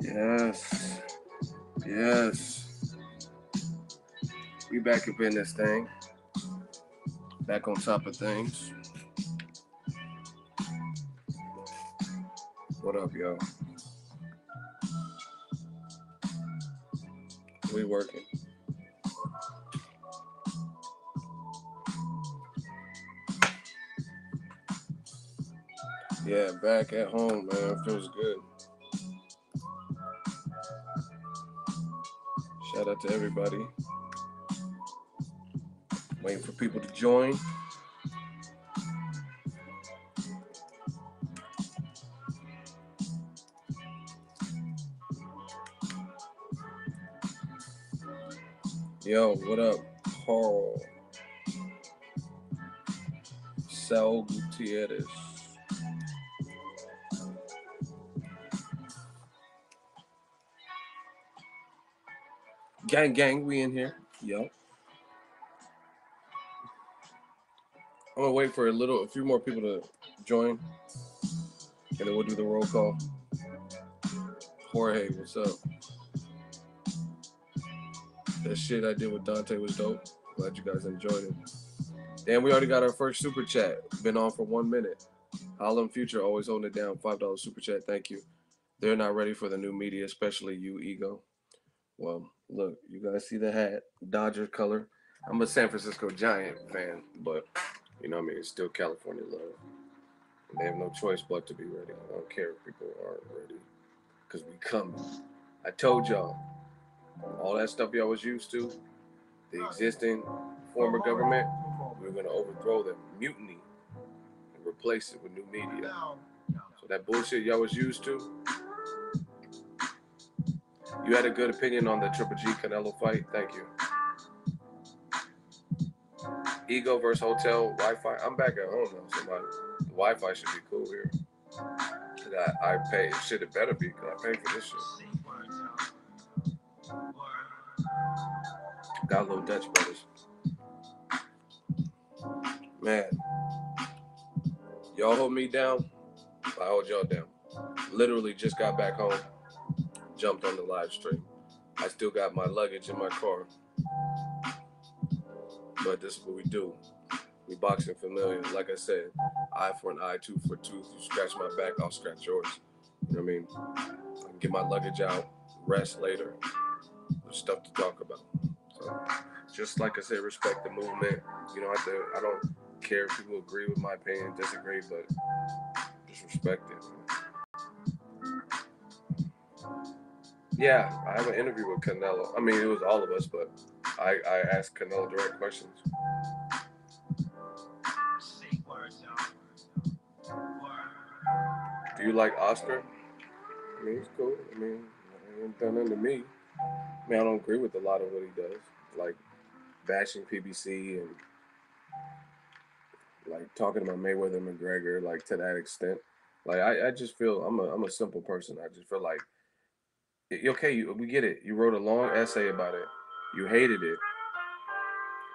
Yes. Yes. We back up in this thing. Back on top of things. What up, y'all? We working. Yeah, back at home, man. Feels good. Shout out to everybody. Waiting for people to join. Yo, what up, Carl? Sal Gutierrez. Gang, we in here. Yo. I'm gonna wait for a few more people to join, and then we'll do the roll call. Jorge, what's up? That shit I did with Deontay was dope. Glad you guys enjoyed it. Damn, we already got our first super chat. Been on for 1 minute. Harlem Future always holding it down. $5 super chat. Thank you. They're not ready for the new media, especially you, Ego. Well, look, you guys see the hat, Dodger color. I'm a San Francisco Giant fan, but you know what I mean. It's still California love. And they have no choice but to be ready. I don't care if people aren't ready, because we coming. I told y'all, all that stuff y'all was used to, the existing former government, we were going to overthrow them, mutiny, and replace it with new media. So that bullshit y'all was used to, you had a good opinion on the Triple G Canelo fight. Thank you. Ego versus Hotel Wi-Fi. I'm back at home now, so the Wi-Fi should be cool here. I pay. Shit, it better be, because I pay for this shit. Got a little Dutch brothers. Man, y'all hold me down, I hold y'all down. Literally just got back home, jumped on the live stream. I still got my luggage in my car, but this is what we do. We boxing familiar. Like I said, eye for an eye, tooth for tooth. You scratch my back, I'll scratch yours. You know what I mean? I can get my luggage out, rest later. There's stuff to talk about. So, just like I said, respect the movement. You know, I don't care if people agree with my opinion, disagree, but just respect it. Yeah, I have an interview with Canelo. I mean, it was all of us, but I asked Canelo direct questions. Do you like Oscar? I mean, he's cool. I mean, he ain't done nothing to me. I mean, I don't agree with a lot of what he does, like bashing PBC and like talking about Mayweather and McGregor, like to that extent. Like I just feel I'm a simple person. I just feel like okay, we get it. You wrote a long essay about it. You hated it.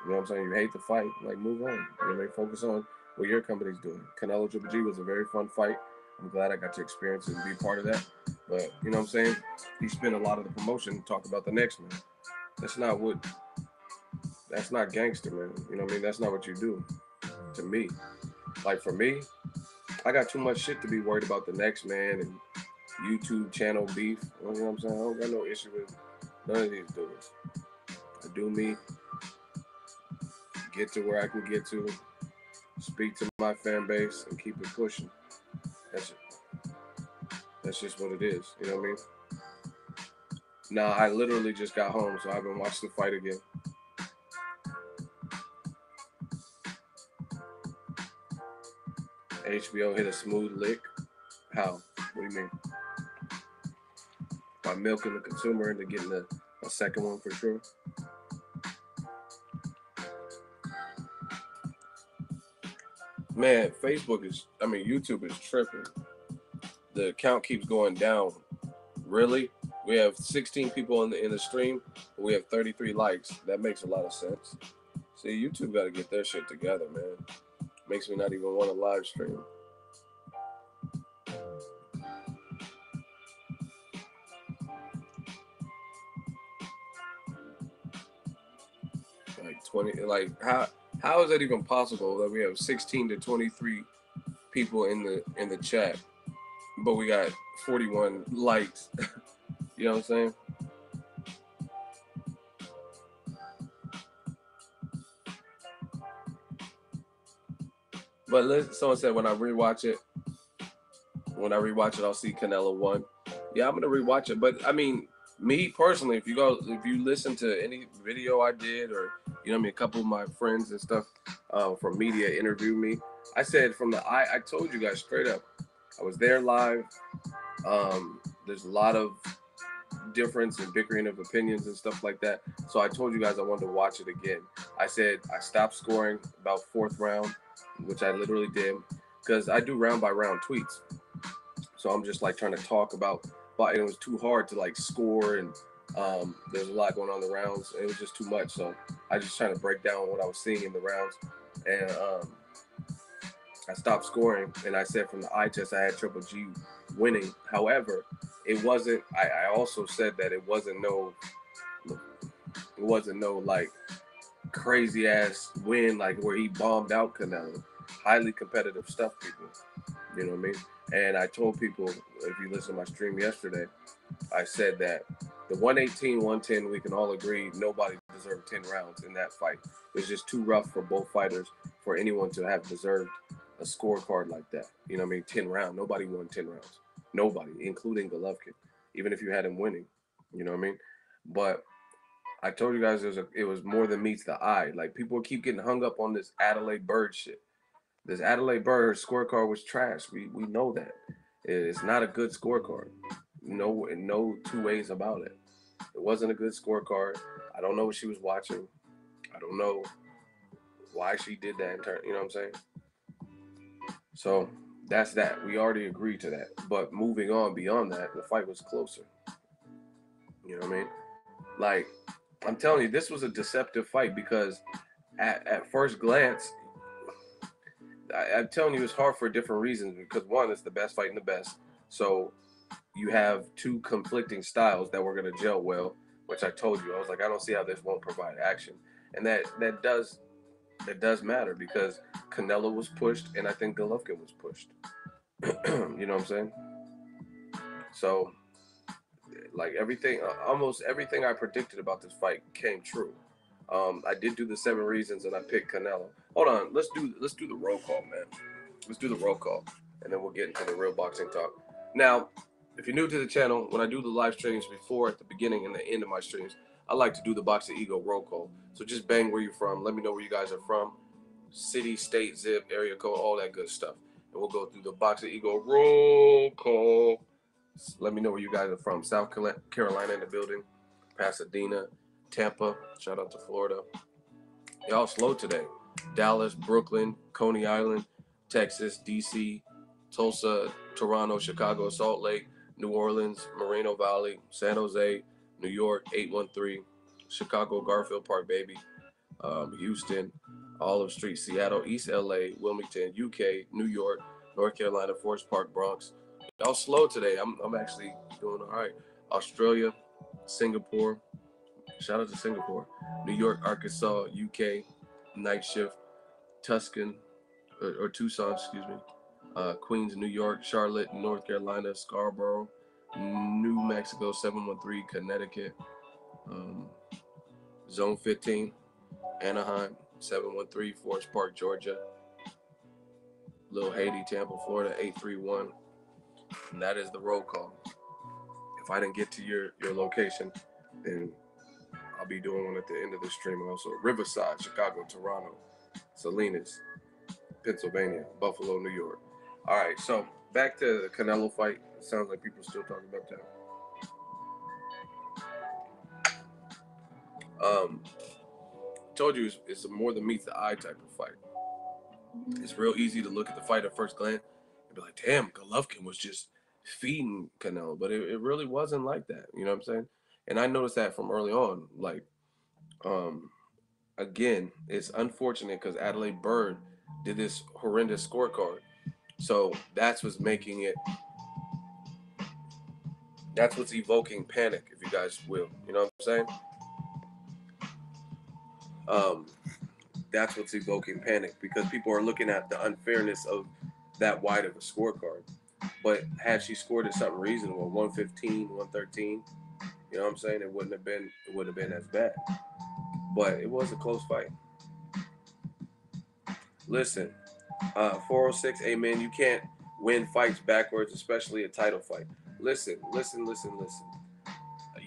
You know what I'm saying? You hate the fight. Like move on. You know what I mean? Focus on what your company's doing. Canelo Triple G was a very fun fight. I'm glad I got to experience it and be part of that. But you know what I'm saying? He spent a lot of the promotion to talk about the next man. That's not gangster, man. You know what I mean? That's not what you do. To me. Like for me, I got too much shit to be worried about the next man and YouTube channel beef. You know what I'm saying? I don't got no issue with none of these dudes. I do me, get to where I can get to, speak to my fan base, and keep it pushing. That's just what it is. You know what I mean? Nah, I literally just got home, so I haven't watched the fight again. HBO hit a smooth lick. How? What do you mean? By milking the consumer into getting a second one for sure? Man, YouTube is tripping. The count keeps going down. Really? We have 16 people in the stream, but we have 33 likes. That makes a lot of sense. See, YouTube got to get their shit together, man. Makes me not even want to live stream. 20. Like how is that even possible that we have 16 to 23 people in the chat, but we got 41 likes? You know what I'm saying? But someone said when I rewatch it, I'll see Canelo won. Yeah, I'm gonna rewatch it. But I mean, me personally, if you listen to any video I did, or a couple of my friends and stuff from media interviewed me. I said from the I told you guys straight up, I was there live. There's a lot of difference and bickering of opinions and stuff like that. So I told you guys I wanted to watch it again. I said I stopped scoring about fourth round, which I literally did, because I do round by round tweets. So I'm just like trying to talk about, but it was too hard to like score, and there's a lot going on in the rounds. It was just too much. So I just trying to break down what I was seeing in the rounds, and I stopped scoring. And I said from the eye test I had Triple G winning. However, it wasn't. I also said that it wasn't no like crazy ass win like where he bombed out Canelo. Highly competitive stuff, people. You know what I mean? And I told people, if you listen to my stream yesterday, I said that the 118, 110, we can all agree nobody deserved 10 rounds in that fight. It was just too rough for both fighters for anyone to have deserved a scorecard like that. You know what I mean? 10 rounds. Nobody won 10 rounds. Nobody, including Golovkin, even if you had him winning. You know what I mean? But I told you guys it was more than meets the eye. Like, people keep getting hung up on this Adelaide Bird shit. This Adelaide Bird scorecard was trash. We know that. It's not a good scorecard. No two ways about it. It wasn't a good scorecard. I don't know what she was watching. I don't know why she did that in turn. You know what I'm saying? So that's that. We already agreed to that. But moving on beyond that, the fight was closer. You know what I mean? Like, I'm telling you, this was a deceptive fight because at first glance, I'm telling you, it's hard for different reasons. Because one, it's the best fight in the best. So you have two conflicting styles that were going to gel well, which I told you. I was like, I don't see how this won't provide action. And that does matter because Canelo was pushed and I think Golovkin was pushed. You know what I'm saying? So, like, almost everything I predicted about this fight came true. I did do the 7 reasons and I picked Canelo. Hold on, let's do the roll call, man. Let's do the roll call, and then we'll get into the real boxing talk. Now, if you're new to the channel, when I do the live streams before, at the beginning and the end of my streams, I like to do the Boxingego roll call. So just bang where you're from. Let me know where you guys are from. City, state, zip, area code, all that good stuff. And we'll go through the Boxingego roll call. Let me know where you guys are from. South Carolina in the building. Pasadena, Tampa. Shout out to Florida. Y'all slow today. Dallas, Brooklyn, Coney Island, Texas, DC, Tulsa, Toronto, Chicago, Salt Lake, New Orleans, Moreno Valley, San Jose, New York, 813, Chicago, Garfield Park, baby, Houston, Olive Street, Seattle, East LA, Wilmington, UK, New York, North Carolina, Forest Park, Bronx. Y'all slow today. I'm actually doing all right. Australia, Singapore. Shout out to Singapore. New York, Arkansas, UK, Night Shift, Tucson, or Tucson, excuse me. Queens, New York, Charlotte, North Carolina, Scarborough, New Mexico, 713, Connecticut, Zone 15, Anaheim, 713, Forest Park, Georgia, Little Haiti, Tampa, Florida, 831. And that is the roll call. If I didn't get to your location, then I'll be doing one at the end of the stream. Also, Riverside, Chicago, Toronto, Salinas, Pennsylvania, Buffalo, New York. All right, so back to the Canelo fight. It sounds like people are still talking about that. Told you it's a more than meets the eye type of fight. It's real easy to look at the fight at first glance and be like, damn, Golovkin was just feeding Canelo. But it really wasn't like that. You know what I'm saying? And I noticed that from early on. Like, again, it's unfortunate because Adelaide Bird did this horrendous scorecard. So that's what's making it. That's what's evoking panic, if you guys will. You know what I'm saying? that's what's evoking panic, because people are looking at the unfairness of that wide of a scorecard. But had she scored at something reasonable, 115, 113, you know what I'm saying? It wouldn't have been as bad. But it was a close fight. Listen, 406, amen. You can't win fights backwards, especially a title fight. Listen.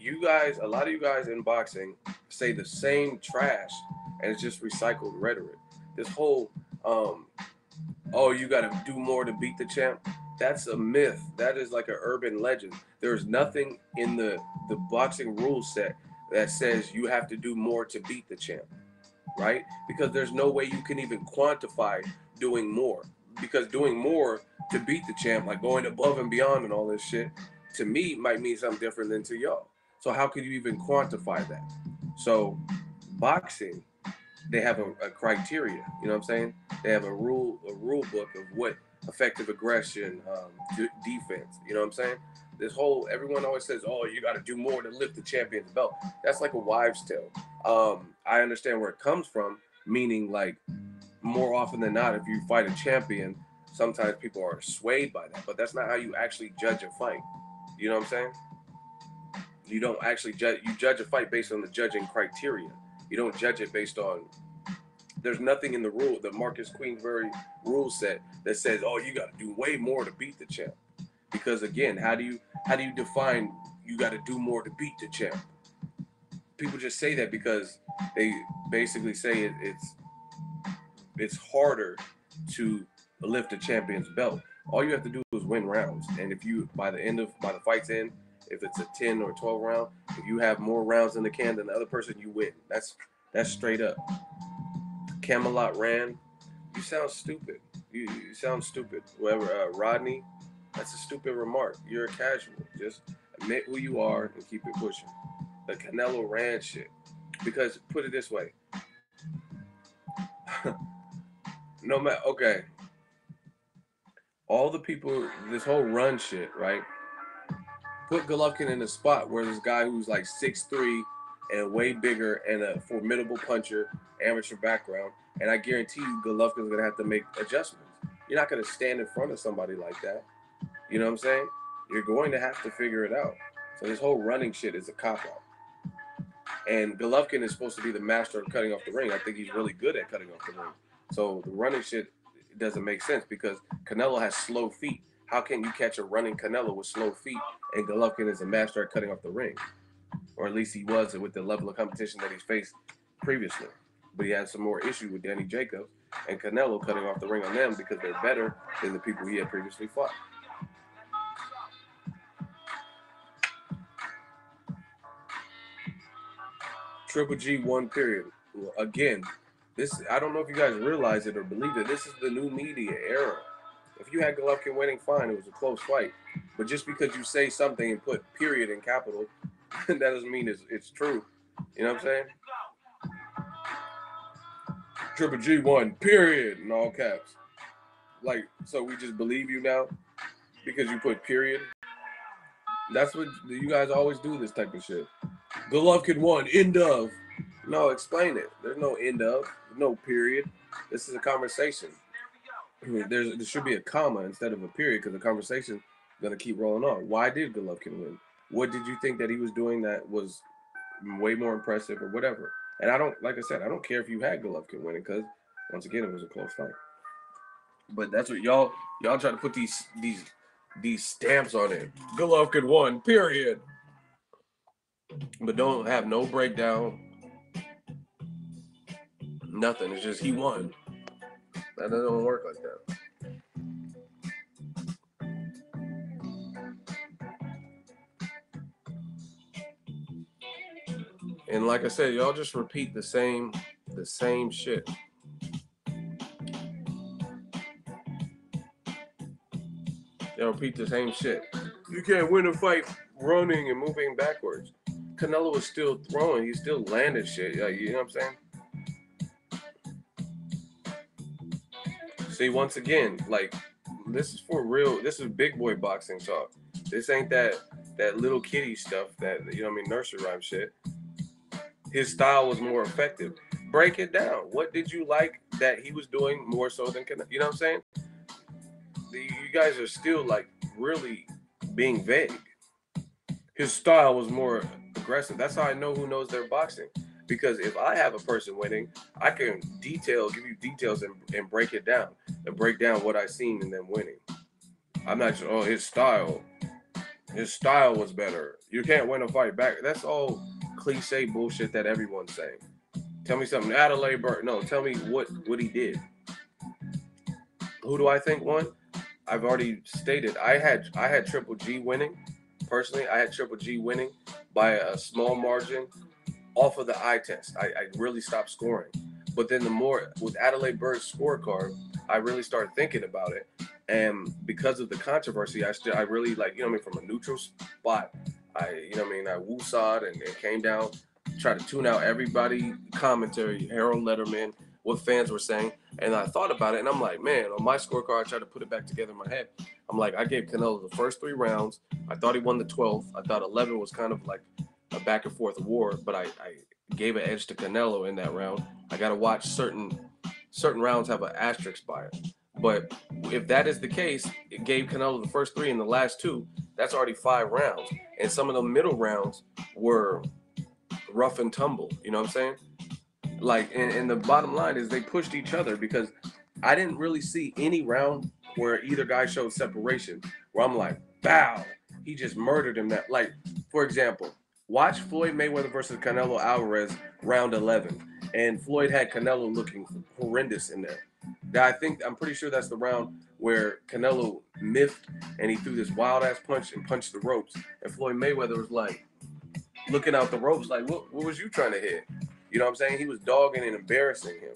You guys, a lot of you guys in boxing say the same trash, and it's just recycled rhetoric. This whole, oh, you got to do more to beat the champ. That's a myth. That is like an urban legend. There's nothing in the boxing rule set that says you have to do more to beat the champ, right? Because there's no way you can even quantify doing more. Because doing more to beat the champ, like going above and beyond and all this shit, to me might mean something different than to y'all. So how could you even quantify that? So boxing, they have a criteria. You know what I'm saying? They have a rule book of what effective aggression, defense. You know what I'm saying? This whole, everyone always says, oh, you got to do more to lift the champion's belt. That's like a wives' tale. I understand where it comes from, meaning like more often than not, if you fight a champion, sometimes people are swayed by that. But that's not how you actually judge a fight. You know what I'm saying? You don't actually judge. You judge a fight based on the judging criteria. You don't judge it based on. There's nothing in the rule, the Marcus Queensberry rule set, that says, "Oh, you got to do way more to beat the champ." Because again, how do you define you got to do more to beat the champ? People just say that because they basically say it's harder to lift a champion's belt. All you have to do is win rounds, and if you by the fight's end, if it's a 10 or 12 round, if you have more rounds in the can than the other person, you win. That's straight up. Camelot ran. You sound stupid. You sound stupid. Whoever, Rodney, that's a stupid remark. You're a casual. Just admit who you are and keep it pushing. The Canelo ran shit. Because put it this way. No matter, okay. All the people, this whole run shit, right? Put Golovkin in a spot where this guy who's like 6'3" and way bigger and a formidable puncher, amateur background, and I guarantee you Golovkin's gonna have to make adjustments. You're not gonna stand in front of somebody like that. You know what I'm saying? You're going to have to figure it out. So this whole running shit is a cop-out. And Golovkin is supposed to be the master of cutting off the ring. I think he's really good at cutting off the ring. So the running shit doesn't make sense because Canelo has slow feet. How can you catch a running Canelo with slow feet and Golovkin is a master at cutting off the ring? Or at least he was with the level of competition that he's faced previously. But he had some more issue with Danny Jacobs and Canelo cutting off the ring on them because they're better than the people he had previously fought. Triple G won, period. Again, this, I don't know if you guys realize it or believe it, this is the new media era. If you had Golovkin winning, fine, it was a close fight. But just because you say something and put period in capital, that doesn't mean it's true. You know what I'm saying? Triple G won, period, in all caps. Like, so we just believe you now because you put period? That's what you guys always do, this type of shit. Golovkin won, end of. No, explain it. There's no end of, no period. This is a conversation. There should be a comma instead of a period because the conversation is going to keep rolling on. Why did Golovkin win? What did you think that he was doing that was way more impressive or whatever? And I don't, like I said, I don't care if you had Golovkin winning because, once again, it was a close fight. But that's what y'all try to put these stamps on it. Golovkin won, period. But don't have no breakdown. Nothing. It's just he won. That doesn't work like that. And like I said, y'all just repeat the same shit. Y'all repeat the same shit. You can't win a fight running and moving backwards. Canelo was still throwing. He still landed shit. You know what I'm saying? See, once again, like, this is for real. This is big boy boxing talk. This ain't that little kitty stuff that, you know what I mean, nursery rhyme shit. His style was more effective. Break it down. What did you like that he was doing more so than Canelo? You know what I'm saying? You guys are still like really being vague. His style was more aggressive. That's how I know who knows their boxing. Because if I have a person winning, I can give you details and break it down and break down what I seen in them winning. I'm not sure. Oh, his style was better. You can't win a fight back. That's all cliche bullshit that everyone's saying. Tell me something. Adelaide Burke. No, tell me what he did. Who do I think won? I've already stated. I had Triple G winning. Personally, I had Triple G winning by a small margin off of the eye test. I really stopped scoring. But then the more with Adelaide Burke's scorecard, I really started thinking about it. And because of the controversy, I really like, you know what I mean, from a neutral spot, I woosawed and came down, tried to tune out everybody commentary, Harold Letterman, what fans were saying. And I thought about it and I'm like, man, on my scorecard, I tried to put it back together in my head. I'm like, I gave Canelo the first 3 rounds. I thought he won the 12th. I thought 11 was kind of like a back and forth war, but I gave an edge to Canelo in that round. I got to watch certain rounds have an asterisk by it. But if that is the case, it gave Canelo the first 3 and the last 2. That's already 5 rounds. And some of the middle rounds were rough and tumble. You know what I'm saying? Like, and the bottom line is they pushed each other because I didn't really see any round where either guy showed separation where I'm like, bow, he just murdered him. That, like, for example, watch Floyd Mayweather versus Canelo Alvarez round 11. And Floyd had Canelo looking horrendous in there. I'm pretty sure that's the round where Canelo miffed and he threw this wild ass punch and punched the ropes. And Floyd Mayweather was like looking out the ropes like, what was you trying to hit? You know what I'm saying? He was dogging and embarrassing him.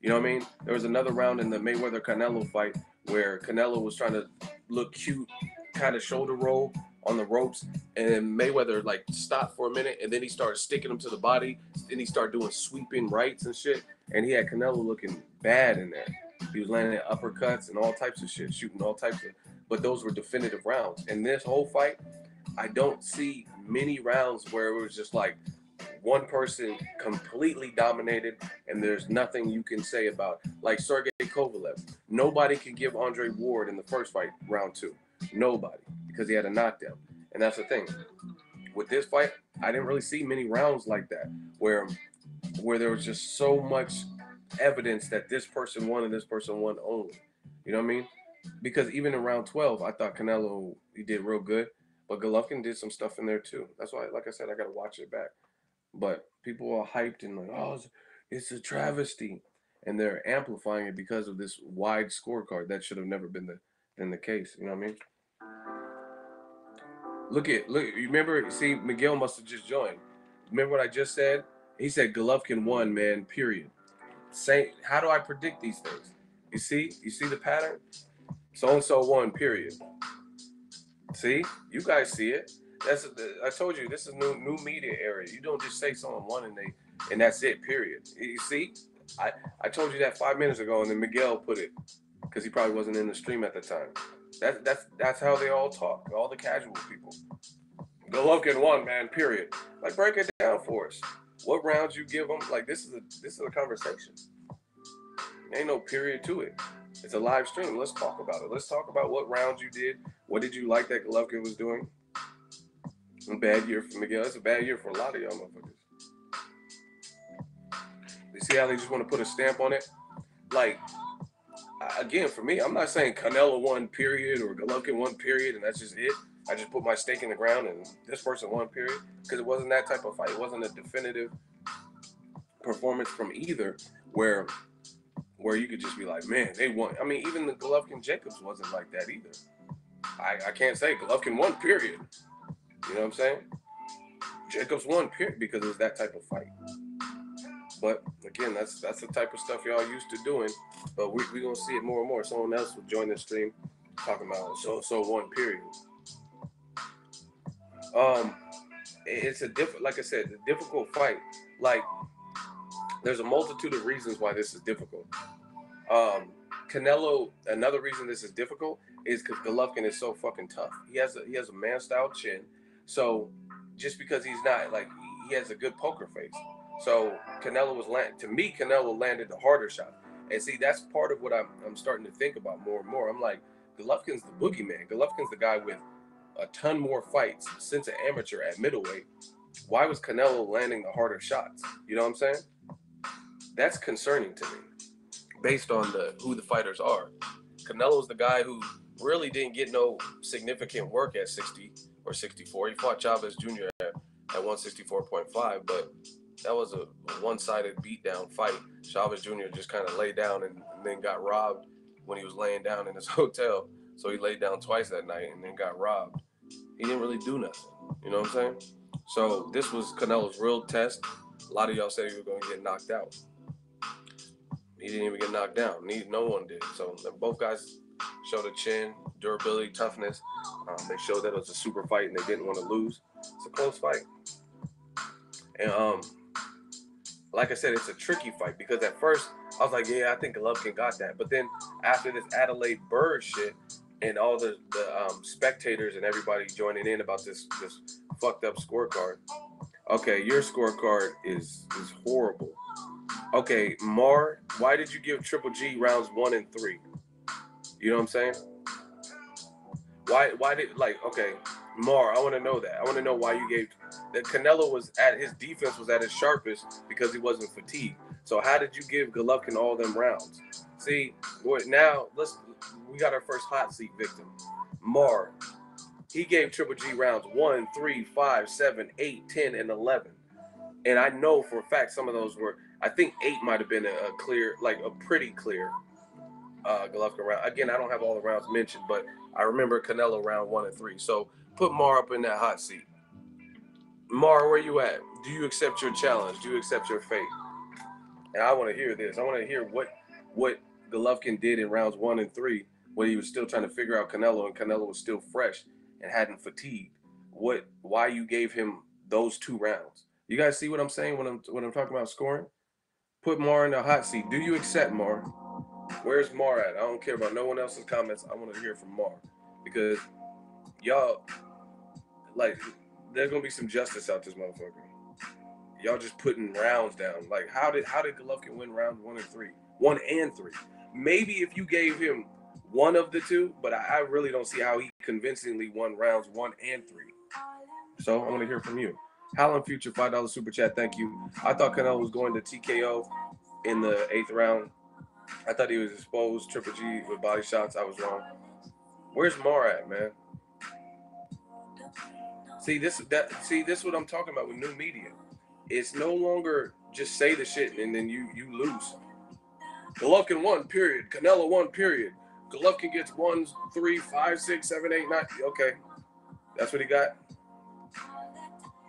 You know what I mean? There was another round in the Mayweather-Canelo fight where Canelo was trying to look cute, kind of shoulder roll on the ropes, and Mayweather like stopped for a minute, and then he started sticking him to the body, and he started doing sweeping rights and shit, and he had Canelo looking bad in there. He was landing uppercuts and all types of shit, shooting all types of, but those were definitive rounds. And this whole fight, I don't see many rounds where it was just like one person completely dominated and there's nothing you can say about, like Sergey Kovalev. Nobody could give Andre Ward in the first fight, round 2. Nobody, because he had a knockdown. And that's the thing. With this fight, I didn't really see many rounds like that where there was just so much evidence that this person won and this person won only. You know what I mean? Because even in round 12, I thought Canelo, he did real good, but Golovkin did some stuff in there too. That's why, like I said, I got to watch it back. But people are hyped and like, oh, it's a travesty. And they're amplifying it because of this wide scorecard. That should have never been the case. You know what I mean? Look, you remember, see, Miguel must have just joined. Remember what I just said? He said Golovkin won, man, period. How do I predict these things? You see the pattern? So-and-so won, period. See? You guys see it. I told you, this is new media area. You don't just say someone won and that's it, period. You see? I told you that 5 minutes ago, and then Miguel put it because he probably wasn't in the stream at the time. That's how they all talk, all the casual people. Golovkin won, man, period. Like, break it down for us. What rounds you give them? Like, this is a conversation. Ain't no period to it. It's a live stream. Let's talk about it. Let's talk about what rounds you did. What did you like that Golovkin was doing? A bad year for Miguel. It's a bad year for a lot of y'all motherfuckers. You see how they just want to put a stamp on it? Like, again, for me, I'm not saying Canelo won, period, or Golovkin won, period, and that's just it. I just put my stake in the ground and this person won, period. Because it wasn't that type of fight. It wasn't a definitive performance from either where you could just be like, man, they won. I mean, even the Golovkin-Jacobs wasn't like that either. I can't say Golovkin won, period. You know what I'm saying? Jacobs won, period, because it was that type of fight. But again, that's the type of stuff y'all used to doing. But we're gonna see it more and more. Someone else will join the stream talking about so one, period. It's like I said, a difficult fight. Like, there's a multitude of reasons why this is difficult. Canelo, another reason this is difficult is because Golovkin is so fucking tough. He has a man style chin. So just because he's not, like, he has a good poker face. So Canelo was to me, Canelo landed the harder shot. And see, that's part of what I'm starting to think about more and more. I'm like, Golovkin's the boogeyman. Golovkin's the guy with a ton more fights since an amateur at middleweight. Why was Canelo landing the harder shots? You know what I'm saying? That's concerning to me, based on who the fighters are. Canelo's the guy who really didn't get no significant work at 60 or 64. He fought Chavez Jr. at 164.5, but that was a one-sided beatdown fight. Chavez Jr. just kind of laid down and then got robbed when he was laying down in his hotel. So he laid down twice that night and then got robbed. He didn't really do nothing. You know what I'm saying? So this was Canelo's real test. A lot of y'all said he was going to get knocked out. He didn't even get knocked down. No one did. So both guys showed a chin, durability, toughness. They showed that it was a super fight and they didn't want to lose. It's a close fight. And like I said, it's a tricky fight because at first I was like, yeah, I think Golovkin got that. But then after this Adelaide Bird shit and all the spectators and everybody joining in about this fucked up scorecard. Okay, your scorecard is horrible. Okay, Mar, why did you give Triple G rounds 1 and 3? You know what I'm saying? Why did, like, okay, Mar, I want to know that. I want to know why you gave that. Canelo was at his defense was at its sharpest because he wasn't fatigued. So how did you give Golovkin all them rounds? See, now we got our first hot seat victim. Mar, he gave Triple G rounds 1, 3, 5, 7, 8, 10, and 11. And I know for a fact some of those were, I think 8 might have been a clear, like a pretty clear Golovkin round. Again, I don't have all the rounds mentioned, but I remember Canelo round 1 and 3. So put Mar up in that hot seat. Mar, where you at? Do you accept your challenge? Do you accept your fate? And I want to hear this. I want to hear what Golovkin did in rounds 1 and 3 when he was still trying to figure out Canelo and Canelo was still fresh and hadn't fatigued. Why you gave him those 2 rounds? You guys see what I'm saying when I'm talking about scoring? Put Mar in the hot seat. Do you accept Mar? Where's Mar at? I don't care about no one else's comments. I want to hear from Mar because y'all, like, there's gonna be some justice out this motherfucker. Y'all just putting rounds down. Like, how did Golovkin win rounds 1 and 3? 1 and 3. Maybe if you gave him one of the 2, but I really don't see how he convincingly won rounds 1 and 3. So I want to hear from you. Howlin' Future, $5 super chat. Thank you. I thought Canelo was going to TKO in the 8th round. I thought he was exposed Triple G with body shots. I was wrong. Where's Mar at, man? See this is what I'm talking about with new media. It's no longer just say the shit and then you lose. Golovkin won, period. Canelo won, period. Golovkin gets 1, 3, 5, 6, 7, 8, 9. Okay. That's what he got.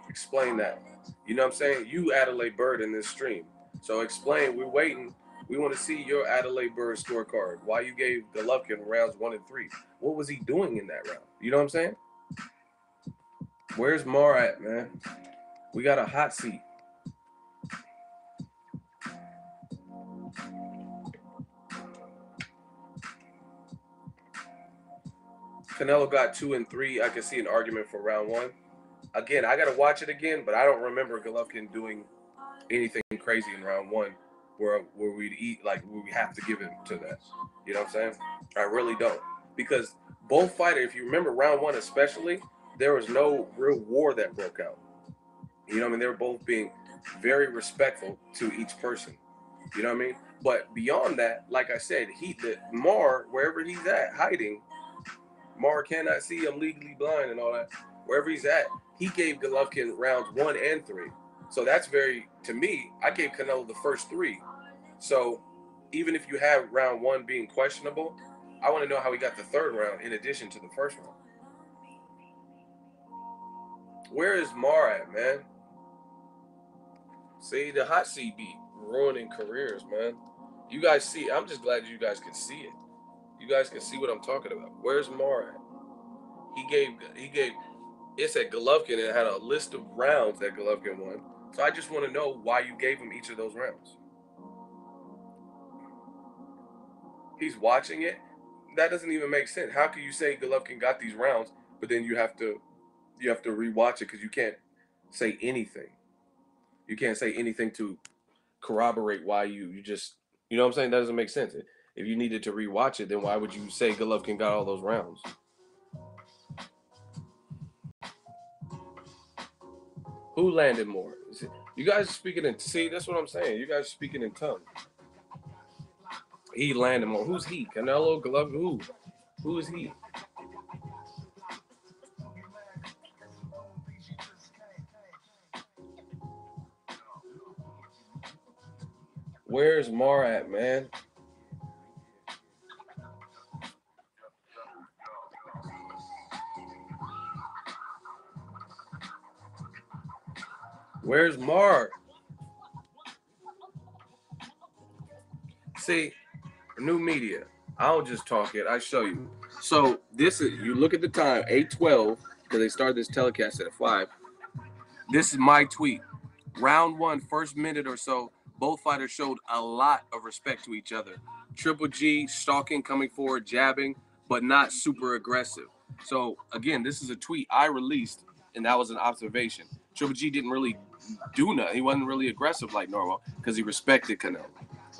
Explain that. You know what I'm saying? You Adelaide Bird in this stream. So explain. We're waiting. We want to see your Adelaide Bird scorecard. Why you gave Golovkin rounds 1 and 3? What was he doing in that round? You know what I'm saying? Where's Mar at, man? We got a hot seat. Canelo got 2 and 3. I can see an argument for round 1. Again, I got to watch it again, but I don't remember Golovkin doing anything crazy in round 1 where we'd eat, like, where we have to give it to that. You know what I'm saying? I really don't. Because both fighters, if you remember round 1 especially, there was no real war that broke out. You know what I mean? They were both being very respectful to each person. You know what I mean? But beyond that, like I said, Mar, wherever he's at, hiding, Mar cannot see, I'm legally blind and all that. Wherever he's at, he gave Golovkin rounds 1 and 3. So that's to me, I gave Canelo the first 3. So even if you have round 1 being questionable, I want to know how he got the 3rd round in addition to the 1st round. Where is Mar at, man? See, the hot seat be ruining careers, man. You guys see, I'm just glad you guys can see it. You guys can see what I'm talking about. Where's Mar at? He gave, it said Golovkin and it had a list of rounds that Golovkin won. So I just want to know why you gave him each of those rounds. He's watching it. That doesn't even make sense. How can you say Golovkin got these rounds, but then you have to rewatch it because you can't say anything. You can't say anything to corroborate why you just, you know what I'm saying? That doesn't make sense. If you needed to rewatch it, then why would you say Golovkin got all those rounds? Who landed more? You guys are speaking in, see, that's what I'm saying. You guys are speaking in tongues. He landed more. Who's he? Canelo, Golovkin, who? Who is he? Where's Mar at, man? Where's Mar? See, new media. I don't just talk it, I show you. So this is, you look at the time, 8:12, because they started this telecast at 5. This is my tweet. Round 1, first minute or so, both fighters showed a lot of respect to each other. Triple G stalking, coming forward, jabbing, but not super aggressive. So again, this is a tweet I released, and that was an observation. Triple G didn't really do nothing. He wasn't really aggressive like normal because he respected Canelo,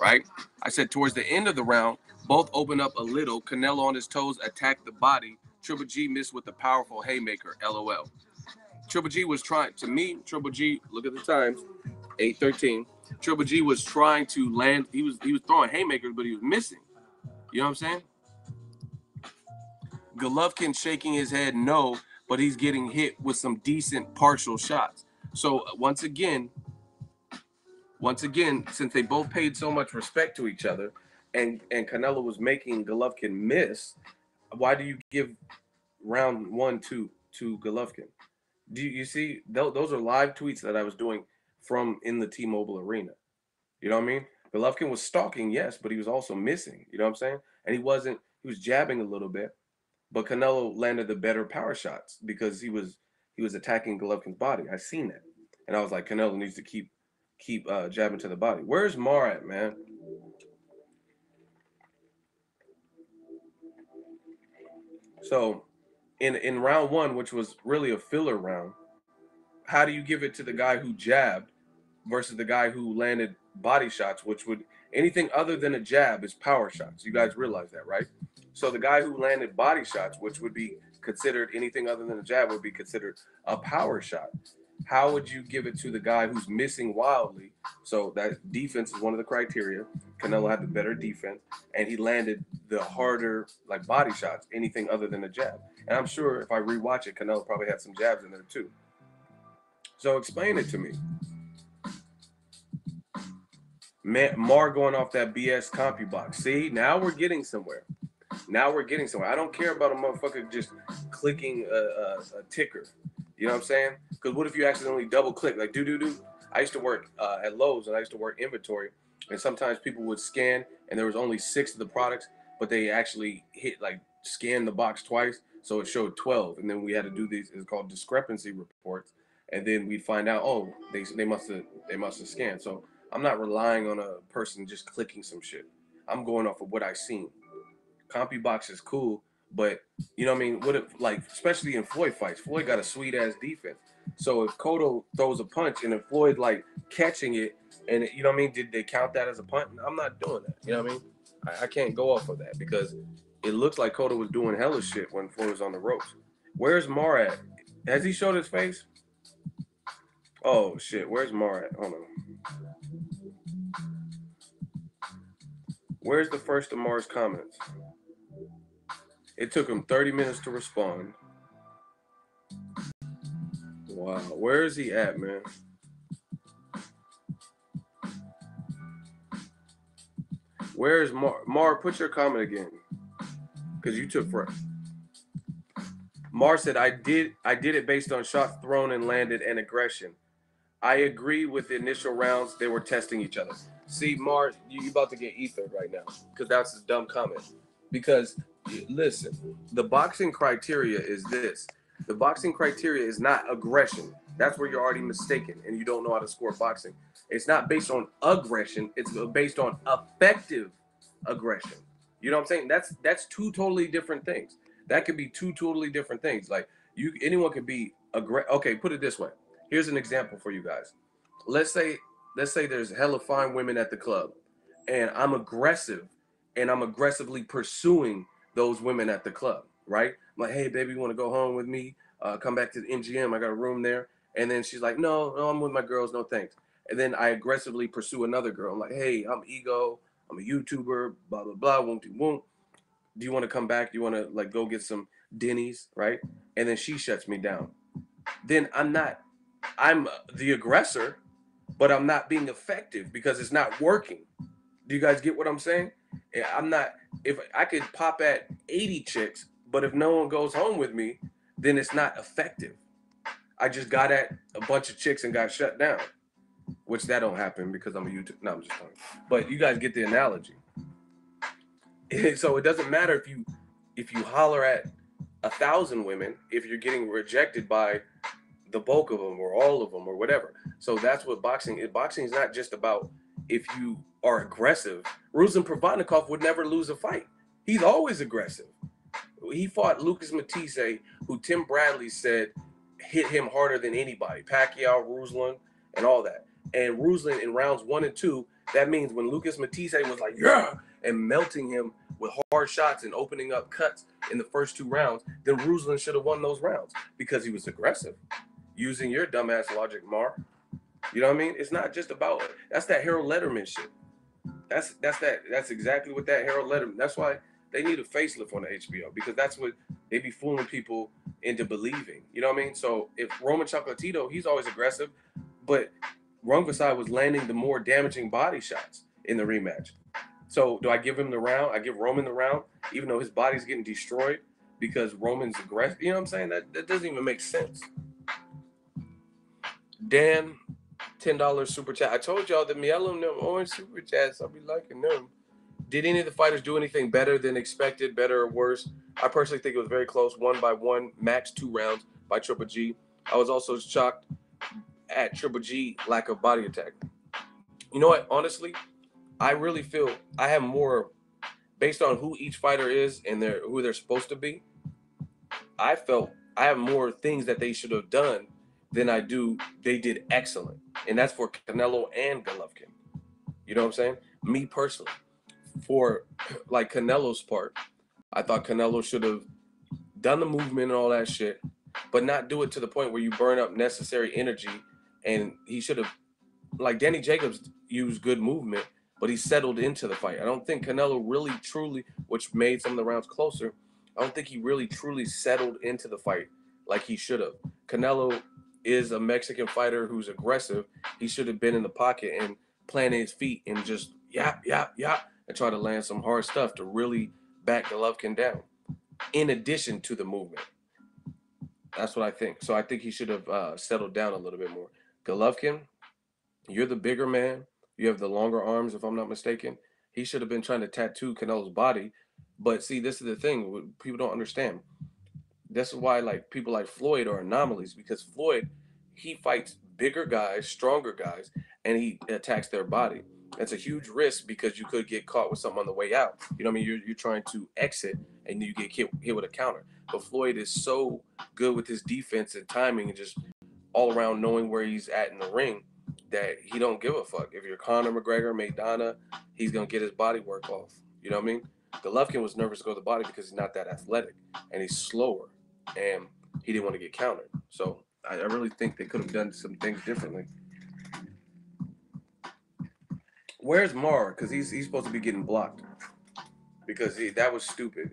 right? I said towards the end of the round, both opened up a little. Canelo on his toes attacked the body. Triple G missed with a powerful haymaker, LOL. Triple G was trying, to me, Triple G, look at the times, 8:13. Triple G was trying to land, he was throwing haymakers, but he was missing. You know what I'm saying? Golovkin shaking his head no, but he's getting hit with some decent partial shots. So once again, since they both paid so much respect to each other, and Canelo was making Golovkin miss, why do you give round 1 to Golovkin? Do you see? Those are live tweets that I was doing from in the T-Mobile arena. You know what I mean? Golovkin was stalking, yes, but he was also missing. You know what I'm saying? And he was jabbing a little bit, but Canelo landed the better power shots because he was attacking Golovkin's body. I seen that, and I was like, Canelo needs to keep jabbing to the body. Where's Mar at, man? So, in round 1, which was really a filler round, how do you give it to the guy who jabbed versus the guy who landed body shots, which would, anything other than a jab is power shots. You guys realize that, right? So the guy who landed body shots, which would be considered anything other than a jab, would be considered a power shot. How would you give it to the guy who's missing wildly? So that defense is one of the criteria. Canelo had the better defense, and he landed the harder like body shots, anything other than a jab. And I'm sure if I rewatch it, Canelo probably had some jabs in there too. So explain it to me. Mar going off that BS CompuBox. See, now we're getting somewhere. I don't care about a motherfucker just clicking a ticker. You know what I'm saying? Because what if you accidentally double click? Like, do. I used to work at Lowe's, and I used to work inventory. And sometimes people would scan, and there was only 6 of the products, but they actually scan the box twice. So it showed 12. And then we had to do these, it's called discrepancy reports. And then we'd find out, oh, they must have scanned. So I'm not relying on a person just clicking some shit. I'm going off of what I've seen. CompuBox is cool, but you know what I mean? What if, like, especially in Floyd fights, Floyd got a sweet ass defense. So if Cotto throws a punch and if Floyd like catching it, and you know what I mean, did they count that as a punch? I'm not doing that. You know what I mean? I can't go off of that because it looks like Cotto was doing hella shit when Floyd was on the ropes. Where's Mar at? Has he showed his face? Oh shit, where's Mar at? Hold on. Where's the first of Mar's comments? It took him 30 minutes to respond. Wow, where is he at, man? Where is Mar? Mar, put your comment again, because you took forever. Mar said, I did it based on shots thrown and landed and aggression. I agree with the initial rounds. They were testing each other. See, Mar, you about to get ethered right now because that's a dumb comment. Because, listen, the boxing criteria is this. The boxing criteria is not aggression. That's where you're already mistaken and you don't know how to score boxing. It's not based on aggression. It's based on effective aggression. You know what I'm saying? That's 2 totally different things. That could be 2 totally different things. Like, anyone could be okay, put it this way. Here's an example for you guys. let's say there's hella fine women at the club, and I'm aggressive, and I'm aggressively pursuing those women at the club, right? I'm like, hey, baby, you want to go home with me? Come back to the MGM. I got a room there. And then she's like, no, I'm with my girls. No, thanks. And then I aggressively pursue another girl. I'm like, hey, I'm Ego. I'm a YouTuber. Blah blah blah. Won't do won't. Do you want to come back? Do you want to like go get some Denny's, right? And then she shuts me down. Then I'm the aggressor, but I'm not being effective because it's not working. Do you guys get what I'm saying? I'm not, if I could pop at 80 chicks, but if no one goes home with me, then it's not effective. I just got at a bunch of chicks and got shut down, which that don't happen because I'm a YouTube. No, I'm just talking. But you guys get the analogy. So it doesn't matter if you holler at 1,000 women if you're getting rejected by the bulk of them or all of them or whatever. So that's what boxing is. Boxing is not just about if you are aggressive. Ruslan Provodnikov would never lose a fight. He's always aggressive. He fought Lucas Matisse, who Tim Bradley said hit him harder than anybody. Pacquiao, Ruslan, and all that. And Ruslan in rounds 1 and 2, that means when Lucas Matisse was like, yeah, and melting him with hard shots and opening up cuts in the first 2 rounds, then Ruslan should have won those rounds because he was aggressive. Using your dumbass logic, Mar. You know what I mean? It's not just about it. That's that Harold Letterman shit. That's exactly what that Harold Letterman. That's why they need a facelift on the HBO, because that's what they be fooling people into believing. You know what I mean? So if Roman Chocolatito, he's always aggressive, but Rungvisai was landing the more damaging body shots in the rematch. So do I give him the round? I give Roman the round, even though his body's getting destroyed because Roman's aggressive. You know what I'm saying? That doesn't even make sense. Dan, $10 super chat. I told y'all the yellow and them orange super chats, I'll be liking them. Did any of the fighters do anything better than expected, better or worse? I personally think it was very close, 1-1, max 2 rounds by Triple G. I was also shocked at Triple G lack of body attack. You know what? Honestly, I really feel I have more, based on who each fighter is and who they're supposed to be, I felt I have more things that they should have done than I do. They did excellent. And that's for Canelo and Golovkin. You know what I'm saying? Me personally. For like Canelo's part, I thought Canelo should have done the movement and all that shit, but not do it to the point where you burn up necessary energy. And he should have, like Danny Jacobs used good movement, but he settled into the fight. I don't think Canelo really truly, which made some of the rounds closer, I don't think he really truly settled into the fight like he should have. Canelo is a Mexican fighter who's aggressive. He should have been in the pocket and planted his feet and just yap, and try to land some hard stuff to really back Golovkin down, in addition to the movement. That's what I think. So I think he should have settled down a little bit more. Golovkin, you're the bigger man. You have the longer arms, if I'm not mistaken. He should have been trying to tattoo Canelo's body. But see, this is the thing. People don't understand. This is why like people like Floyd are anomalies, because Floyd, he fights bigger guys, stronger guys, and he attacks their body. That's a huge risk because you could get caught with something on the way out. You know what I mean? You're trying to exit and you get hit with a counter. But Floyd is so good with his defense and timing and just all around knowing where he's at in the ring that he don't give a fuck. If you're Conor McGregor, Maidana, he's going to get his body work off. You know what I mean? Golovkin was nervous to go to the body because he's not that athletic and he's slower and he didn't want to get countered. So I really think they could have done some things differently. Where's Mar? Because he's supposed to be getting blocked because that was stupid.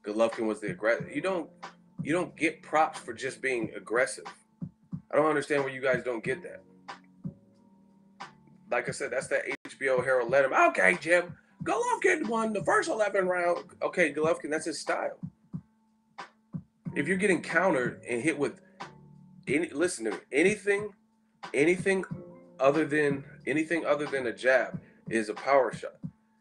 Golovkin was the aggressor. You don't get props for just being aggressive. I don't understand where you guys don't get that. Like I said, that's that HBO Harold Letterman. Okay, Jim, Golovkin won the first 11 rounds. Okay, Golovkin, that's his style. If you're getting countered and hit with listen to me, anything other than a jab is a power shot.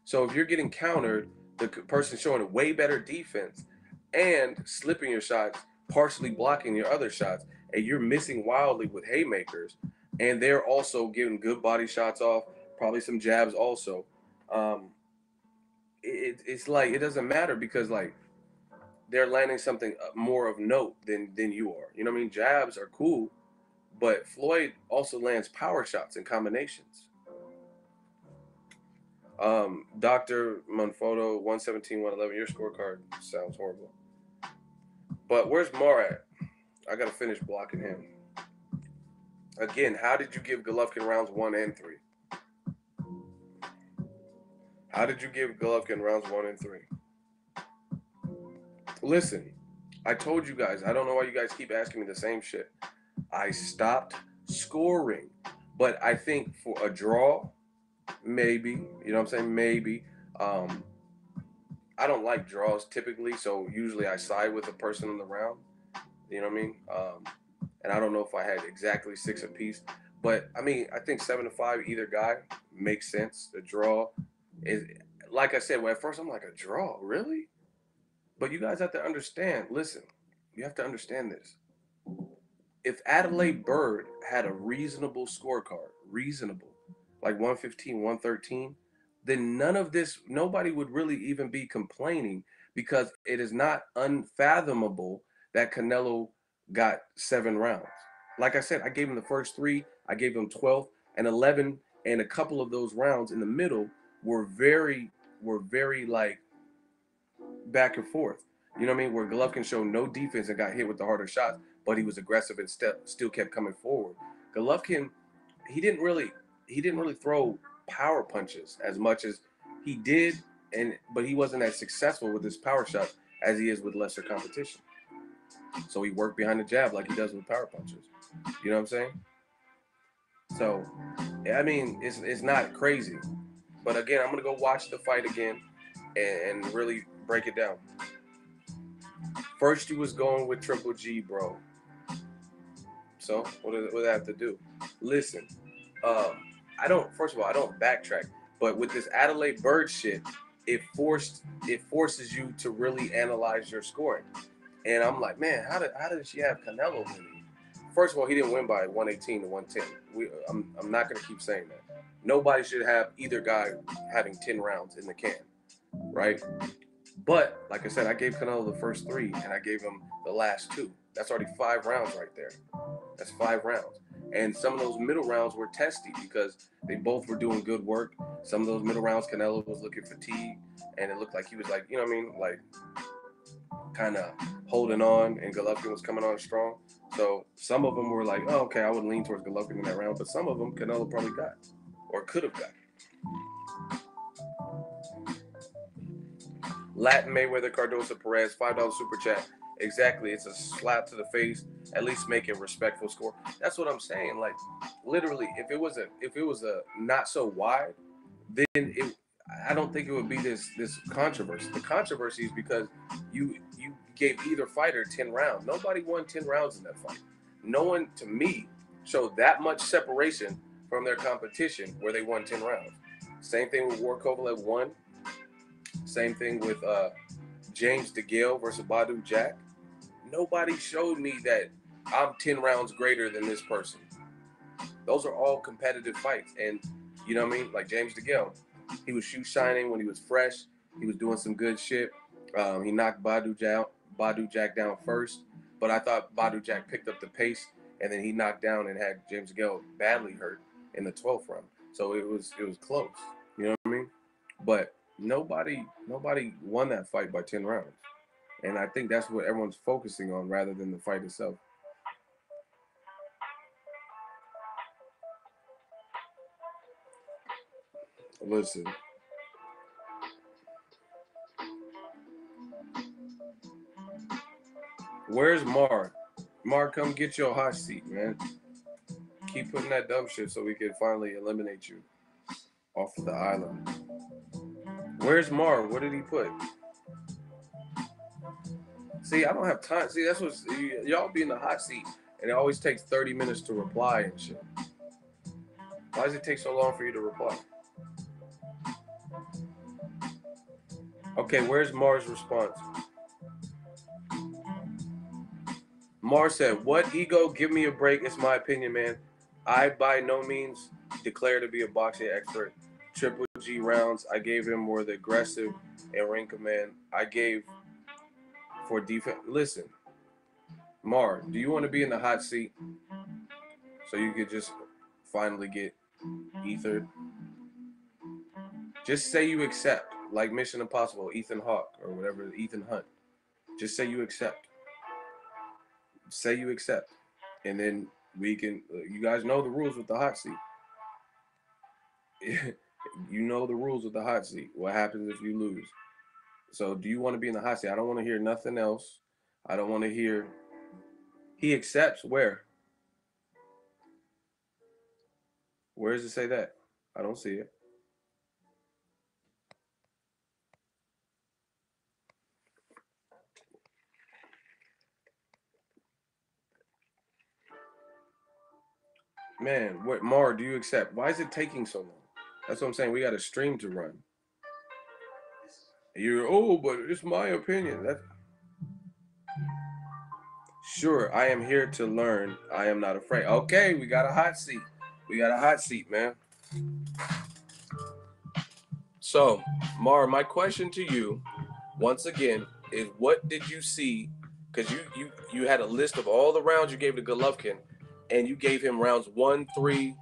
So if you're getting countered, the person showing a way better defense and slipping your shots, partially blocking your other shots, and you're missing wildly with haymakers, and they're also getting good body shots off, probably some jabs also. It's like it doesn't matter because like they're landing something more of note than you are. You know what I mean? Jabs are cool, But Floyd also lands power shots and combinations. Dr. Monfoto, 117, 111. Your scorecard sounds horrible. But where's Mar at? I got to finish blocking him. Again, how did you give Golovkin rounds 1 and 3? How did you give Golovkin rounds 1 and 3? Listen, I told you guys, I don't know why you guys keep asking me the same shit. I stopped scoring. But I think for a draw, maybe, you know what I'm saying? Maybe. I don't like draws typically, so usually I side with the person in the round. You know what I mean? And I don't know if I had exactly 6 apiece. But, I mean, I think 7-5 either guy makes sense. The draw is, like I said, well, at first I'm like, a draw? Really? But you guys have to understand, listen, you have to understand this. If Adelaide Bird had a reasonable scorecard, like 115, 113, then none of this, nobody would really even be complaining because it is not unfathomable that Canelo got 7 rounds. Like I said, I gave him the first 3, I gave him 12 and 11, and a couple of those rounds in the middle were very like back and forth. You know what I mean? Where Golovkin showed no defense and got hit with the harder shots, but he was aggressive and still kept coming forward. Golovkin, he didn't really throw power punches as much as he did, but he wasn't as successful with his power shots as he is with lesser competition. So he worked behind the jab like he does with power punches. You know what I'm saying? So, I mean, it's not crazy. But again, I'm gonna go watch the fight again and really break it down. First, you was going with Triple G, bro. So what do I have to do? Listen, I don't. First of all, I don't backtrack. But with this Adelaide Bird shit, it forces you to really analyze your scoring. And I'm like, man, how did she have Canelo winning? First of all, he didn't win by 118 to 110. I'm not gonna keep saying that. Nobody should have either guy having 10 rounds in the can, right? But like I said, I gave Canelo the first 3, and I gave him the last 2. That's already 5 rounds right there. That's 5 rounds. And some of those middle rounds were testy because they both were doing good work. Some of those middle rounds, Canelo was looking fatigued, and it looked like he was like, you know what I mean, like kind of holding on, and Golovkin was coming on strong. So some of them were like, oh, okay, I would lean towards Golovkin in that round, but some of them Canelo probably got or could have got. Latin Mayweather Cardoso Perez, $5 super chat. Exactly, it's a slap to the face. At least make a respectful score. That's what I'm saying. Like, literally, if it was a not so wide, then I don't think it would be this controversy. The controversy is because you gave either fighter 10 rounds. Nobody won 10 rounds in that fight. No one, to me, showed that much separation from their competition where they won 10 rounds. Same thing with War Kovalev 1. Same thing with James DeGale versus Badu Jack. Nobody showed me that I'm 10 rounds greater than this person. Those are all competitive fights. And you know what I mean? Like James DeGale, he was shoe shining when he was fresh. He was doing some good shit. He knocked Badu Jack down first. But I thought Badu Jack picked up the pace, and then he knocked down and had James DeGale badly hurt in the 12th round. So it was close. You know what I mean? But nobody won that fight by 10 rounds. And I think that's what everyone's focusing on rather than the fight itself. Listen. Where's Mar? Mar, come get your hot seat, man. Keep putting that dumb shit so we can finally eliminate you off of the island. Where's Mar? What did he put? See, I don't have time. See, that's what y'all be in the hot seat, and it always takes 30 minutes to reply and shit. Why does it take so long for you to reply? Okay, where's Mar's response? Mar said, "What ego? Give me a break. It's my opinion, man. I by no means declare to be a boxing expert. Triple G rounds I gave him were the aggressive and ring command I gave for defense. Listen, Mar, do you want to be in the hot seat? so you could just finally get ethered. Just say you accept, like Mission Impossible, Ethan Hawke or whatever, Ethan Hunt. Just say you accept. Say you accept, and then we can. You guys know the rules with the hot seat. You know the rules with the hot seat. What happens if you lose? So, do you want to be in the hot seat? I don't want to hear nothing else. I don't want to hear. He accepts where? Where does it say that? I don't see it. Man, what Mar, do you accept? Why is it taking so long? That's what I'm saying. We got a stream to run. You're but it's my opinion. That's sure. I am here to learn. I am not afraid. Okay, we got a hot seat. We got a hot seat, man. So, Mar, my question to you, once again, is what did you see? Because you had a list of all the rounds you gave to Golovkin, and you gave him rounds 1, 3,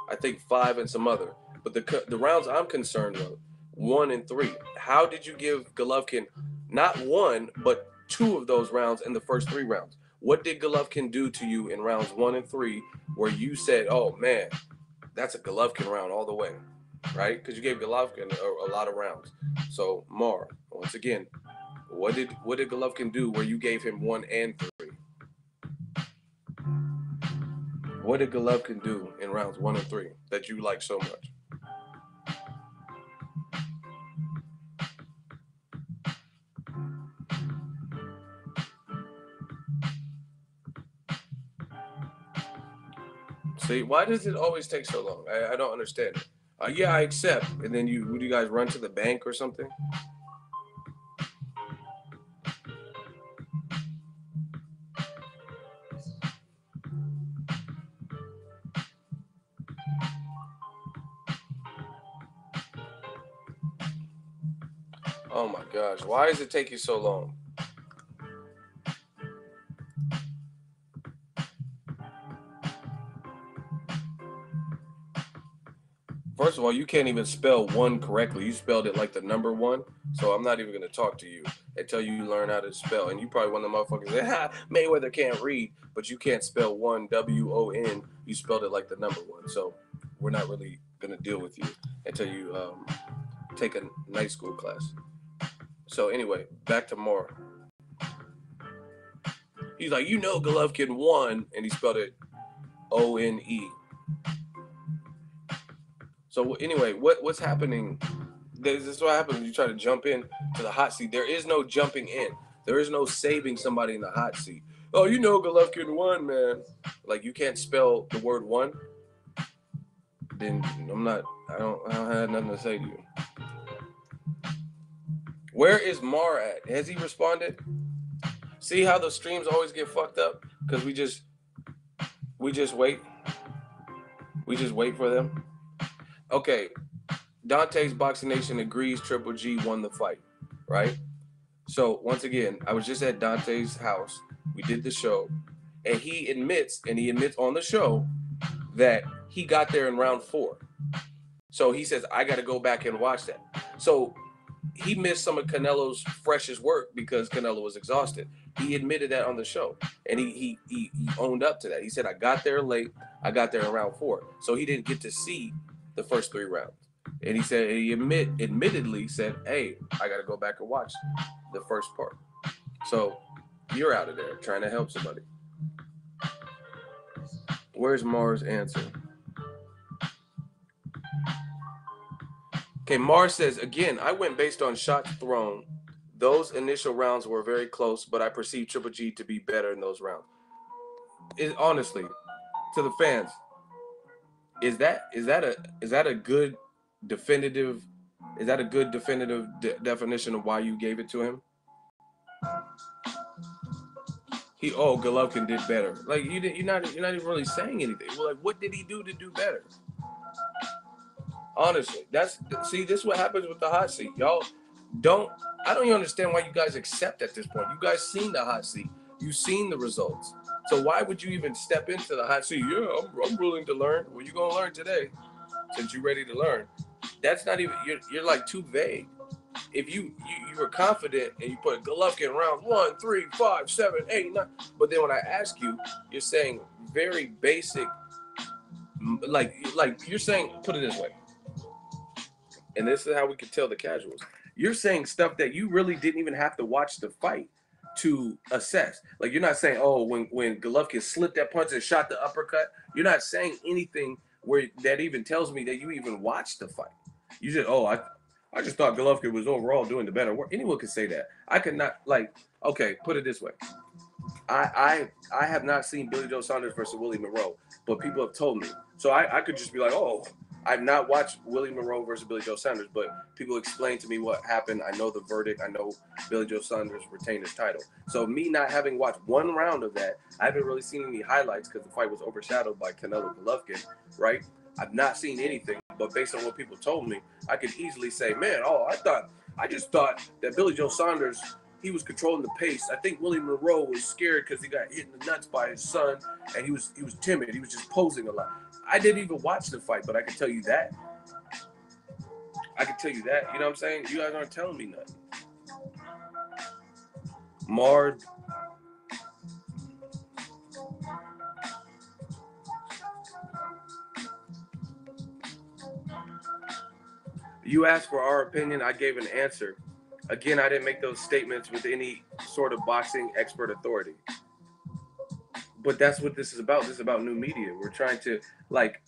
I think 5, and some other. But the rounds I'm concerned with, 1 and 3. How did you give Golovkin not 1 but 2 of those rounds in the first 3 rounds? What did Golovkin do to you in rounds 1 and 3 where you said, "Oh man, that's a Golovkin round all the way," right? Because you gave Golovkin a lot of rounds. So Mar, once again, what did Golovkin do where you gave him 1 and 3? What did Golovkin do in rounds 1 and 3 that you like so much? See, why does it always take so long? I don't understand it. Yeah, I accept. And then would you guys run to the bank or something? Oh my gosh, why does it take you so long? First of all, you can't even spell 1 correctly. You spelled it like the number 1. So I'm not even going to talk to you until you learn how to spell. And you probably one of the motherfuckers that, Mayweather can't read, but you can't spell 1, W-O-N. You spelled it like the number 1. So we're not really going to deal with you until you take a night school class. So anyway, back to Mar. He's like, Golovkin won, and he spelled it O-N-E. So anyway, what's happening? This is what happens when you try to jump in to the hot seat. There is no jumping in. There is no saving somebody in the hot seat. Oh, Golovkin won, man. Like you can't spell the word "one." Then I don't have nothing to say to you. Where is Mar at? Has he responded? See how the streams always get fucked up? Because we just wait. We just wait for them. Okay, Dante's Boxing Nation agrees Triple G won the fight, right? So once again, I was just at Dante's house. We did the show, and he admits on the show that he got there in round 4. So he says, I got to go back and watch that. So he missed some of Canelo's freshest work because Canelo was exhausted. He admitted that on the show, and he owned up to that. He said, I got there late. I got there in round 4. So he didn't get to see the first 3 rounds. And he said, admittedly said, hey, I got to go back and watch the first part. So you're out of there trying to help somebody. Where's Mars' answer? Okay, Mars says, again, I went based on shots thrown. Those initial rounds were very close, but I perceived Triple G to be better in those rounds. Honestly, to the fans, is that a good definitive definition of why you gave it to him? Golovkin did better. Like you're not even really saying anything. Well, like what did he do to do better? Honestly, this is what happens with the hot seat. I don't even understand why you guys accept at this point. You guys seen the hot seat. You've seen the results. So why would you even step into the hot seat? Yeah, I'm willing to learn. Well, you're gonna learn today, since you're ready to learn. That's not even. You're like too vague. If you were confident and you put Golovkin rounds 1, 3, 5, 7, 8, 9, but then when I ask you, you're saying very basic, like you're saying. Put it this way, and this is how we can tell the casuals. You're saying stuff that you really didn't even have to watch the fight to assess. Like you're not saying, oh, when Golovkin slipped that punch and shot the uppercut, you're not saying anything where that even tells me that you even watched the fight. You said, oh, I just thought Golovkin was overall doing the better work. Anyone could say that. I could not okay, put it this way. I have not seen Billy Joe Saunders versus Willie Monroe, but people have told me. So I could just be like, oh, I've not watched Willie Monroe versus Billy Joe Saunders, but people explain to me what happened. I know the verdict. I know Billy Joe Saunders retained his title. So me not having watched one round of that, I haven't really seen any highlights because the fight was overshadowed by Canelo Golovkin, right? I've not seen anything, but based on what people told me, I could easily say, man, I just thought that Billy Joe Saunders, he was controlling the pace. I think Willie Monroe was scared because he got hit in the nuts by his son, and he was timid. He was just posing a lot. I didn't even watch the fight, but I can tell you that. You know what I'm saying? You guys aren't telling me nothing. Mard. You asked for our opinion. I gave an answer. Again, I didn't make those statements with any sort of boxing expert authority. But that's what this is about. This is about new media. We're trying to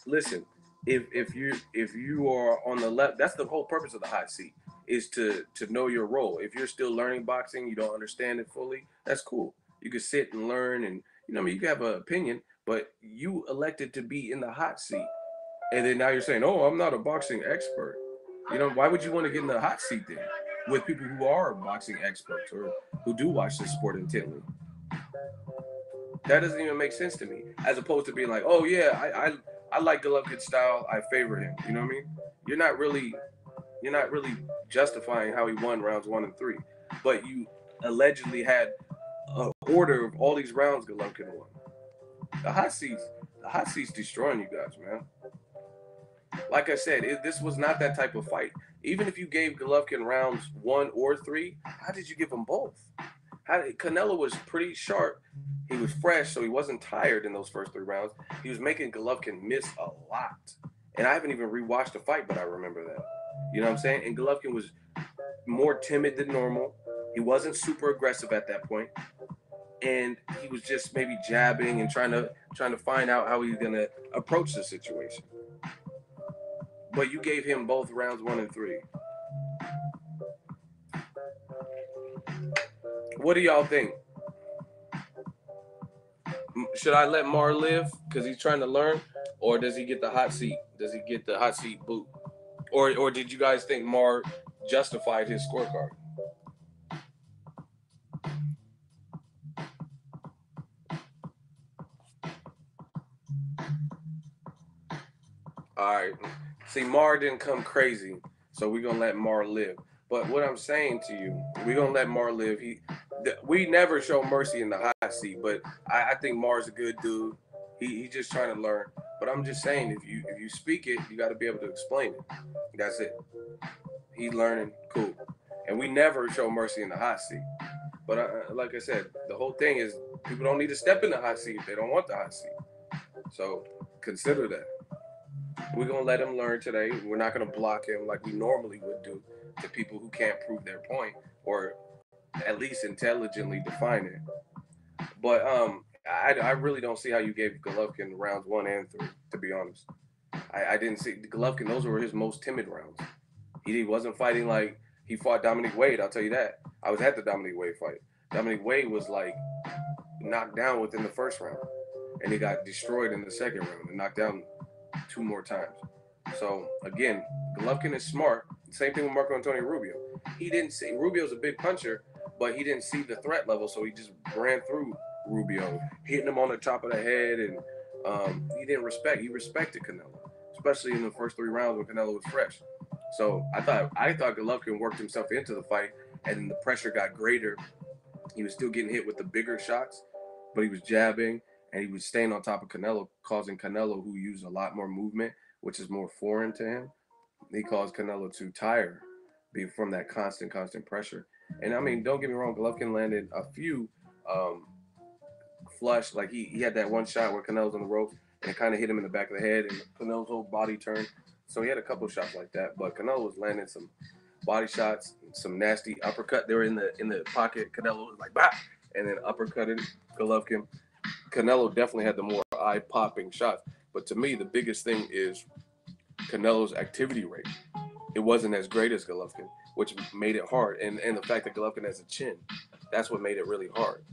listen. If you are on the left, that's the whole purpose of the hot seat, is to know your role. If you're still learning boxing, you don't understand it fully, that's cool. You can sit and learn, and you can have an opinion, but you elected to be in the hot seat, and then now you're saying, oh, I'm not a boxing expert. Why would you want to get in the hot seat then with people who are boxing experts or who do watch the sport intently? That doesn't even make sense to me. As opposed to being like, oh yeah, I like Golovkin's style. I favor him. You know what I mean? You're not really justifying how he won rounds 1 and 3, but you allegedly had an order of all these rounds Golovkin won. The hot seat's destroying you guys, man. Like I said, this was not that type of fight. Even if you gave Golovkin rounds 1 or 3, how did you give them both? Canelo was pretty sharp. He was fresh, so he wasn't tired in those first 3 rounds. He was making Golovkin miss a lot. And I haven't even rewatched the fight, but I remember that. You know what I'm saying? And Golovkin was more timid than normal. He wasn't super aggressive at that point. And he was just maybe jabbing and trying to find out how he was going to approach the situation. But you gave him both rounds 1 and 3. What do y'all think? Should I let Mar live because he's trying to learn, or does he get the hot seat? Does he get the hot seat boot, or did you guys think Mar justified his scorecard? All right. See, Mar didn't come crazy, so we're gonna let Mar live. But what I'm saying to you, we're gonna let Mar live. We never show mercy in the hot seat, but I think Mar's a good dude. He's just trying to learn. But I'm just saying, if you speak it, you got to be able to explain it. That's it. He's learning, cool. And we never show mercy in the hot seat. But like I said, the whole thing is people don't need to step in the hot seat if they don't want the hot seat. So consider that. We're going to let him learn today. We're not going to block him like we normally would do to people who can't prove their point or at least intelligently define it. But I really don't see how you gave Golovkin rounds 1 and 3, to be honest. I didn't see Golovkin. Those were his most timid rounds. He wasn't fighting like he fought Dominic Wade, I'll tell you that. I was at the Dominic Wade fight. Dominic Wade was like knocked down within the first round. And he got destroyed in the second round and knocked down 2 more times. So again, Golovkin is smart. Same thing with Marco Antonio Rubio. He didn't see Rubio's a big puncher, but he didn't see the threat level, so he just ran through Rubio, hitting him on the top of the head, and he respected Canelo, especially in the first 3 rounds when Canelo was fresh. So I thought Golovkin worked himself into the fight, and the pressure got greater. He was still getting hit with the bigger shots, but he was jabbing and he was staying on top of Canelo, causing Canelo, who used a lot more movement, which is more foreign to him, he caused Canelo to tire from that constant pressure. And I mean, don't get me wrong, Golovkin landed a few flush. Like he had that one shot where Canelo's on the ropes and it kind of hit him in the back of the head and Canelo's whole body turned. So he had a couple shots like that. But Canelo was landing some body shots, some nasty uppercut. They were in the pocket. Canelo was like, bah! And then uppercutted Golovkin. Canelo definitely had the more eye-popping shots. But to me, the biggest thing is Canelo's activity rate. It wasn't as great as Golovkin, which made it hard. And the fact that Golovkin has a chin, that's what made it really hard.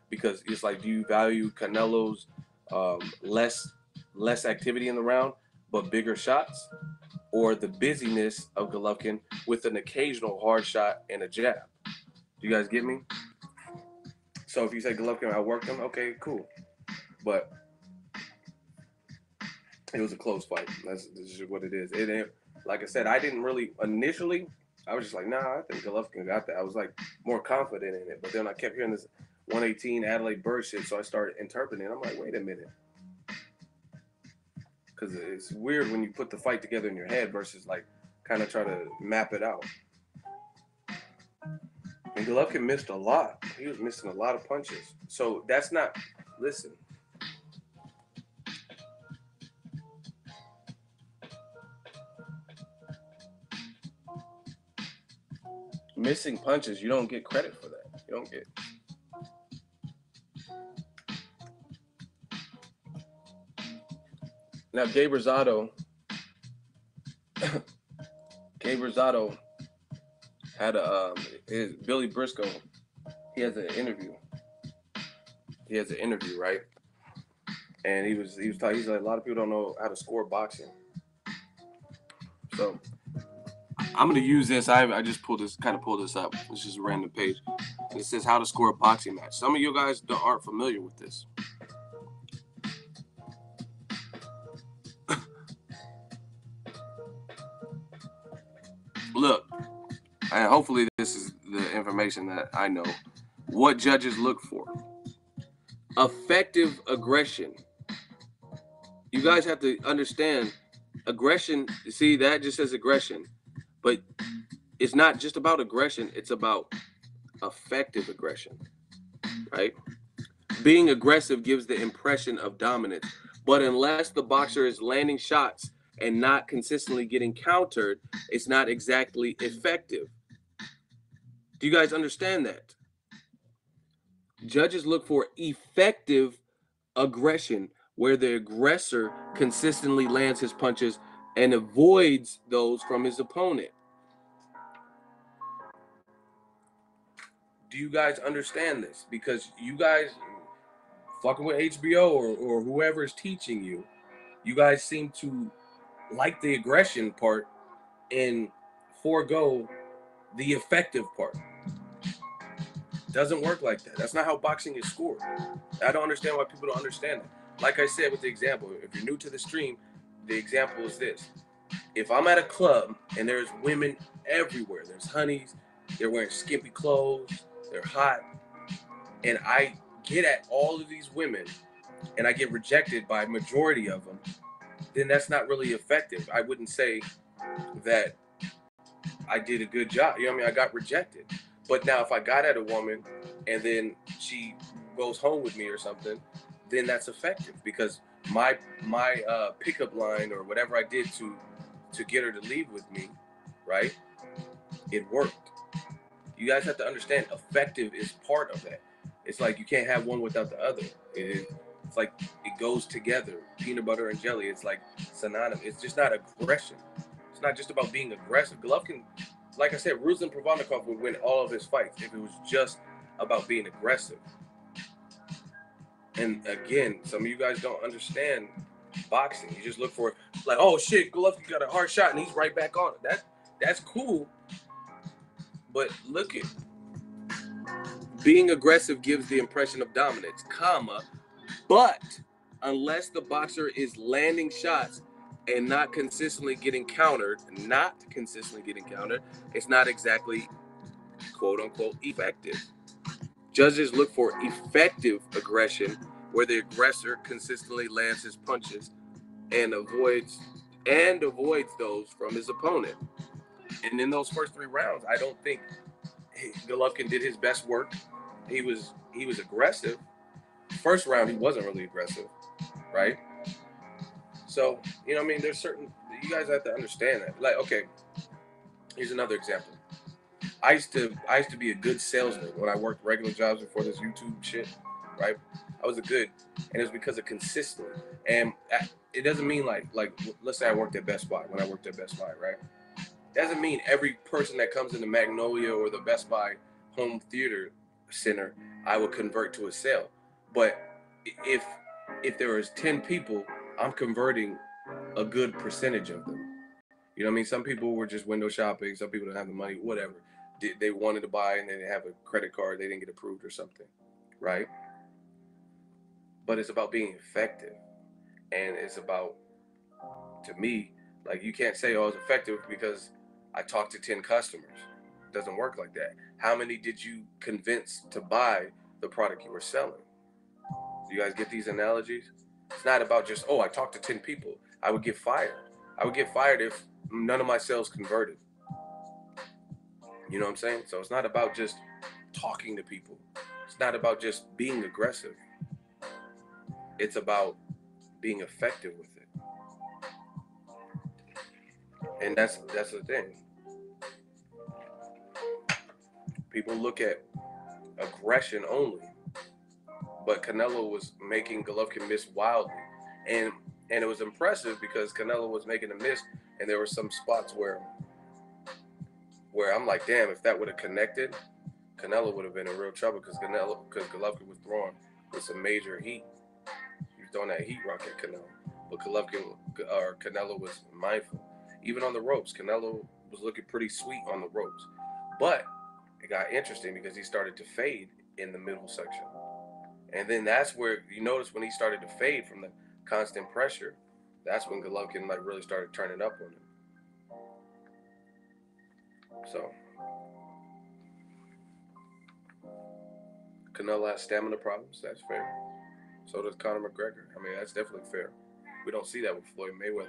Because it's like, do you value Canelo's less activity in the round, but bigger shots? Or the busyness of Golovkin with an occasional hard shot and a jab? Do you guys get me? So if you say Golovkin outworked him, okay, cool. But it was a close fight. This is what it is. Like I said, I didn't really initially. I was just like, nah, I think Golovkin got that. I was like more confident in it, but then I kept hearing this 118 Adelaide Bird shit, so I started interpreting it. I'm like, wait a minute, because it's weird when you put the fight together in your head versus like kind of try to map it out. And Golovkin missed a lot. He was missing a lot of punches. So that's not. Listen. Missing punches, you don't get credit for that. You don't get. Now, Gabe Rosado had his Billy Briscoe. He has an interview. Right? And he was talking. He's like, a lot of people don't know how to score boxing. So I'm gonna use this. I just pulled this up. It's just a random page. And it says how to score a boxing match. Some of you guys aren't familiar with this. Look, and hopefully this is the information that I know. What judges look for: effective aggression. You guys have to understand aggression. See, that just says aggression, but it's not just about aggression. It's about effective aggression, right? Being aggressive gives the impression of dominance, but unless the boxer is landing shots and not consistently getting countered, it's not exactly effective. Do you guys understand that? Judges look for effective aggression, where the aggressor consistently lands his punches and avoids those from his opponent. Do you guys understand this? Because you guys fucking with HBO or whoever is teaching you, you guys seem to like the aggression part and forego the effective part. Doesn't work like that. That's not how boxing is scored. I don't understand why people don't understand that. Like I said with the example, if you're new to the stream, the example is this. If I'm at a club and there's women everywhere, there's honeys, they're wearing skimpy clothes, they're hot, and I get at all of these women and I get rejected by a majority of them, then that's not really effective. I wouldn't say that I did a good job. You know what I mean? I got rejected. But now if I got at a woman and then she goes home with me or something, then that's effective because my pickup line or whatever I did to get her to leave with me, right? It worked. You guys have to understand effective is part of that. It's like you can't have one without the other. It's like it goes together. Peanut butter and jelly. It's like synonymous. It's just not aggression. It's not just about being aggressive. Golovkin, like I said, Ruslan Provodnikov would win all of his fights if it was just about being aggressive. And again, some of you guys don't understand boxing. You just look for like, oh shit, Golovkin got a hard shot and he's right back on it. That's cool. But look at being aggressive gives the impression of dominance, but unless the boxer is landing shots and not consistently getting countered, it's not exactly quote unquote effective. Judges look for effective aggression, where the aggressor consistently lands his punches and avoids those from his opponent. And in those first 3 rounds, I don't think Golovkin did his best work. He was aggressive. First round, he wasn't really aggressive, right? So there's certain you guys have to understand that. Like, okay, here's another example. I used to be a good salesman when I worked regular jobs before this YouTube shit, right? I was and it was because of consistency. And it doesn't mean like let's say I worked at Best Buy when I worked at Best Buy, right? It doesn't mean every person that comes into Magnolia or the Best Buy home theater center I would convert to a sale. But if there was 10 people, I'm converting a good percentage of them. You know what I mean? Some people were just window shopping. Some people don't have the money, whatever. They wanted to buy and they didn't have a credit card. They didn't get approved or something, right? But it's about being effective. And it's about, to me, like, you can't say, oh, it's effective because I talked to 10 customers. It doesn't work like that. How many did you convince to buy the product you were selling? Do you guys get these analogies? It's not about just, oh, I talked to 10 people. I would get fired. I would get fired if none of my sales converted. You know what I'm saying? So it's not about just talking to people. It's not about just being aggressive. It's about being effective with it. And that's the thing. People look at aggression only, but Canelo was making Golovkin miss wildly, and it was impressive because Canelo was making a miss, and there were some spots where I'm like, damn, if that would have connected, Canelo would have been in real trouble because Golovkin was throwing with some major heat. He was throwing that heat rock at Canelo, but Canelo was mindful. Even on the ropes, Canelo was looking pretty sweet on the ropes, but it got interesting because he started to fade in the middle section. And then that's where you notice when he started to fade from the constant pressure, that's when Golovkin like really started turning up on him. So Canelo has stamina problems, that's fair. So does Conor McGregor. I mean, that's definitely fair. We don't see that with Floyd Mayweather.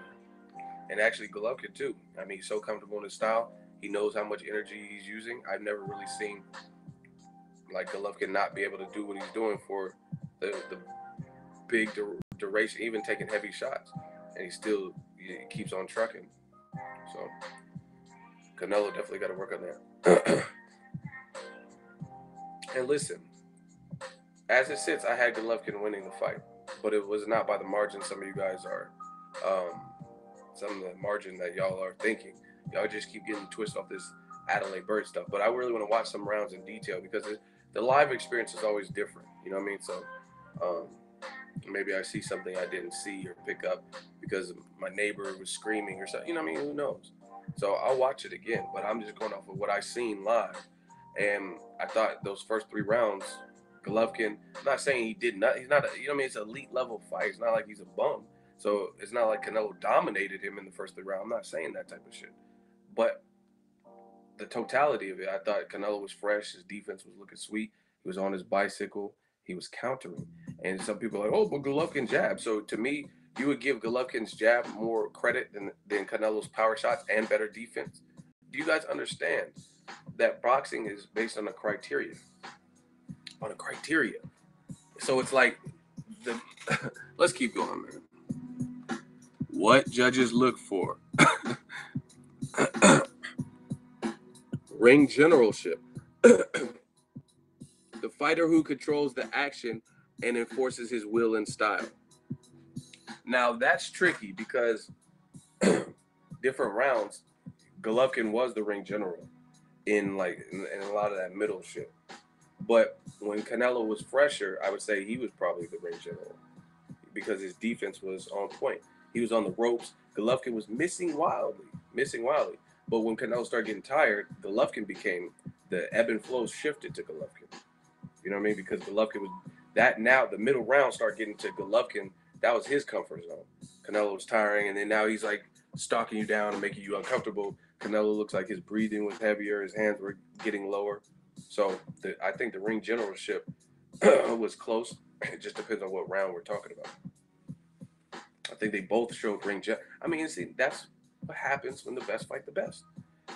And actually Golovkin too. I mean, he's so comfortable in his style. He knows how much energy he's using. I've never really seen like Golovkin not be able to do what he's doing for the big duration, even taking heavy shots, and he keeps on trucking. So Canelo definitely got to work on that. And listen, as it sits, I had Golovkin winning the fight, but it was not by the margin some of you guys are, some of the margin that y'all are thinking. Y'all just keep getting twisted off this Adelaide Bird stuff. But I really want to watch some rounds in detail because the live experience is always different. You know what I mean? So maybe I see something I didn't see or pick up because my neighbor was screaming or something. You know what I mean? Who knows? So I'll watch it again. But I'm just going off of what I seen live. And I thought those first 3 rounds, Golovkin, I'm not saying he did not. He's not, you know what I mean? It's an elite level fight. It's not like he's a bum. So it's not like Canelo dominated him in the first 3 rounds. I'm not saying that type of shit. But the totality of it, I thought Canelo was fresh. His defense was looking sweet. He was on his bicycle. He was countering. And some people are like, oh, but Golovkin jab. So to me, you would give Golovkin's jab more credit than Canelo's power shots and better defense. Do you guys understand that boxing is based on a criteria? On a criteria. So it's like, let's keep going, man. What judges look for? Ring generalship. The fighter who controls the action and enforces his will and style. Now that's tricky because different rounds, Golovkin was the ring general in a lot of that middle shit. But when Canelo was fresher, I would say he was probably the ring general because his defense was on point. He was on the ropes. Golovkin was missing wildly. But when Canelo started getting tired, Golovkin became, the ebb and flow shifted to Golovkin. You know what I mean? Because Golovkin was that, now the middle round started getting to Golovkin. That was his comfort zone. Canelo was tiring, and then now he's like stalking you down and making you uncomfortable. Canelo looks like his breathing was heavier. His hands were getting lower. So I think the ring generalship was close. It just depends on what round we're talking about. I think they both showed I mean, see, that's what happens when the best fight the best.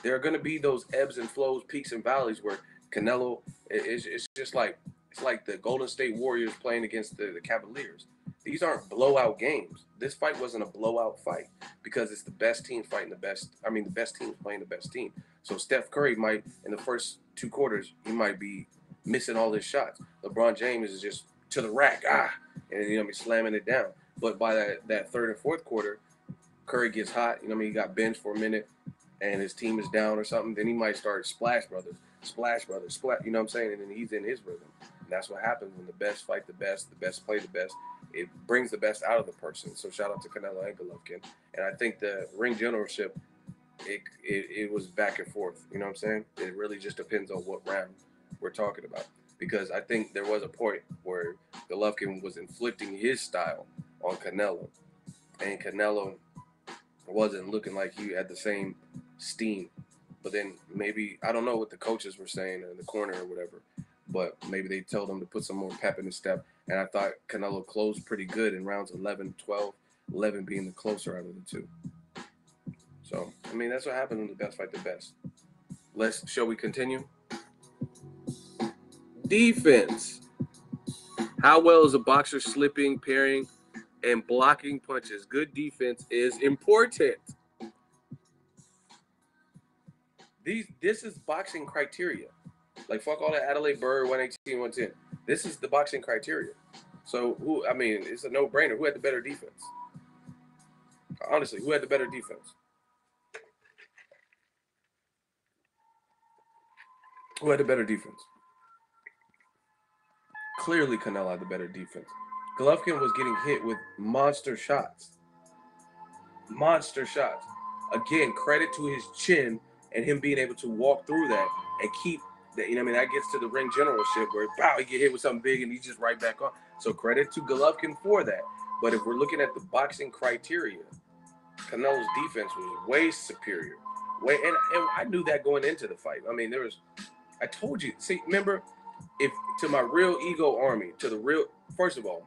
There are going to be those ebbs and flows, peaks and valleys where Canelo it's just like it's like the Golden State Warriors playing against the Cavaliers. These aren't blowout games. This fight wasn't a blowout fight because it's the best team fighting the best. I mean, the best team playing the best team. So Steph Curry might in the first 2 quarters he might be missing all his shots. LeBron James is just to the rack, and slamming it down. But by that third and fourth quarter, Curry gets hot. He got benched for a minute, and his team is down or something. Then he might start splash brothers, splash. You know what I'm saying? And then he's in his rhythm. And that's what happens when the best fight the best play the best. It brings the best out of the person. So shout out to Canelo and Golovkin. And I think the ring generalship, it was back and forth. You know what I'm saying? It really just depends on what round we're talking about. Because I think there was a point where Golovkin was inflicting his style on Canelo. And Canelo wasn't looking like he had the same steam. But then maybe, I don't know what the coaches were saying in the corner or whatever, but maybe they told him to put some more pep in his step. And I thought Canelo closed pretty good in rounds 11, 12, 11 being the closer out of the two. So, I mean, that's what happens when the best fight the best. Shall we continue? Defense. How well is a boxer slipping, parrying, and blocking punches? Good defense is important. This is boxing criteria. Like, fuck all that Adelaide Bird, 118, 110. This is the boxing criteria. So, it's a no-brainer. Who had the better defense? Honestly, who had the better defense? Who had the better defense? Clearly, Canelo had the better defense. Golovkin was getting hit with monster shots. Monster shots. Again, credit to his chin and him being able to walk through that and keep that. That gets to the ring generalship where he get hit with something big and he's just right back on. So credit to Golovkin for that. But if we're looking at the boxing criteria, Canelo's defense was way superior. And I knew that going into the fight. I told you. See, remember, if to my real ego army, first of all,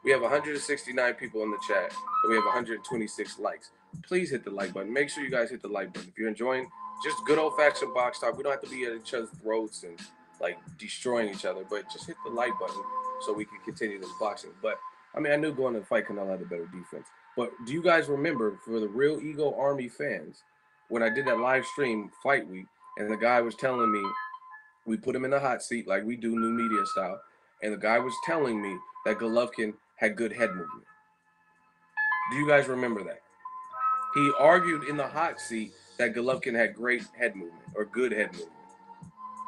we have 169 people in the chat and we have 126 likes. Please hit the like button. Make sure you guys hit the like button. If you're enjoying just good old-fashioned box talk, we don't have to be at each other's throats and like destroying each other, but just hit the like button so we can continue this boxing. But I knew going to the fight Canelo had a better defense. But do you guys remember, for the real ego army fans, when I did that live stream fight week and the guy was telling me, we put him in the hot seat like we do new media style, and the guy was telling me that Golovkin had good head movement. Do you guys remember that? He argued in the hot seat that Golovkin had great head movement or good head movement.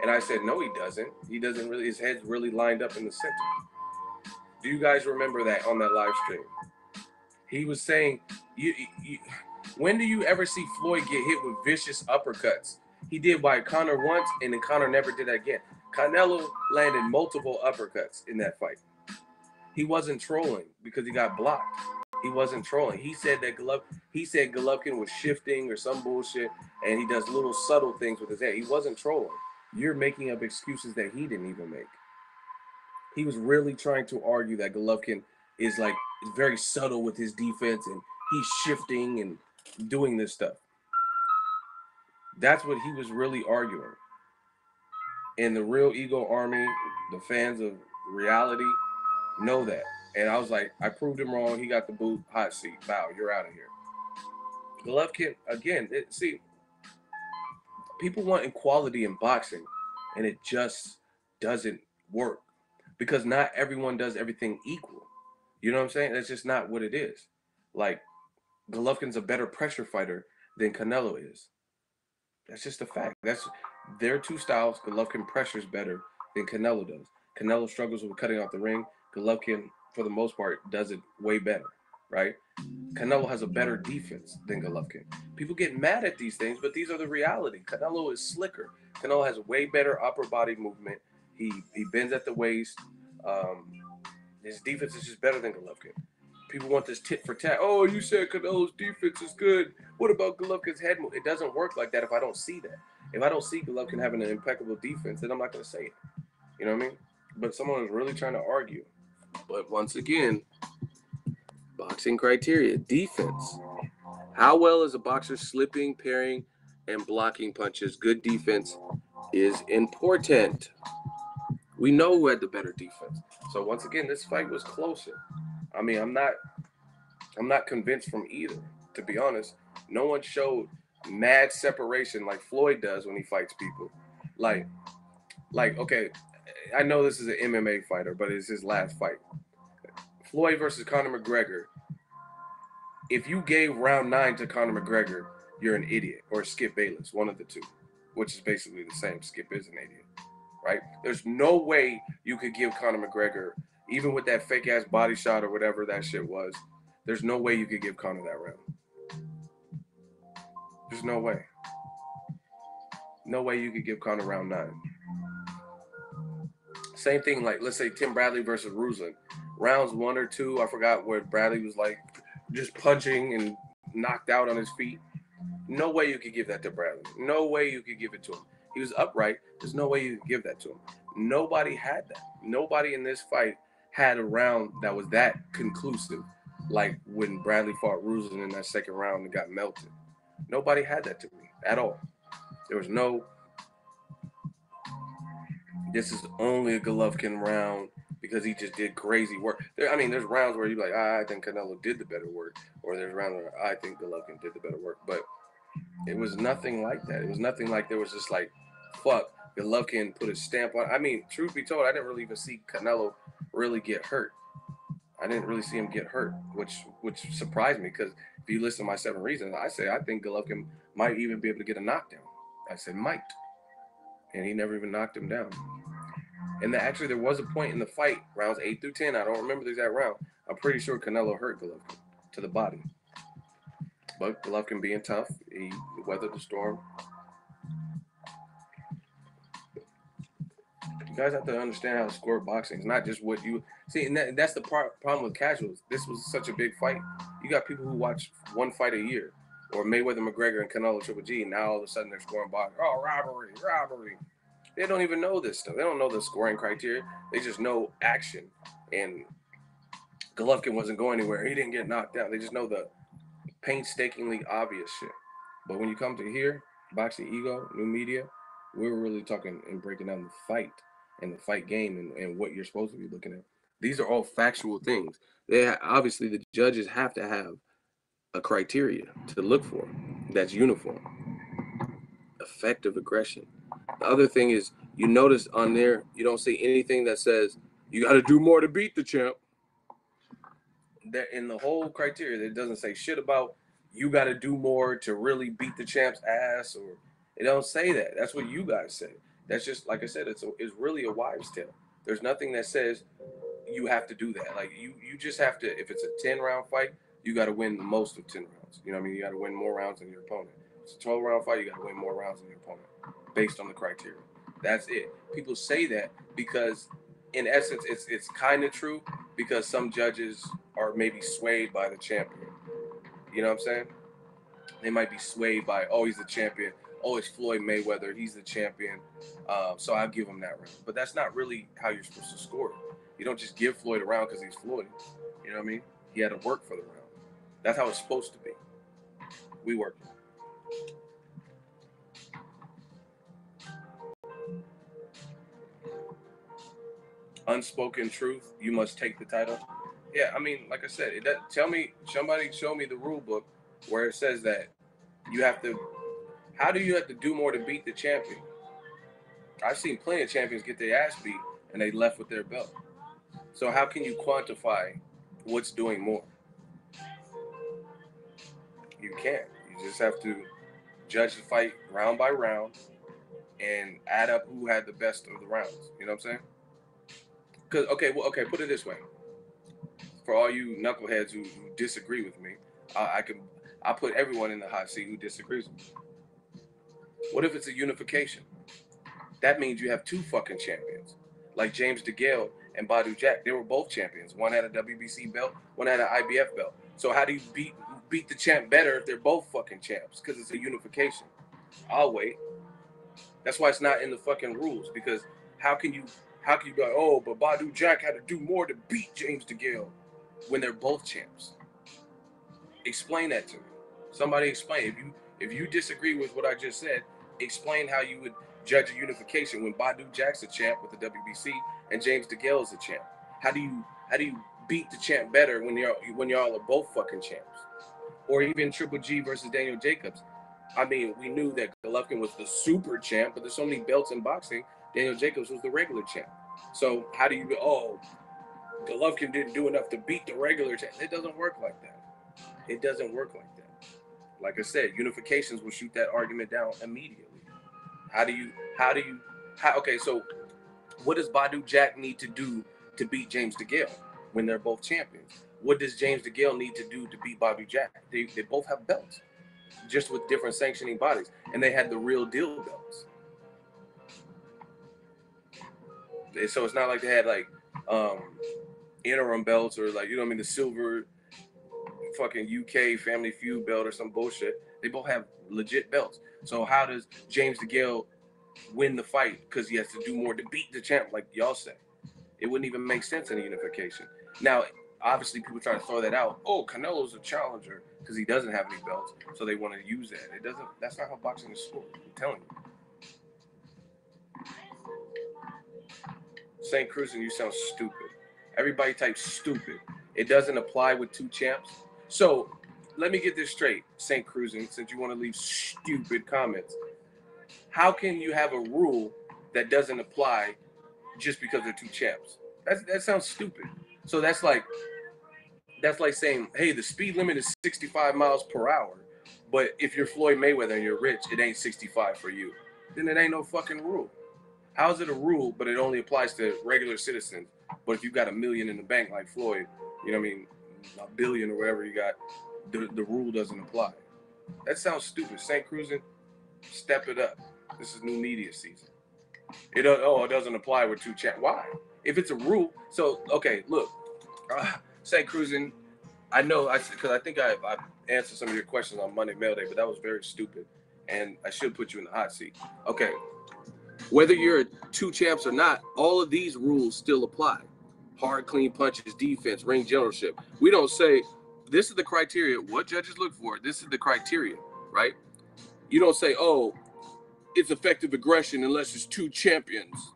And I said, no, he doesn't. He doesn't really, his head's really lined up in the center. Do you guys remember that on that live stream? He was saying, when do you ever see Floyd get hit with vicious uppercuts? He did by Conor once, and then Conor never did that again. Canelo landed multiple uppercuts in that fight. He wasn't trolling because he got blocked. He wasn't trolling. He said that Golovkin was shifting or some bullshit, and he does little subtle things with his head. He wasn't trolling. You're making up excuses that he didn't even make. He was really trying to argue that Golovkin is very subtle with his defense, and he's shifting and doing this stuff. That's what he was really arguing. And the real ego army, the fans of reality, know that. And I was like, I proved him wrong. He got the boot, hot seat. Bow, you're out of here. Golovkin, again, people want equality in boxing, and it just doesn't work. Because not everyone does everything equal. You know what I'm saying? That's just not what it is. Like, Golovkin's a better pressure fighter than Canelo is. That's just a fact. That's their two styles. Golovkin pressures better than Canelo does. Canelo struggles with cutting off the ring. Golovkin, for the most part, does it way better, right? Canelo has a better defense than Golovkin. People get mad at these things, but these are the reality. Canelo is slicker. Canelo has way better upper body movement. He bends at the waist. His defense is just better than Golovkin. People want this tit for tat. Oh, you said Canelo's defense is good. What about Golovkin's head move? It doesn't work like that if I don't see that. If I don't see Golovkin having an impeccable defense, then I'm not gonna say it. You know what I mean? But someone is really trying to argue. But once again, boxing criteria, defense. How well is a boxer slipping, parrying, and blocking punches? Good defense is important. We know who had the better defense. So once again, this fight was closer. I mean, I'm not convinced from either. To be honest, no one showed mad separation like Floyd does when he fights people. Like, okay, I know this is an MMA fighter, but it's his last fight. Floyd versus Conor McGregor. If you gave round 9 to Conor McGregor, you're an idiot, or Skip Bayless, one of the two, which is basically the same. Skip is an idiot, right? There's no way you could give Conor McGregor, even with that fake ass body shot or whatever that shit was. There's no way you could give Conor that round. There's no way. No way you could give Conor round 9. Same thing, like let's say Tim Bradley versus Ruslan. Rounds 1 or 2, I forgot where Bradley was like just punching and knocked out on his feet. No way you could give that to Bradley. No way you could give it to him. He was upright. There's no way you could give that to him. Nobody had that. Nobody in this fight had a round that was that conclusive, like when Bradley fought Ruslan in that second round and got melted. Nobody had that to me at all. There was no, this is only a Golovkin round because he just did crazy work. There's rounds where you're like, I think Canelo did the better work, or there's rounds where I think Golovkin did the better work. But it was nothing like that. It was nothing like there was just like, fuck, Golovkin put a stamp on. I mean, truth be told, I didn't really even see Canelo really get hurt. I didn't really see him get hurt, which surprised me because if you listen to my 7 reasons, I say I think Golovkin might even be able to get a knockdown. I said might, and he never even knocked him down. And actually, there was a point in the fight, rounds 8 through 10. I don't remember the exact round. I'm pretty sure Canelo hurt Golovkin to the body. But Golovkin being tough, he weathered the storm. You guys have to understand how to score boxing. It's not just what you see, and that's the problem with casuals. This was such a big fight. You got people who watch one fight a year, or Mayweather, McGregor, and Canelo Triple G. And now all of a sudden they're scoring boxing. Oh, robbery. They don't even know this stuff. They don't know the scoring criteria. They just know action. And Golovkin wasn't going anywhere. He didn't get knocked out. They just know the painstakingly obvious shit. But when you come to here, Boxingego, new media, we're really talking and breaking down the fight and the fight game and what you're supposed to be looking at. These are all factual things. Obviously, the judges have to have a criteria to look for that's uniform. Effective aggression. The other thing is, you notice on there, you don't see anything that says you got to do more to beat the champ. That in the whole criteria, it doesn't say shit about you got to do more to really beat the champ's ass, or it don't say that. That's what you guys say. That's just like I said. It's really a wives' tale. There's nothing that says you have to do that. Like you just have to. If it's a 10-round fight, you got to win most of 10 rounds. You know what I mean? You got to win more rounds than your opponent. If it's a 12-round fight, you got to win more rounds than your opponent, based on the criteria. That's it. People say that because, in essence, it's kind of true because some judges are maybe swayed by the champion. You know what I'm saying? They might be swayed by, oh, he's the champion. Oh, it's Floyd Mayweather. He's the champion. So I'll give him that round. But that's not really how you're supposed to score it. You don't just give Floyd a round because he's Floyd. You know what I mean? He had to work for the round. That's how it's supposed to be. We work. Unspoken truth, you must take the title. Yeah, I mean, like I said, somebody show me the rule book where it says that you have to, how do you have to do more to beat the champion? I've seen plenty of champions get their ass beat and they left with their belt. So how can you quantify what's doing more? You can't. You just have to judge the fight round by round and add up who had the best of the rounds. You know what I'm saying? Because, okay, put it this way. For all you knuckleheads who disagree with me, I put everyone in the hot seat who disagrees with me. What if it's a unification? That means you have 2 fucking champions. Like James DeGale and Badu Jack. They were both champions. One had a WBC belt, one had an IBF belt. So how do you beat the champ better if they're both fucking champs? Because it's a unification. I'll wait. That's why it's not in the fucking rules, because how can you be like, oh, but Badu Jack had to do more to beat James DeGale when they're both champs? Explain that to me. Somebody explain. If you disagree with what I just said, explain how you would judge a unification when Badu Jack's a champ with the WBC and James DeGale is a champ. How do you beat the champ better when y'all are both fucking champs? Or even Triple G versus Daniel Jacobs. I mean, we knew that Golovkin was the super champ, but there's so many belts in boxing. Daniel Jacobs was the regular champ. So how do you go, oh, Golovkin didn't do enough to beat the regular champ? It doesn't work like that. It doesn't work like that. Like I said, unifications will shoot that argument down immediately. Okay, so what does Badu Jack need to do to beat James DeGale when they're both champions? What does James DeGale need to do to beat Badu Jack? They both have belts, just with different sanctioning bodies, and they had the real deal belts. So it's not like they had like interim belts or like, you know what I mean, the silver fucking UK Family Feud belt or some bullshit. They both have legit belts. So how does James DeGale win the fight because he has to do more to beat the champ, like y'all say? It wouldn't even make sense in a unification. Now, obviously, people try to throw that out. Oh, Canelo's a challenger because he doesn't have any belts, so they want to use that. It doesn't. That's not how boxing is scored. I'm telling you. St. Cruising, you sound stupid. Everybody types stupid. It doesn't apply with two champs. So let me get this straight, St. Cruising, since you want to leave stupid comments. How can you have a rule that doesn't apply just because they're two champs? That sounds stupid. So that's like saying, hey, the speed limit is 65 miles per hour, but if you're Floyd Mayweather and you're rich, it ain't 65 for you. Then it ain't no fucking rule. How is it a rule, but it only applies to regular citizens? But if you got $1 million in the bank like Floyd, you know what I mean, $1 billion or whatever you got, the rule doesn't apply. That sounds stupid. St. Cruising, step it up. This is new media season. It doesn't apply with two champs. Why? If it's a rule, so okay, look, St. Cruising, I know, because I think I answered some of your questions on Monday Mail Day, but that was very stupid, and I should put you in the hot seat. Okay, whether you're two champs or not, all of these rules still apply. Hard, clean punches, defense, ring generalship. We don't say, this is the criteria, what judges look for, this is the criteria, right? You don't say, oh, it's effective aggression unless it's two champions.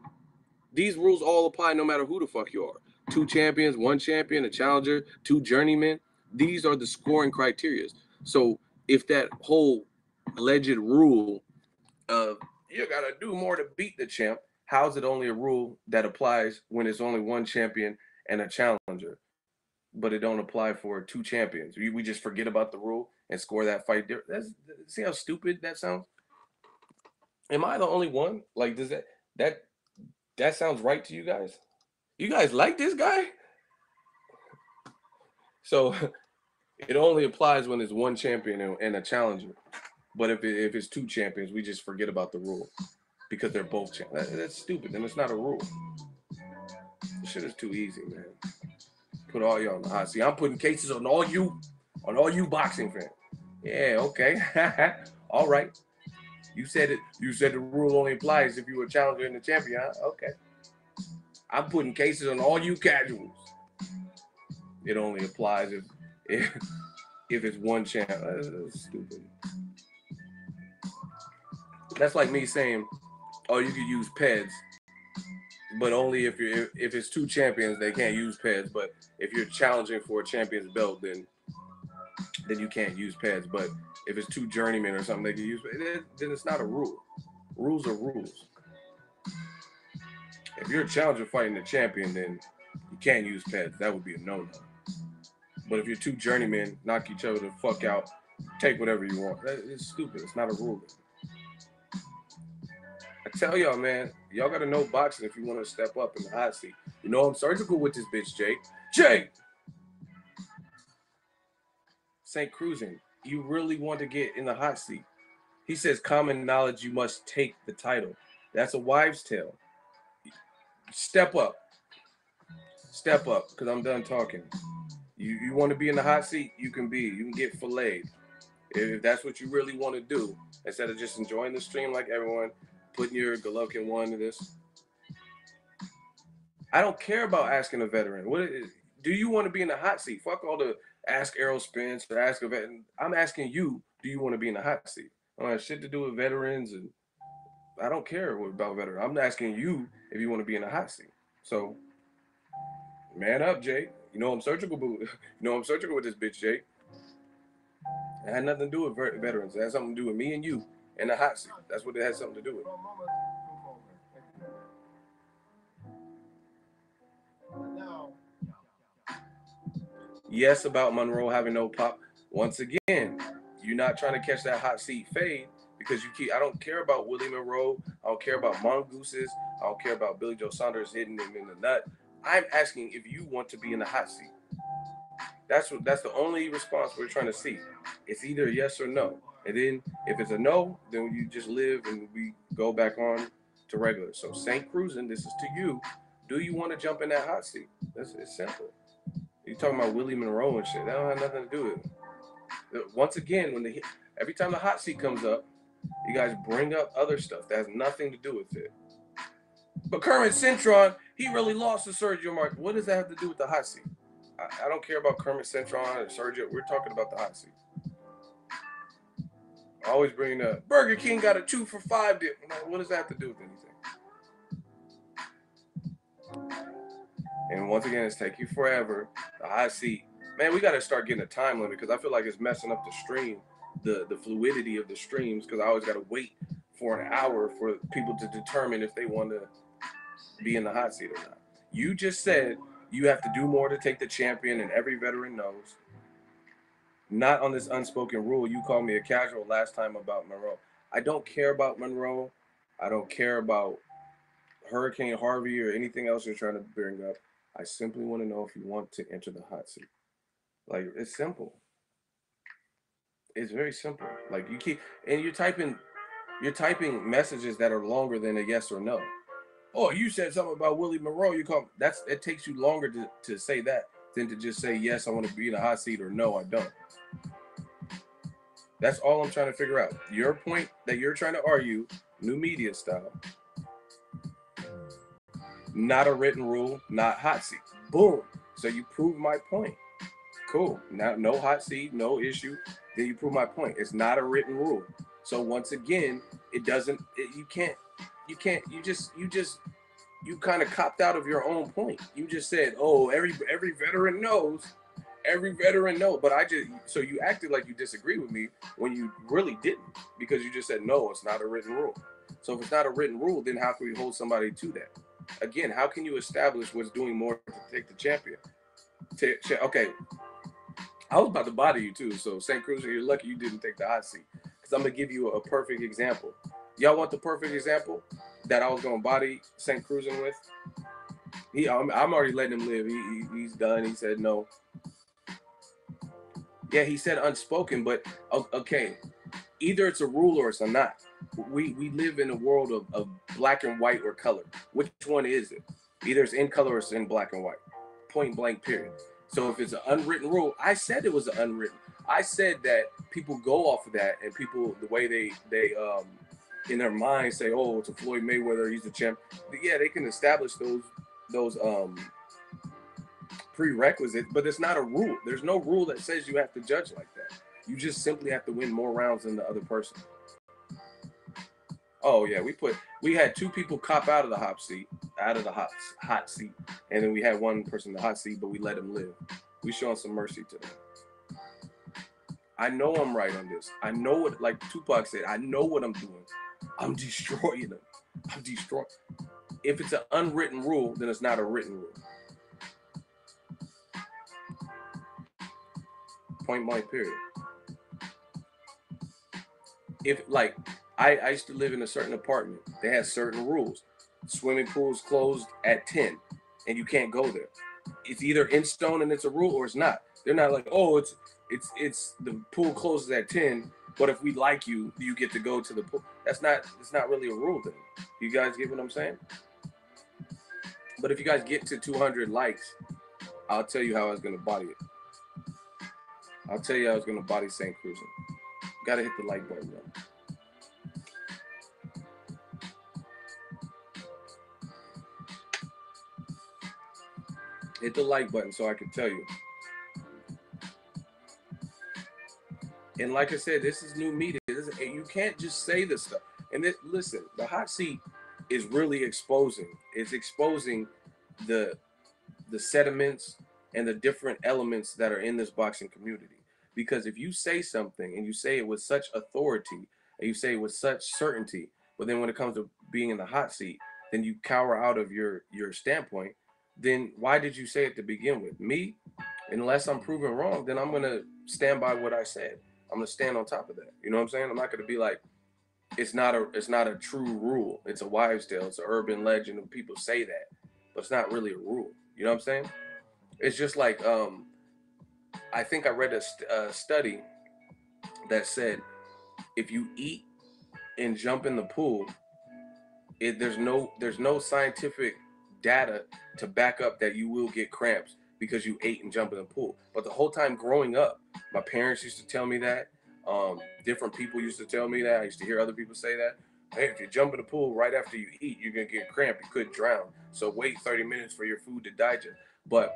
These rules all apply no matter who the fuck you are. Two champions, one champion, a challenger, two journeymen. These are the scoring criteria. So if that whole alleged rule of you gotta do more to beat the champ, how is it only a rule that applies when it's only one champion and a challenger, but it don't apply for two champions? We just forget about the rule and score that fight. See how stupid that sounds? Am I the only one? Like, does that sounds right to you guys? You guys like this guy? So it only applies when it's one champion and a challenger. But if it's two champions, we just forget about the rule because they're both champions. That's stupid. Then it's not a rule. This shit is too easy, man. Put all y'all in the hot seat. I'm putting cases on all you boxing fans. Yeah, okay. All right. You said it. You said the rule only applies if you were a challenger and a champion. Huh? Okay. I'm putting cases on all you casuals. It only applies if it's one champ. That's stupid. That's like me saying, oh, you can use PEDs, but only if it's two champions, they can't use PEDs. But if you're challenging for a champion's belt, then you can't use PEDs. But if it's two journeymen or something, they can use PEDs. Then it's not a rule. Rules are rules. If you're a challenger fighting a champion, then you can't use PEDs. That would be a no-no. But if you're two journeymen, knock each other the fuck out, take whatever you want. It's stupid. It's not a rule. I tell y'all, man, y'all got to know boxing if you want to step up in the hot seat. You know I'm surgical with this bitch, Jake. Jake! St. Cruising, you really want to get in the hot seat. He says common knowledge, you must take the title. That's a wives' tale. Step up. Step up, because I'm done talking. You want to be in the hot seat, you can be. You can get filleted. If that's what you really want to do, instead of just enjoying the stream like everyone, putting your Golovkin one to this. I don't care about asking a veteran. Do you want to be in the hot seat? Fuck all the ask Errol Spence or ask a veteran. I'm asking you, do you want to be in the hot seat? I don't have shit to do with veterans, and I don't care about veterans. I'm asking you if you want to be in the hot seat. So, man up, Jake. You know I'm surgical, but you know I'm surgical with this bitch, Jake. It had nothing to do with veterans. It had something to do with me and you in the hot seat. That's what it had something to do with. Yes, about Monroe having no pop. Once again, you're not trying to catch that hot seat fade because you keep. I don't care about Willie Monroe. I don't care about mongooses. I don't care about Billy Joe Saunders hitting him in the nut. I'm asking if you want to be in the hot seat. That's the only response we're trying to see. It's either yes or no. And then if it's a no, then you just live and we go back on to regular. So St. Cruising, this is to you. Do you want to jump in that hot seat? It's simple. You talking about Willie Monroe and shit. That don't have nothing to do with it. Once again, every time the hot seat comes up, you guys bring up other stuff that has nothing to do with it. But Kermit Cintron, he really lost to Sergio Mark. What does that have to do with the hot seat? I don't care about Kermit Cintron or Sergio. We're talking about the hot seat. Always bringing up Burger King got a 2 for $5 deal. What does that have to do with anything? And once again, it's take you forever. The hot seat. Man, we got to start getting a time limit because I feel like it's messing up the stream, the fluidity of the streams, because I always got to wait for an hour for people to determine if they want to be in the hot seat or not. You just said you have to do more to take the champion, and every veteran knows. Not on this unspoken rule. You called me a casual last time about Monroe. I don't care about Monroe. I don't care about Hurricane Harvey or anything else you're trying to bring up. I simply want to know if you want to enter the hot seat. Like, it's simple. It's very simple. Like, you're typing messages that are longer than a yes or no. Oh, you said something about Willie Monroe. It takes you longer to say that than to just say yes, I want to be in a hot seat, or no, I don't. That's all I'm trying to figure out. Your point that you're trying to argue, new media style, not a written rule, not hot seat. Boom. So you prove my point. Cool. Now, no hot seat, no issue. Then you prove my point. It's not a written rule. So once again, you kind of copped out of your own point. You just said, oh, every veteran knows. Every veteran knows. But so you acted like you disagree with me when you really didn't, because you just said, no, it's not a written rule. So if it's not a written rule, then how can we hold somebody to that? Again, how can you establish what's doing more to take the champion? Okay, I was about to body you too. So St. Cruz, you're lucky you didn't take the hot seat, because I'm gonna give you a perfect example. Y'all want the perfect example that I was gonna body St. Cruzing with? I'm already letting him live. He's done. He said no. Yeah, he said unspoken, but okay. Either it's a rule or it's a not. We live in a world of black and white or color. Which one is it? Either it's in color or it's in black and white. Point blank, period. So if it's an unwritten rule, I said it was an unwritten. I said that people go off of that, and people, the way they in their mind say, oh, it's a Floyd Mayweather, he's the champ. Yeah, they can establish those prerequisites, but it's not a rule. There's no rule that says you have to judge like that. You just simply have to win more rounds than the other person. Oh yeah, we had 2 people cop out of the hot seat, hot seat, and then we had one person in the hot seat, but we let him live. We showing some mercy to them. I know I'm right on this. I know what, like Tupac said, I know what I'm doing. I'm destroying them. I'm destroying. If it's an unwritten rule, then it's not a written rule. Point blank, period. If, like, I used to live in a certain apartment. They had certain rules. Swimming pools closed at 10, and you can't go there. It's either in stone and it's a rule, or it's not. They're not like, oh, it's the pool closes at 10, but if we like you, you get to go to the pool. It's not really a rule then. You guys get what I'm saying? But if you guys get to 200 likes, I'll tell you how I was gonna body it. I'll tell you how I was gonna body St. Cruzing. Gotta hit the like button though. Hit the like button so I can tell you. And like I said, this is new media. You can't just say this stuff. And listen, the hot seat is really exposing. It's exposing the sediments and the different elements that are in this boxing community. Because if you say something and you say it with such authority and you say it with such certainty, but then when it comes to being in the hot seat, then you cower out of your standpoint, then why did you say it to begin with? Me, unless I'm proven wrong, then I'm gonna stand by what I said. I'm gonna stand on top of that. You know what I'm saying? I'm not gonna be like, it's not a true rule. It's a wives' tale. It's an urban legend, and people say that, but it's not really a rule. You know what I'm saying? It's just like I think I read a study that said if you eat and jump in the pool, there's no scientific data to back up that you will get cramps because you ate and jumped in the pool. But the whole time growing up, my parents used to tell me that. Different people used to tell me that. I used to hear other people say that. Hey, if you jump in the pool right after you eat, you're gonna get cramp. You could drown. So wait 30 minutes for your food to digest. But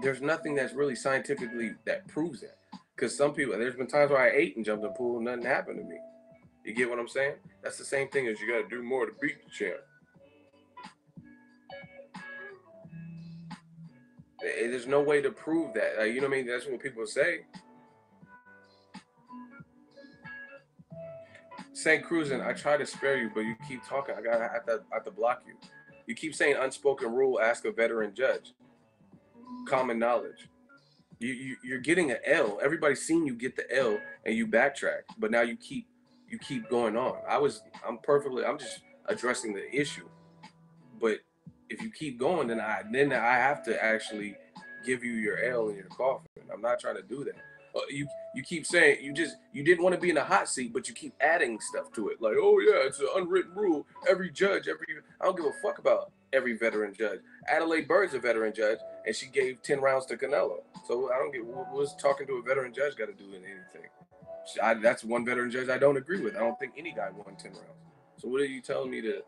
there's nothing that's really scientifically that proves that. Because some people, there's been times where I ate and jumped in the pool and nothing happened to me. You get what I'm saying? That's the same thing as you got to do more to beat the champ. There's no way to prove that. You know what I mean? That's what people say. St. Cruzin, I try to spare you, but you keep talking. I have to block you. You keep saying unspoken rule. Ask a veteran judge. Common knowledge. You're getting an L. Everybody's seen you get the L and you backtrack, but now you keep going on. I'm just addressing the issue. But if you keep going, then I have to actually give you your L in your coffin. I'm not trying to do that. You keep saying you didn't want to be in a hot seat, but you keep adding stuff to it. Like, oh yeah, it's an unwritten rule. Every judge, I don't give a fuck about every veteran judge. Adelaide Bird's a veteran judge, and she gave 10 rounds to Canelo. So I don't get what's talking to a veteran judge got to do in anything. That's one veteran judge I don't agree with. I don't think any guy won 10 rounds. So what are you telling me to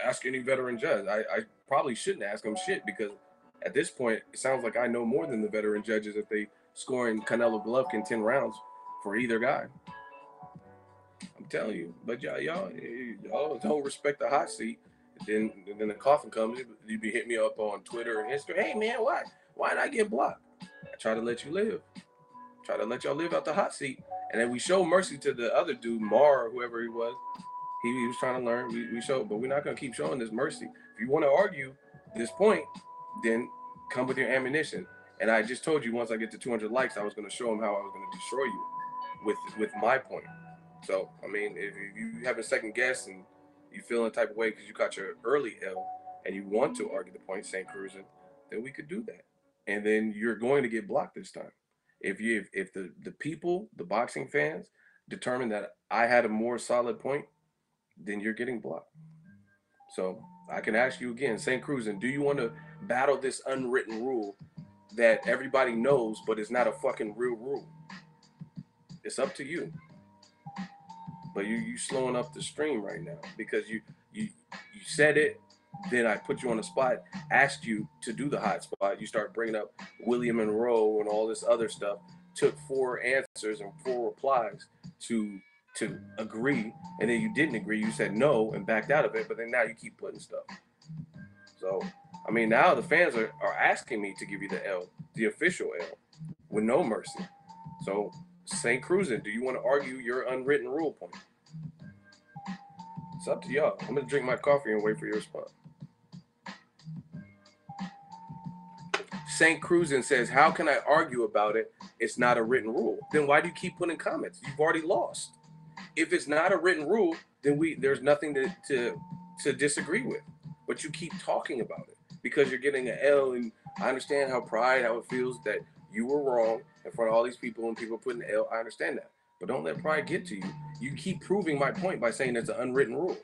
ask any veteran judge? I probably shouldn't ask them shit because at this point, it sounds like I know more than the veteran judges if they scoring Canelo Golovkin 10 rounds for either guy. I'm telling you. But y'all don't respect the hot seat. Then the coffin comes, you be hitting me up on Twitter and Instagram. Hey man, why did I get blocked? I try to let you live. Try to let y'all live out the hot seat. And then we show mercy to the other dude, Mar, or whoever he was. He was trying to learn. We showed, but we're not gonna keep showing this mercy. If you want to argue this point, then come with your ammunition. And I just told you once I get to 200 likes, I was gonna show him how I was gonna destroy you with my point. So I mean, if you have a second guess and you feel in a type of way because you got your early L and you want to argue the point, St. Cruzin, then we could do that. And then you're going to get blocked this time. If the people, the boxing fans, determine that I had a more solid point, then you're getting blocked. So I can ask you again, St. Cruzin, do you want to battle this unwritten rule that everybody knows, but it's not a fucking real rule? It's up to you. But you slowing up the stream right now because you said it. Then I put you on the spot, asked you to do the hot spot. You start bringing up William Monroe and all this other stuff. Took 4 answers and 4 replies to agree, and then you didn't agree. You said no and backed out of it. But then now you keep putting stuff. So I mean, now the fans are asking me to give you the L, the official L, with no mercy. So St. Cruzin, do you want to argue your unwritten rule point? It's up to y'all. I'm gonna drink my coffee and wait for your response. St. Cruzin says, how can I argue about it? It's not a written rule. Then why do you keep putting comments? You've already lost. If it's not a written rule, then there's nothing to disagree with. But you keep talking about it because you're getting an L, and I understand how it feels that you were wrong in front of all these people and people putting the L. I understand that. But don't let pride get to you. You keep proving my point by saying it's an unwritten rule.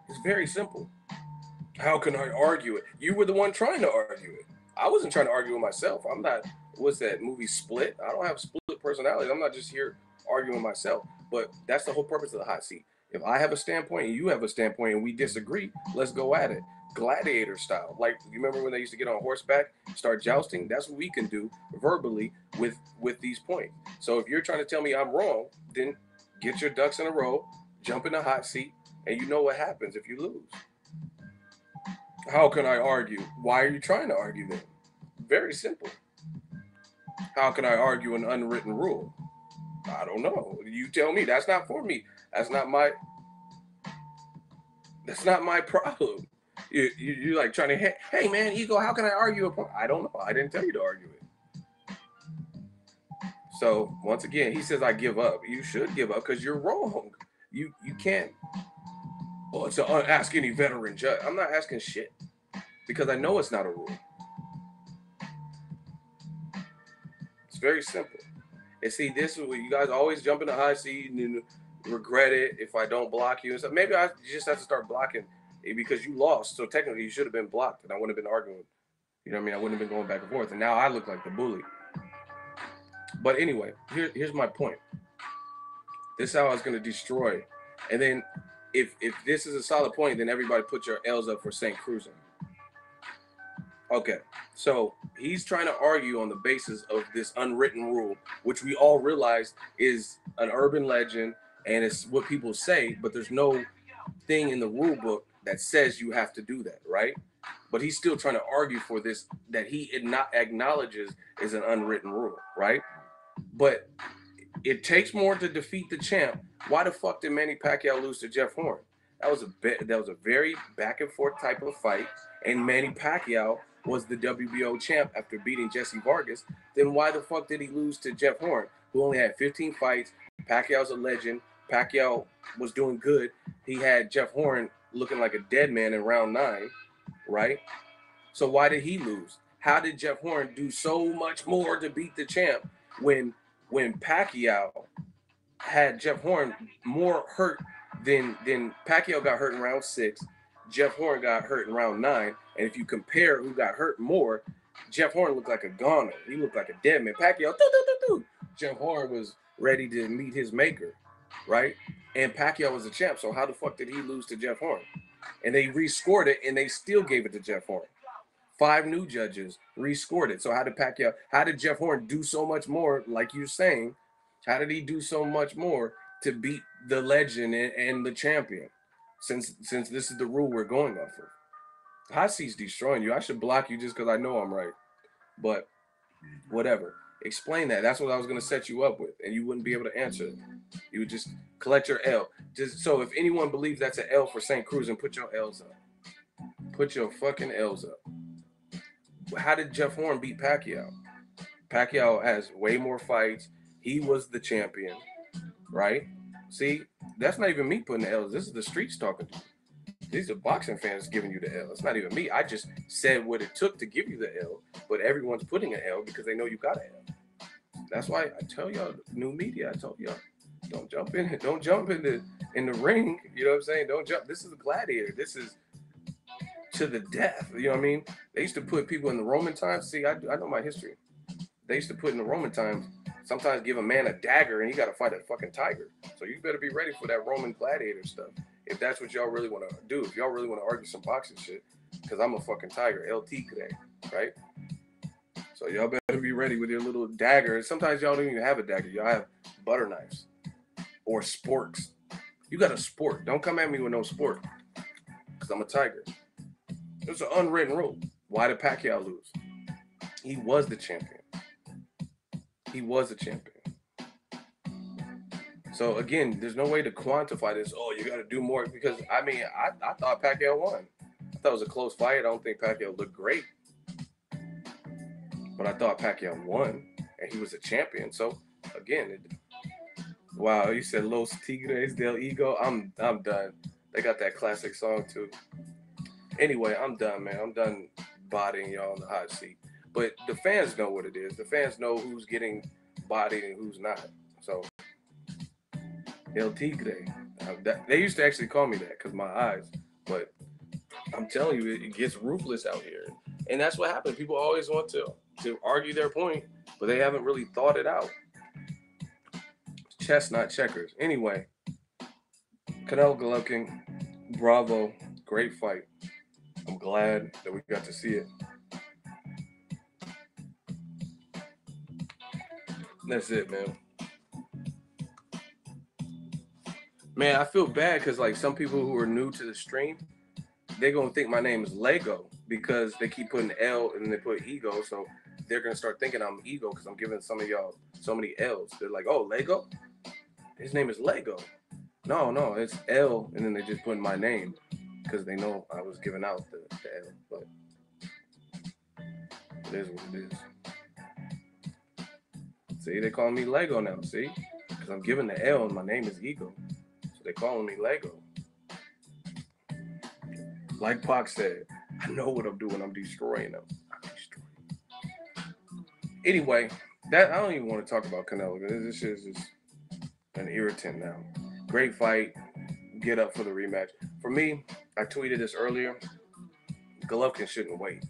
It's very simple. How can I argue it? You were the one trying to argue it. I wasn't trying to argue with myself. I'm not, what's that movie Split? I don't have split personalities. I'm not just here arguing with myself. But that's the whole purpose of the hot seat. If I have a standpoint and you have a standpoint and we disagree, let's go at it. Gladiator style. Like, you remember when they used to get on horseback, start jousting? That's what we can do verbally with these points. So if you're trying to tell me I'm wrong, then get your ducks in a row, jump in the hot seat, and you know what happens if you lose. How can I argue? Why are you trying to argue then? Very simple. How can I argue an unwritten rule? I don't know. You tell me. That's not for me. That's not my problem. You like trying to, hey man, ego, how can I argue a point? I don't know. I didn't tell you to argue it. So once again, he says I give up. You should give up because you're wrong. You can't. Well, so ask any veteran judge. I'm not asking shit because I know it's not a rule. It's very simple. And see, this is what you guys always jump in the high seat and regret it if I don't block you and stuff. Maybe I just have to start blocking because you lost. So technically, you should have been blocked, and I wouldn't have been arguing. You know what I mean? I wouldn't have been going back and forth. And now I look like the bully. But anyway, here's my point. This is how I was going to destroy. And then if this is a solid point, then everybody put your L's up for St. Cruising. Okay, so he's trying to argue on the basis of this unwritten rule, which we all realize is an urban legend and it's what people say, but there's no thing in the rule book that says you have to do that, right? But he's still trying to argue for this that he acknowledges is an unwritten rule, right? But it takes more to defeat the champ. Why the fuck did Manny Pacquiao lose to Jeff Horn? That was a very back and forth type of fight, and Manny Pacquiao was the WBO champ after beating Jesse Vargas. Then why the fuck did he lose to Jeff Horn, who only had 15 fights? Pacquiao's a legend. Pacquiao was doing good. He had Jeff Horn looking like a dead man in round 9, right? So why did he lose? How did Jeff Horn do so much more to beat the champ when Pacquiao had Jeff Horn more hurt than Pacquiao got hurt in round 6? Jeff Horn got hurt in round 9. And if you compare who got hurt more, Jeff Horn looked like a goner. He looked like a dead man. Pacquiao, Jeff Horn was ready to meet his maker, right? And Pacquiao was the champ. So how the fuck did he lose to Jeff Horn? And they rescored it, and they still gave it to Jeff Horn. 5 new judges rescored it. So how did Jeff Horn do so much more, like you're saying? How did he do so much more to beat the legend and the champion? Since this is the rule we're going off of. Hot seat's destroying you. I should block you just because I know I'm right. But whatever. Explain that. That's what I was going to set you up with. And you wouldn't be able to answer it. You would just collect your L. Just so if anyone believes that's an L for St. Cruz, and put your L's up. Put your fucking L's up. How did Jeff Horn beat Pacquiao? Pacquiao has way more fights. He was the champion. Right? See, that's not even me putting the L's. This is the streets talking to you. These are boxing fans giving you the L. It's not even me. I just said what it took to give you the L, but everyone's putting an L because they know you got an L. That's why I tell y'all, new media, I told y'all, don't jump in the ring. You know what I'm saying? Don't jump. This is a gladiator. This is to the death. You know what I mean? They used to put people in the Roman times. See, I know my history. They used to put in the Roman times, sometimes give a man a dagger and he got to fight a fucking tiger. So you better be ready for that Roman gladiator stuff. If that's what y'all really want to do, if y'all really want to argue some boxing shit, because I'm a fucking tiger, El Tigre, right? So y'all better be ready with your little dagger. Sometimes y'all don't even have a dagger. Y'all have butter knives or sporks. You got a sport. Don't come at me with no sport, because I'm a tiger. It's an unwritten rule. Why did Pacquiao lose? He was the champion. He was the champion. So again, there's no way to quantify this. Oh, you got to do more because I mean, I thought Pacquiao won. I thought it was a close fight. I don't think Pacquiao looked great, but I thought Pacquiao won, and he was a champion. So again, wow, you said Los Tigres del Ego. I'm done. They got that classic song too. Anyway, I'm done, man. I'm done bodying y'all in the hot seat. But the fans know what it is. The fans know who's getting bodied and who's not. So. El Tigre. They used to actually call me that because my eyes. But I'm telling you, it gets ruthless out here. And that's what happens. People always want to argue their point, but they haven't really thought it out. Chess, not checkers. Anyway, Canelo Golovkin, bravo, great fight. I'm glad that we got to see it. That's it, man. Man, I feel bad because like some people who are new to the stream, they're gonna think my name is Lego because they keep putting L and then they put ego, so they're gonna start thinking I'm ego because I'm giving some of y'all so many L's. They're like, oh, Lego? His name is Lego. No, it's L, and then they just put in my name because they know I was giving out the L. But it is what it is. See, they call me Lego now. See, because I'm giving the L, and my name is Ego, so they calling me Lego. Like Pac said, I know what I'm doing. I'm destroying them. Anyway, that I don't even want to talk about Canelo. This shit is just an irritant now. Great fight. Get up for the rematch. For me, I tweeted this earlier. Golovkin shouldn't wait.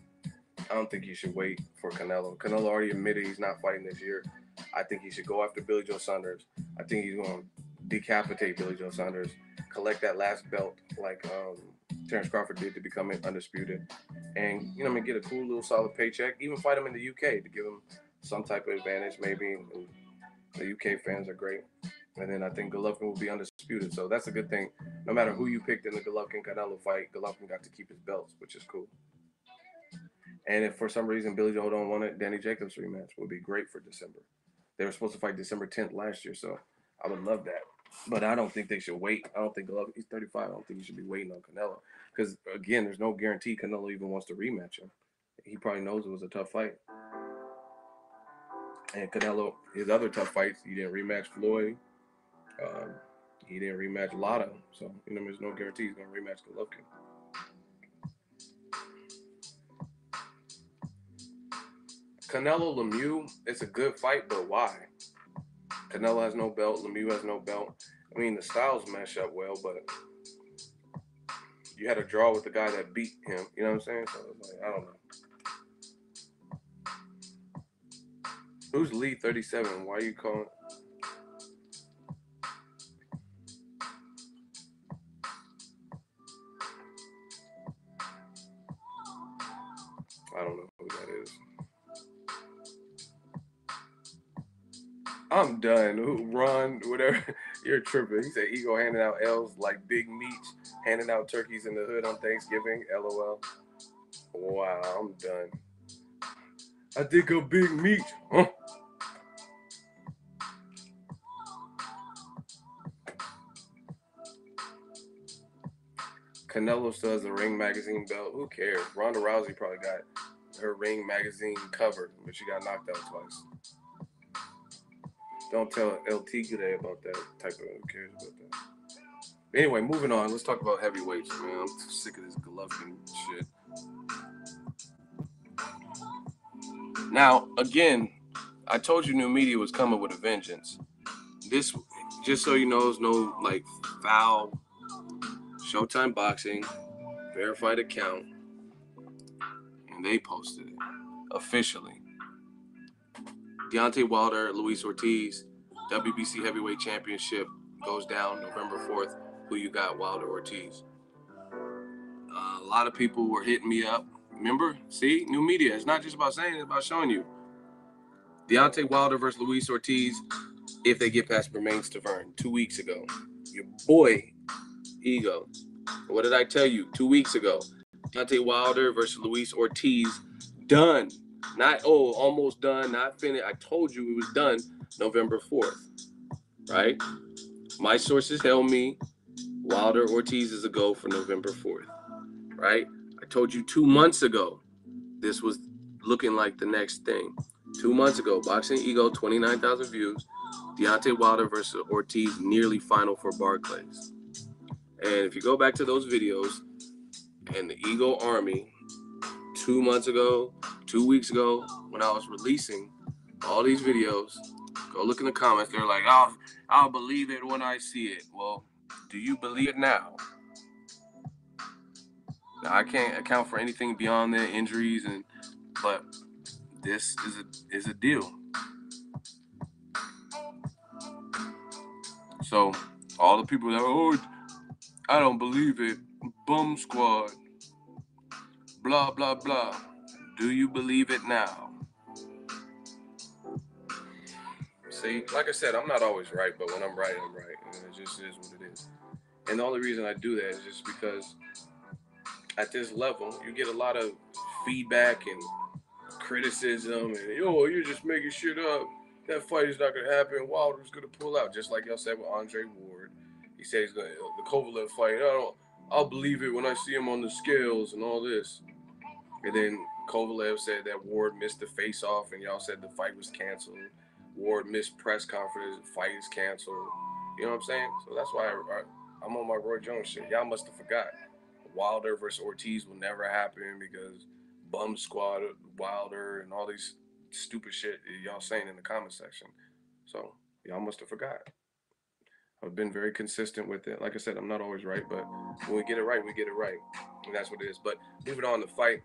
I don't think he should wait for Canelo. Canelo already admitted he's not fighting this year. I think he should go after Billy Joe Saunders. I think he's going to decapitate Billy Joe Saunders, collect that last belt like Terrence Crawford did to become undisputed, and get a cool little solid paycheck. Even fight him in the UK to give him some type of advantage, maybe. And the UK fans are great. And then I think Golovkin will be undisputed. So that's a good thing. No matter who you picked in the Golovkin-Canelo fight, Golovkin got to keep his belts, which is cool. And if for some reason Billy Joe don't want it, Danny Jacobs rematch would be great for December. They were supposed to fight December 10th last year, so I would love that. But I don't think they should wait. I don't think Golovkin, he's 35. I don't think he should be waiting on Canelo. Because, again, there's no guarantee Canelo even wants to rematch him. He probably knows it was a tough fight. And Canelo, his other tough fights, he didn't rematch Floyd. He didn't rematch Lotto. So, there's no guarantee he's going to rematch Golovkin. Canelo Lemieux, it's a good fight, but why? Canelo has no belt. Lemieux has no belt. I mean, the styles mesh up well, but you had a draw with the guy that beat him. You know what I'm saying? So, I don't know. Who's Lee 37? Why are you calling? I don't know who that is. I'm done. Run, whatever. You're tripping. He said Ego handing out L's like Big Meats, handing out turkeys in the hood on Thanksgiving. LOL. Wow, I'm done. I think I'm Big Meat. Huh? Canelo still has a Ring magazine belt. Who cares? Ronda Rousey probably got her Ring magazine covered, but she got knocked out twice. Don't tell LT today about that type of. Who cares about that? Anyway, moving on. Let's talk about heavyweights, man. I'm sick of this Golovkin shit. Now, again, I told you new media was coming with a vengeance. This, just so you know, is no like foul Showtime Boxing verified account, and they posted it officially. Deontay Wilder, Luis Ortiz, WBC Heavyweight Championship goes down November 4th. Who you got, Wilder, Ortiz? A lot of people were hitting me up. Remember? See? New media. It's not just about saying it, it's about showing you. Deontay Wilder versus Luis Ortiz, if they get past Bermain Stavern 2 weeks ago. Your boy, Ego. What did I tell you 2 weeks ago? Deontay Wilder versus Luis Ortiz, done. Not, almost done, not finished. I told you it was done November 4th, right? My sources tell me Wilder Ortiz is a go for November 4th, right? I told you 2 months ago this was looking like the next thing. 2 months ago, Boxingego, 29,000 views. Deontay Wilder versus Ortiz, nearly final for Barclays. And if you go back to those videos and the Ego Army 2 months ago, 2 weeks ago, when I was releasing all these videos, go look in the comments. They're like, I'll believe it when I see it. Well, do you believe it now? Now, I can't account for anything beyond the injuries, but this is a deal. So all the people that I don't believe it. Bum squad. Blah, blah, blah. Do you believe it now? See, like I said, I'm not always right, but when I'm right, I'm right. And it just is what it is. And the only reason I do that is just because at this level, you get a lot of feedback and criticism, and you're just making shit up. That fight is not gonna happen. Wilder's gonna pull out, just like y'all said with Andre Ward. He said he's gonna the Kovalev fight. I'll believe it when I see him on the scales and all this. And then Kovalev said that Ward missed the face off, and y'all said the fight was canceled. Ward missed press conference, the fight is canceled. You know what I'm saying? So that's why I'm on my Roy Jones shit. Y'all must have forgot. Wilder versus Ortiz will never happen because bum squad Wilder and all these stupid shit y'all saying in the comment section. So y'all must have forgot. I've been very consistent with it. Like I said, I'm not always right, but when we get it right, we get it right, and that's what it is. But moving on to fight,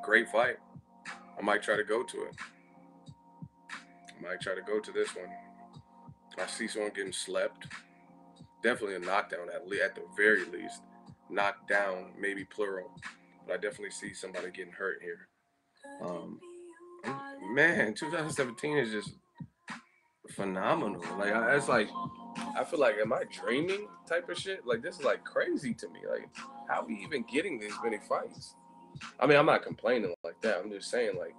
great fight. I might try to go to it. I might try to go to this one. I see someone getting slept. Definitely a knockdown at the very least. Knocked down, maybe plural. But I definitely see somebody getting hurt here. Man, 2017 is just phenomenal. Like it's like I feel like, am I dreaming type of shit? Like this is like crazy to me. Like how are we even getting these many fights? I mean, I'm not complaining like that. I'm just saying like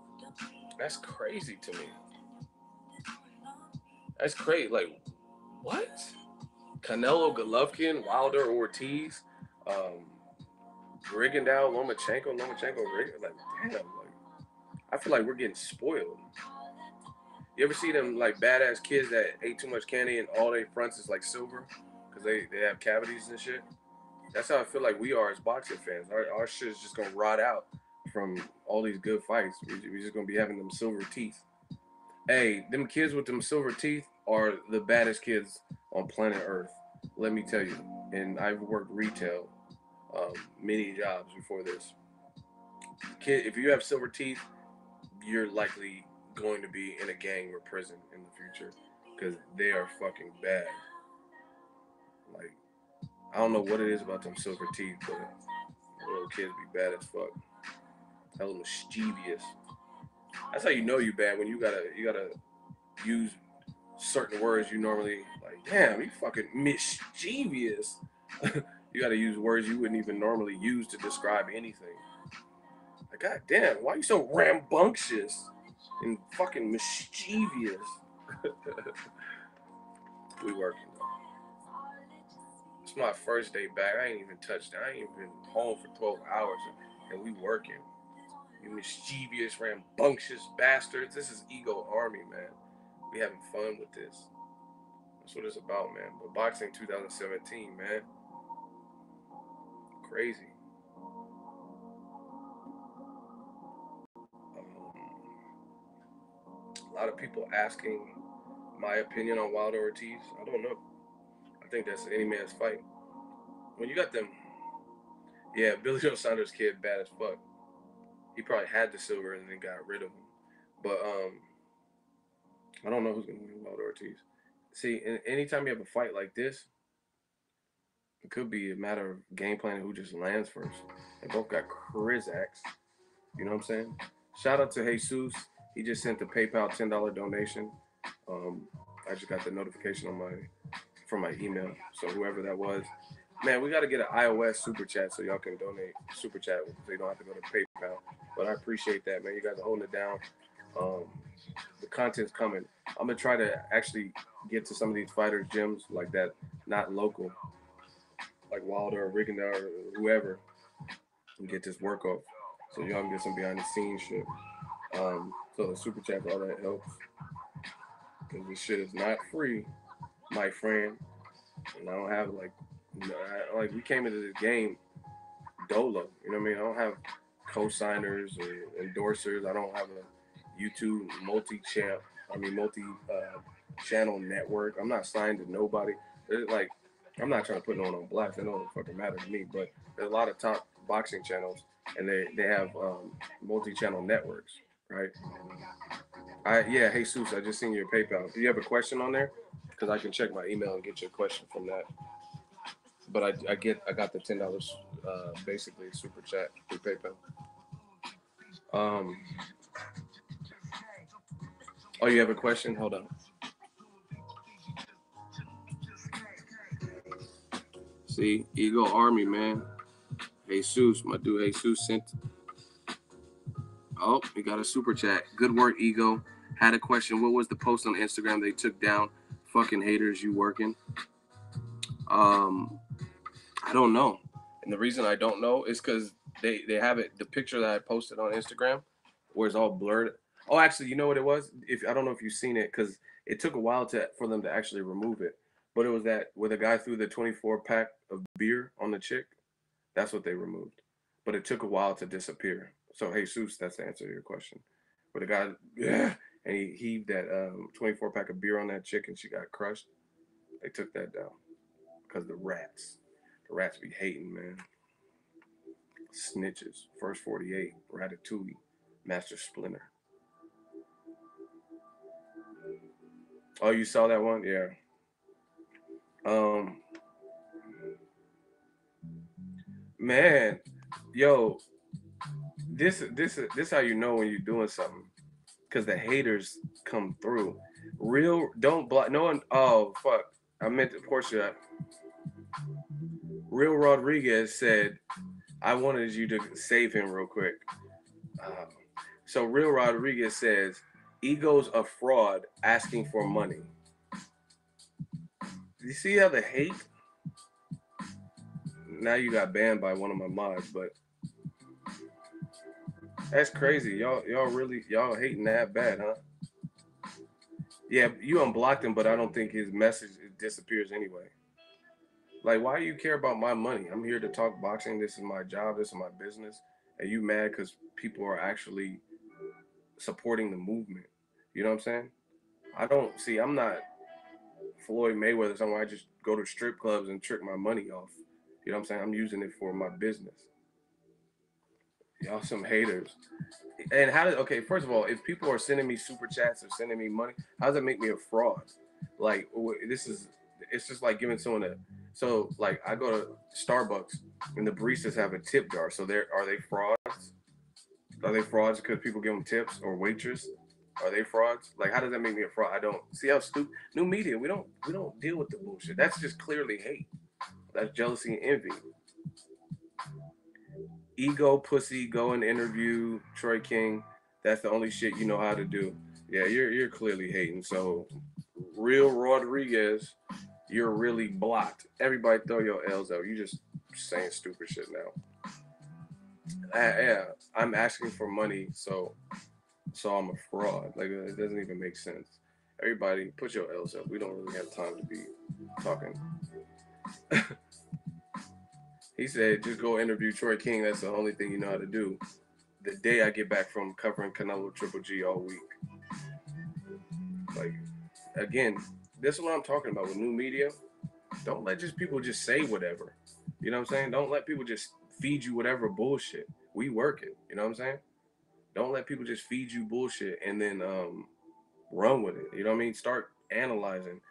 that's crazy to me. That's crazy. Like what? Canelo, Golovkin, Wilder, Ortiz, Rigondeaux, Lomachenko, like damn, like I feel like we're getting spoiled. You ever see them like badass kids that ate too much candy and all their fronts is like silver because they have cavities and shit? That's how I feel like we are as boxing fans. Our shit is just gonna rot out from all these good fights. We're just gonna be having them silver teeth. Hey, them kids with them silver teeth are the baddest kids on planet Earth. Let me tell you. And I've worked retail, many jobs before this. Kid, if you have silver teeth, you're likely going to be in a gang or prison in the future because they are fucking bad. Like I don't know what it is about them silver teeth, but little kids be bad as fuck. Hella mischievous. That's how you know you bad when you gotta use certain words you normally like. Damn, you fucking mischievous. You gotta use words you wouldn't even normally use to describe anything. Like, god damn, why are you so rambunctious and fucking mischievous? We working though. It's my first day back. I ain't even touched it. I ain't even been home for 12 hours and we working. You mischievous, rambunctious bastards. This is Ego Army, man. We having fun with this. That's what it's about, man. But boxing 2017, man. Crazy. A lot of people asking my opinion on Wilder Ortiz. I don't know. I think that's any man's fight. When you got them, yeah, Billy Joe Saunders kid bad as fuck. He probably had the silver and then got rid of him. But I don't know who's gonna win Wilder Ortiz. See, anytime you have a fight like this, it could be a matter of game planning who just lands first. They both got Krizaks. You know what I'm saying? Shout out to Jesus. He just sent the PayPal $10 donation. I just got the notification on from my email. So whoever that was, man, we got to get an iOS super chat so y'all can donate super chat so you don't have to go to PayPal. But I appreciate that, man. You guys are holding it down. The content's coming. I'm gonna try to actually get to some of these fighters' gyms like that, not local, like Wilder or Rigondeaux or whoever, and get this work off so y'all can get some behind the scenes shit. So the super chat for all that helps because this shit is not free, my friend. And I don't have like we came into this game dolo. You know what I mean? I don't have co-signers or endorsers. I don't have a YouTube multi-channel network. I'm not signed to nobody. Like I'm not trying to put no one on blast. It don't fucking matter to me. But there's a lot of top boxing channels, and they have multi-channel networks, right? Yeah, Jesus, I just seen your PayPal. Do you have a question on there? Because I can check my email and get your question from that. but I got the $10 basically super chat through PayPal. Um, oh, you have a question? Hold on. See, Ego Army, man. Jesus, my dude Jesus sent. Oh, we got a super chat. Good work, Ego. Had a question. What was the post on Instagram they took down? Fucking haters, you working? Um, I don't know. And the reason I don't know is because they have it. The picture that I posted on Instagram, where it's all blurred. Oh, actually, you know what it was? If I don't know if you've seen it, because it took a while for them to actually remove it. But it was that where the guy threw the 24 pack of beer on the chick. That's what they removed. But it took a while to disappear. So Jesus, that's the answer to your question. But the guy, yeah, and he heaved that 24 pack of beer on that chick, and she got crushed. They took that down because the rats be hating, man. Snitches, First 48, Ratatouille, Master Splinter. Oh, you saw that one? Yeah. Um, man, yo, this how you know when you're doing something, because the haters come through. Real don't block no one. Oh fuck, I meant to Portia. Real Rodriguez said I wanted you to save him real quick. Uh, so Real Rodriguez says Ego's a fraud asking for money. You see how the hate? Now you got banned by one of my mods, but that's crazy. Y'all hating that bad, huh? Yeah, you unblocked him, but I don't think his message disappears anyway. Like, why do you care about my money? I'm here to talk boxing. This is my job. This is my business. And you mad because people are actually supporting the movement. You know what I'm saying? I don't see. I'm not Floyd Mayweather. Somewhere I just go to strip clubs and trick my money off. You know what I'm saying? I'm using it for my business. Y'all some haters. And how did okay? First of all, if people are sending me super chats or sending me money, how does that make me a fraud? Like this is, it's just like giving someone a. So like I go to Starbucks and the baristas have a tip jar. So are they frauds? Are they frauds because people give them tips, or waitress? Are they frauds? Like how does that make me a fraud? I don't see how stupid. New media, we don't deal with the bullshit. That's just clearly hate. That's jealousy and envy. Ego pussy, go and interview Troy King. That's the only shit you know how to do. Yeah, you're clearly hating. So Real Rodriguez, you're really blocked. Everybody throw your L's out. You just saying stupid shit now. Yeah, I'm asking for money, so I'm a fraud. Like it doesn't even make sense. Everybody, put your L's up. We don't really have time to be talking. He said, just go interview Troy King. That's the only thing you know how to do. The day I get back from covering Canelo Triple G all week. Like, again, this is what I'm talking about with new media. Don't let just people just say whatever. You know what I'm saying? Don't let people just feed you whatever bullshit. We working. You know what I'm saying? Don't let people just feed you bullshit and then run with it. You know what I mean? Start analyzing.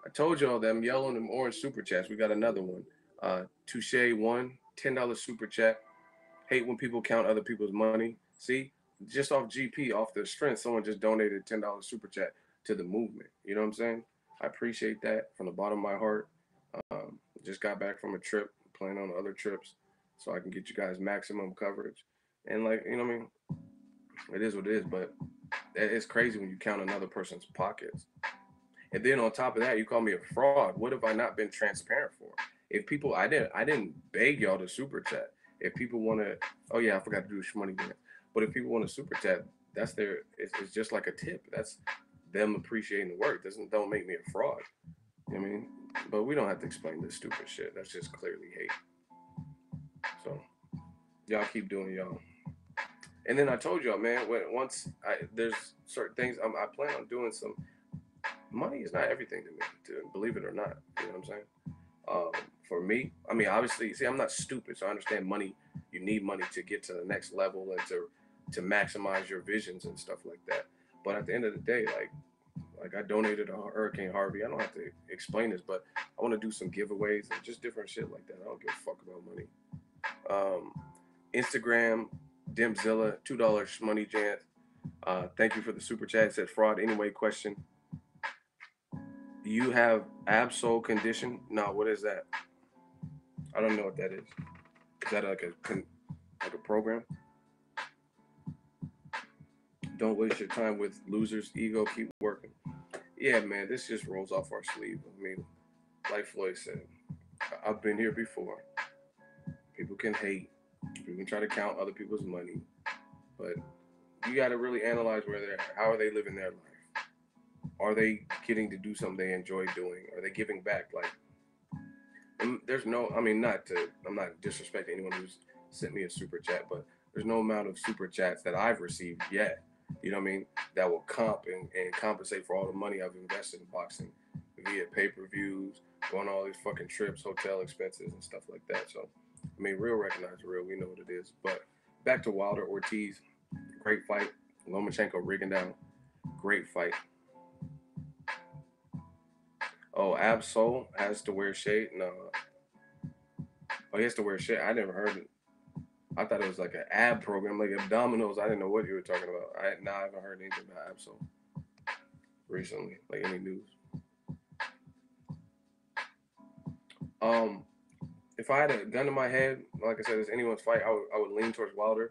I told y'all them yellow and them orange super chats. We got another one. Touche one, $10 super chat. Hate when people count other people's money. See, just off GP, off the strength, someone just donated $10 super chat to the movement. You know what I'm saying? I appreciate that from the bottom of my heart. Just got back from a trip, planning on other trips, so I can get you guys maximum coverage. And like, you know what I mean? It is what it is, but it's crazy when you count another person's pockets. And then on top of that, you call me a fraud. What have I not been transparent for? If people, I didn't beg y'all to super chat. If people want to, oh yeah, I forgot to do a money dance. But if people want to super chat, that's their. It's just like a tip. That's them appreciating the work. Don't make me a fraud. You know what I mean? But we don't have to explain this stupid shit. That's just clearly hate. So y'all keep doing y'all. And then I told y'all, man, once there's certain things I plan on doing some. Money is not everything to me, believe it or not. You know what I'm saying? For me, I mean, obviously, see, I'm not stupid, so I understand money. You need money to get to the next level and to maximize your visions and stuff like that. But at the end of the day, like Like I donated to Hurricane Harvey. I don't have to explain this, but I want to do some giveaways and just different shit like that. I don't give a fuck about money. Um, Instagram, Demzilla, $2 money chance. Thank you for the super chat. It said fraud anyway. Question: you have absol condition? No, what is that? I don't know what that is. Is that like a program? Don't waste your time with losers. Ego. Keep working. Yeah, man. This just rolls off our sleeve. I mean, like Floyd said, I've been here before. People can hate. People can try to count other people's money, but you got to really analyze where they're at. How are they living their life? Are they getting to do something they enjoy doing? Are they giving back? Like, and there's no, I mean, I'm not disrespecting anyone who's sent me a super chat, but there's no amount of super chats that I've received yet, you know what I mean, that will and compensate for all the money I've invested in boxing via pay-per-views, going on all these fucking trips, hotel expenses, and stuff like that. So, I mean, real recognize real. We know what it is. But back to Wilder, Ortiz, great fight. Lomachenko rigging down, great fight. Oh, Absol has to wear shade? No. Oh, he has to wear shade. I never heard it. I thought it was like an ab program, like abdominals. I didn't know what you were talking about. I haven't heard anything about Absol recently, like any news. If I had a gun in my head, like I said, it's anyone's fight, I would lean towards Wilder.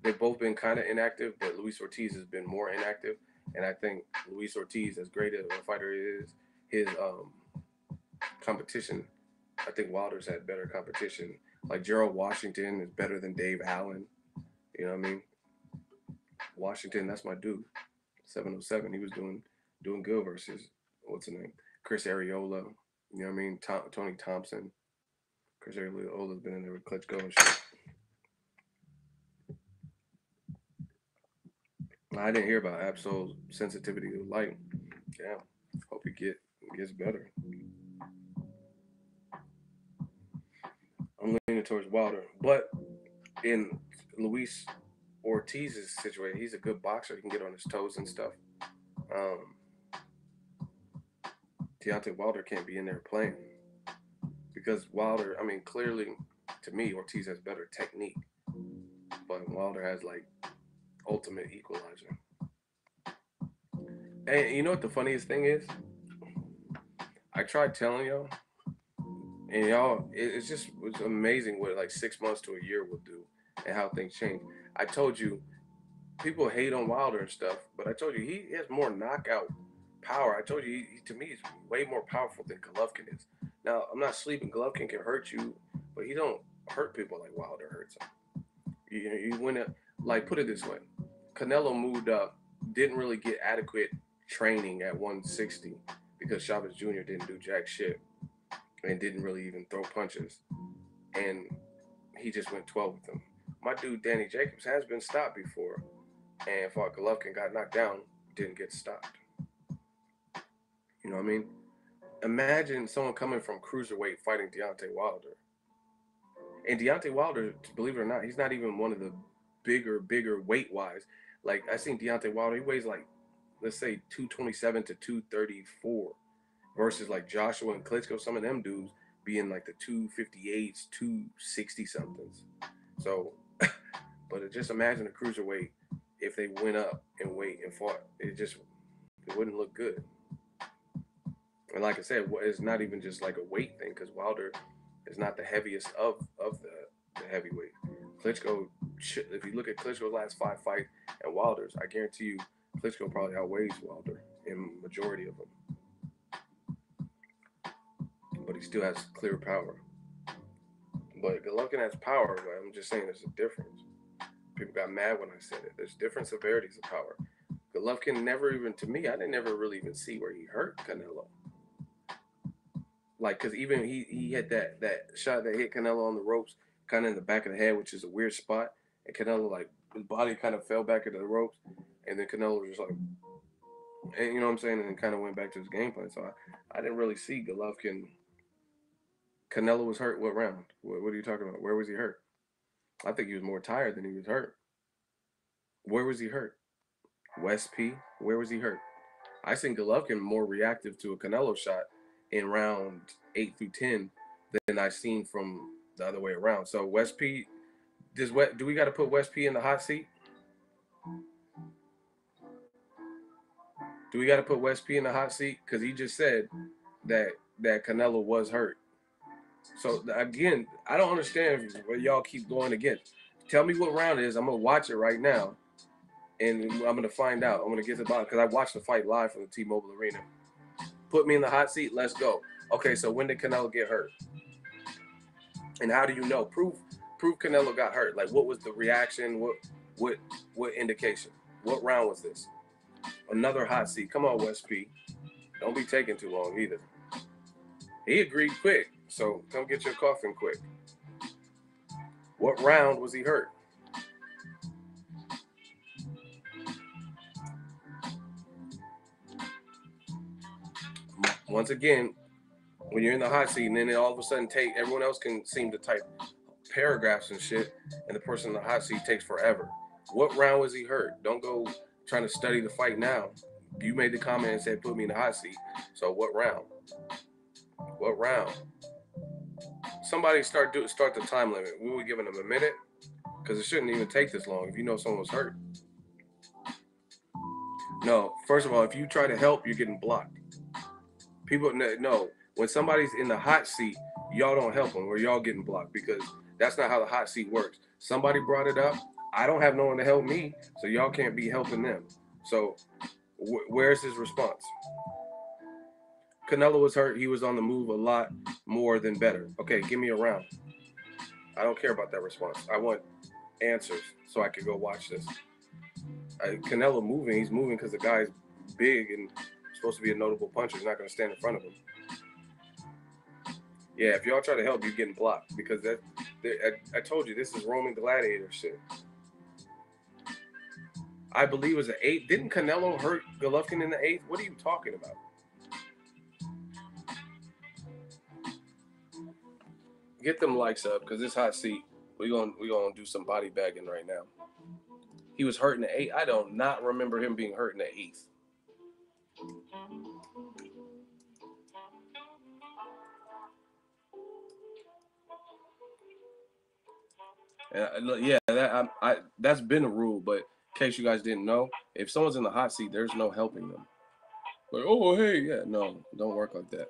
They've both been kind of inactive, but Luis Ortiz has been more inactive. And I think Luis Ortiz, as great as a fighter is, his competition, I think Wilder's had better competition. Like Gerald Washington is better than Dave Allen. You know what I mean? Washington, that's my dude. 707, he was doing good versus what's his name? Chris Arreola. You know what I mean? Tony Thompson. Chris Arreola's been in there with Klitschko and shit. I didn't hear about Absol's sensitivity to light. Yeah, hope he gets better. I'm leaning towards Wilder, but in Luis Ortiz's situation, he's a good boxer. He can get on his toes and stuff. Um, Deontay Wilder can't be in there playing because Wilder. I mean, clearly, to me, Ortiz has better technique, but Wilder has like ultimate equalizer. And you know what the funniest thing is? I tried telling y'all, and y'all, it's amazing what like 6 months to a year will do, and how things change. I told you, people hate on Wilder and stuff, but I told you he has more knockout power. I told you, to me, he's way more powerful than Golovkin is. Now, I'm not sleeping. Golovkin can hurt you, but he don't hurt people like Wilder hurts him. You win it. Like, put it this way: Canelo moved up, didn't really get adequate training at 160 because Chavez Jr. didn't do jack shit and didn't really even throw punches, and he just went 12 with them. My dude Danny Jacobs has been stopped before, and fought Golovkin, got knocked down, didn't get stopped. You know what I mean? Imagine someone coming from cruiserweight fighting Deontay Wilder. And Deontay Wilder, believe it or not, he's not even one of the bigger weight-wise. Like, I seen Deontay Wilder, he weighs like, let's say, 227 to 234 versus like Joshua and Klitschko, some of them dudes being like the 258s, 260-somethings. So, but just imagine a cruiserweight if they went up in weight and fought. It wouldn't look good. And like I said, it's not even just like a weight thing because Wilder is not the heaviest of the heavyweight. Klitschko, if you look at Klitschko's last 5 fights and Wilder's, I guarantee you Klitschko probably outweighs Wilder in majority of them. But he still has clear power. But Golovkin has power, but I'm just saying there's a difference. People got mad when I said it. There's different severities of power. Golovkin never even, to me, I didn't never really even see where he hurt Canelo. Like, because even he had that shot that hit Canelo on the ropes, kind of in the back of the head, which is a weird spot. And Canelo, like, his body kind of fell back into the ropes. And then Canelo was just like, and you know what I'm saying? And then kind of went back to his game plan. So I didn't really see Golovkin. Canelo was hurt what round? What are you talking about? Where was he hurt? I think he was more tired than he was hurt. Where was he hurt? West P. Where was he hurt? I think Golovkin more reactive to a Canelo shot in round 8 through 10 than I've seen from the other way around. So West P, do we got to put West P in the hot seat? Do we got to put West P in the hot seat? Because he just said that Canelo was hurt. So again, I don't understand where y'all keep going against. Tell me what round it is. I'm gonna watch it right now, and I'm gonna find out. I'm gonna get to the bottom because I watched the fight live from the T-Mobile Arena. Put me in the hot seat. Let's go. Okay, so when did Canelo get hurt? And how do you know? Prove Canelo got hurt. Like, what was the reaction? What indication? What round was this? Another hot seat. Come on, West P. Don't be taking too long either. He agreed quick, so come get your coffin quick. What round was he hurt? Once again, when you're in the hot seat and then all of a sudden everyone else can seem to type paragraphs and shit, and the person in the hot seat takes forever. What round was he hurt? Don't go trying to study the fight now. You made the comment and said put me in the hot seat. So what round? What round? Somebody start the time limit. We were giving them a minute because it shouldn't even take this long if you know someone was hurt. No, first of all, if you try to help, you're getting blocked. People know when somebody's in the hot seat, y'all don't help them or y'all getting blocked because that's not how the hot seat works. Somebody brought it up. I don't have no one to help me, so y'all can't be helping them. So where's his response? Canelo was hurt. He was on the move a lot more than better. Okay, give me a round. I don't care about that response. I want answers so I can go watch this. Canelo moving. He's moving because the guy's big and supposed to be a notable puncher. He's not going to stand in front of him. Yeah, if y'all try to help, you're getting blocked because I told you this is Roman gladiator shit. I believe it was an 8. Didn't Canelo hurt Golovkin in the 8th? What are you talking about? Get them likes up because this hot seat. We gonna do some body bagging right now. He was hurt in the 8th. I do not remember him being hurt in the 8th. Yeah, that's been a rule. But in case you guys didn't know, if someone's in the hot seat, there's no helping them. Like, oh hey, yeah, no, don't work like that.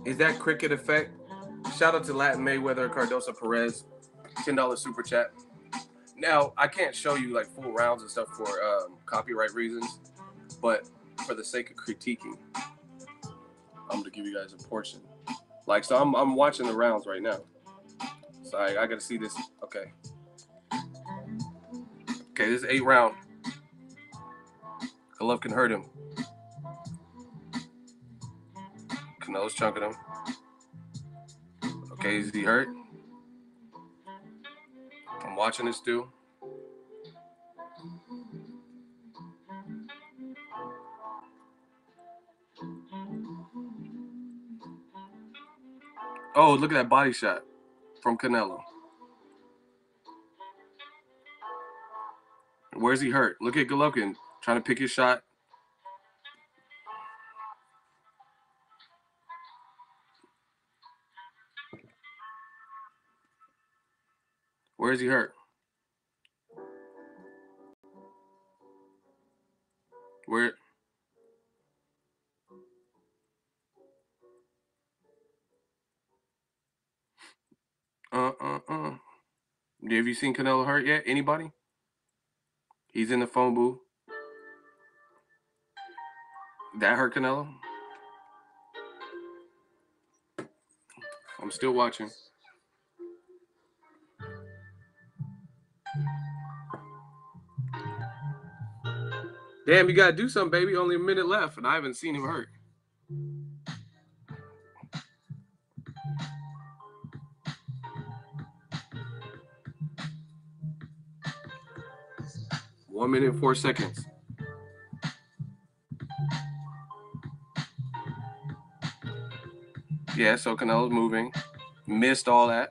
Is that cricket effect? Shout out to Latin Mayweather, Cardoso Perez, $10 super chat. Now I can't show you like full rounds and stuff for copyright reasons, but for the sake of critiquing, I'm gonna give you guys a portion. Like, so I'm watching the rounds right now. So I gotta see this. Okay, this is 8 round. Golovkin hurt him. Canelo's chunking him. Okay, is he hurt? I'm watching this dude. Oh, look at that body shot from Canelo. Where's he hurt? Look at Golovkin trying to pick his shot. Where is he hurt? Where? Have you seen Canelo hurt yet? Anybody? He's in the phone booth. That hurt Canelo? I'm still watching. Damn, you gotta do something, baby. Only a minute left, and I haven't seen him hurt. One minute, 4 seconds. Yeah, so Canelo's moving. Missed all that.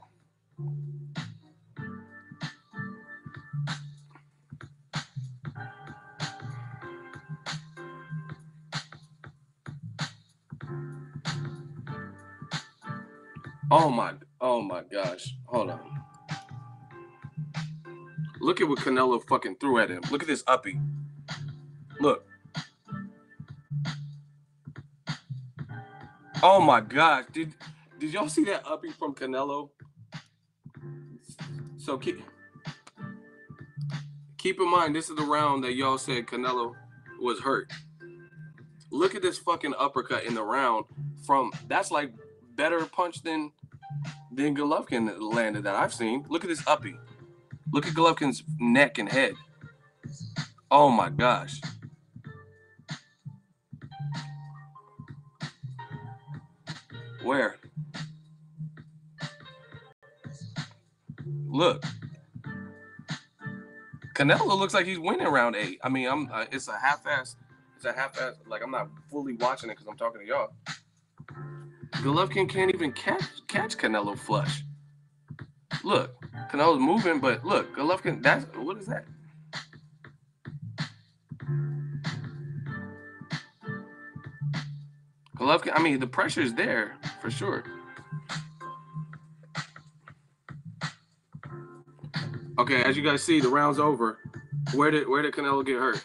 Oh my gosh. Hold on. Look at what Canelo fucking threw at him. Look at this uppie. Look. Oh my gosh. Did y'all see that uppie from Canelo? So keep in mind, this is the round that y'all said Canelo was hurt. Look at this fucking uppercut in the round from, that's like better punch than Golovkin landed that I've seen. Look at this uppie. Look at Golovkin's neck and head. Oh my gosh. Where? Look. Canelo looks like he's winning round 8. I mean, it's a half-ass. Like, I'm not fully watching it because I'm talking to y'all. Golovkin can't even catch Canelo flush. Look, Canelo's moving, but look, Golovkin, what is that? Golovkin, I mean, the pressure is there for sure. Okay, as you guys see, the round's over. Where did Canelo get hurt?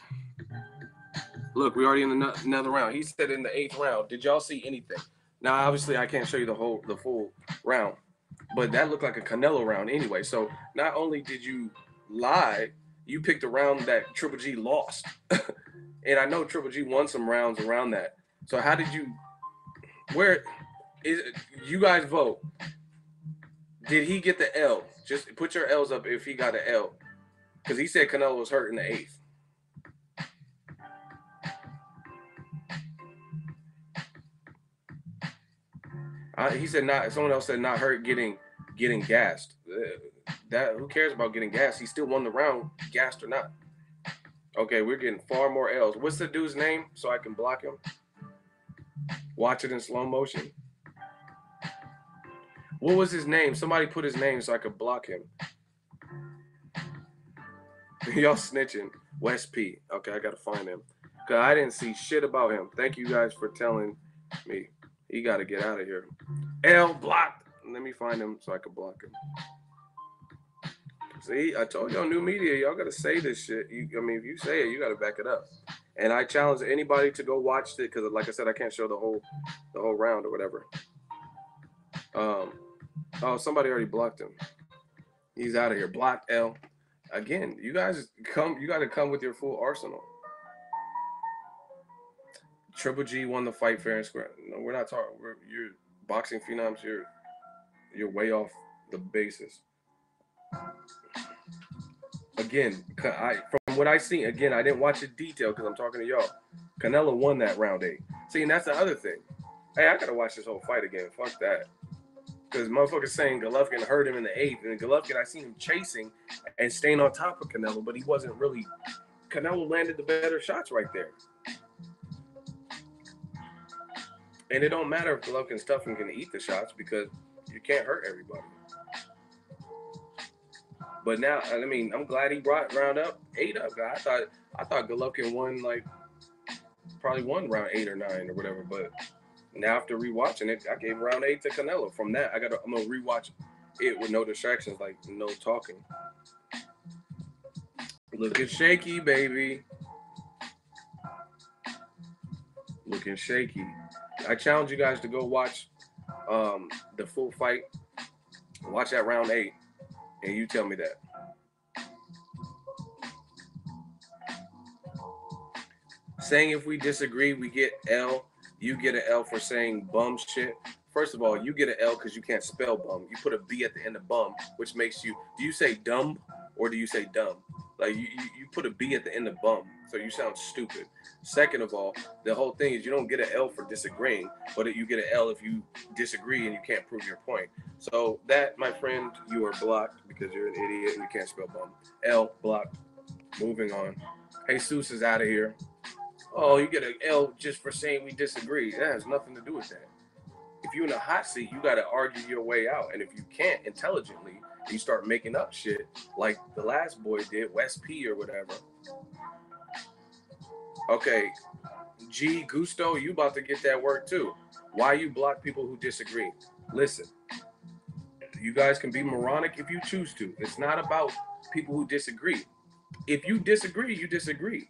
Look, we already in another round. He said in the 8th round. Did y'all see anything? Now, obviously, I can't show you the full round, but that looked like a Canelo round anyway. So not only did you lie, you picked a round that Triple G lost, and I know Triple G won some rounds around that. So how did you? Where is it? You guys vote? Did he get the L? Just put your L's up if he got an L, because he said Canelo was hurt in the 8th. He said not. Someone else said not hurt, getting gassed. That who cares about getting gassed? He still won the round, gassed or not. Okay, we're getting far more L's. What's the dude's name so I can block him? Watch it in slow motion. What was his name? Somebody put his name so I could block him. Y'all snitching. West P. Okay, I gotta find him. Cause I didn't see shit about him. Thank you guys for telling me. He gotta get out of here. L blocked. Let me find him so I can block him. See, I told y'all new media, y'all gotta say this shit. I mean, if you say it, you gotta back it up. And I challenge anybody to go watch it because, like I said, I can't show the whole round or whatever. Oh, somebody already blocked him. He's out of here. Blocked L. Again, you guys come. You got to come with your full arsenal. Triple G won the fight fair and square. No, we're not talking. You're boxing phenoms. You're way off the basis. Again, from what I seen, again, I didn't watch it detail because I'm talking to y'all. Canelo won that round 8. See, and that's the other thing. Hey, I gotta watch this whole fight again. Fuck that. Because motherfuckers saying Golovkin hurt him in the 8th, and Golovkin, I seen him chasing and staying on top of Canelo, but he wasn't really. Canelo landed the better shots right there. And it don't matter if Golovkin's tough and can eat the shots because you can't hurt everybody. But now, I mean, I'm glad he brought round 8 up. I thought Golovkin won probably won round 8 or 9 or whatever. But now after rewatching it, I gave round 8 to Canelo. From that, I'm gonna rewatch it with no distractions, like no talking. Looking shaky, baby. Looking shaky. I challenge you guys to go watch the full fight. Watch that round 8. And you tell me that. Saying if we disagree, we get L. You get an L for saying bum shit. First of all, you get an L because you can't spell bum. You put a B at the end of bum, which makes you. Do you say dumb or do you say dumb? Like you put a B at the end of bum, so you sound stupid. Second of all, the whole thing is you don't get an L for disagreeing, but you get an L if you disagree and you can't prove your point. So that, my friend, you are blocked because you're an idiot and you can't spell bum. L blocked. Moving on. Jesus is out of here. Oh, you get an L just for saying we disagree. That has nothing to do with that. if you're in a hot seat, you got to argue your way out. And if you can't intelligently, you start making up shit like the last boy did, West P or whatever. Okay, G Gusto, you about to get that work too. Why you block people who disagree? Listen, you guys can be moronic if you choose to. It's not about people who disagree. If you disagree, you disagree.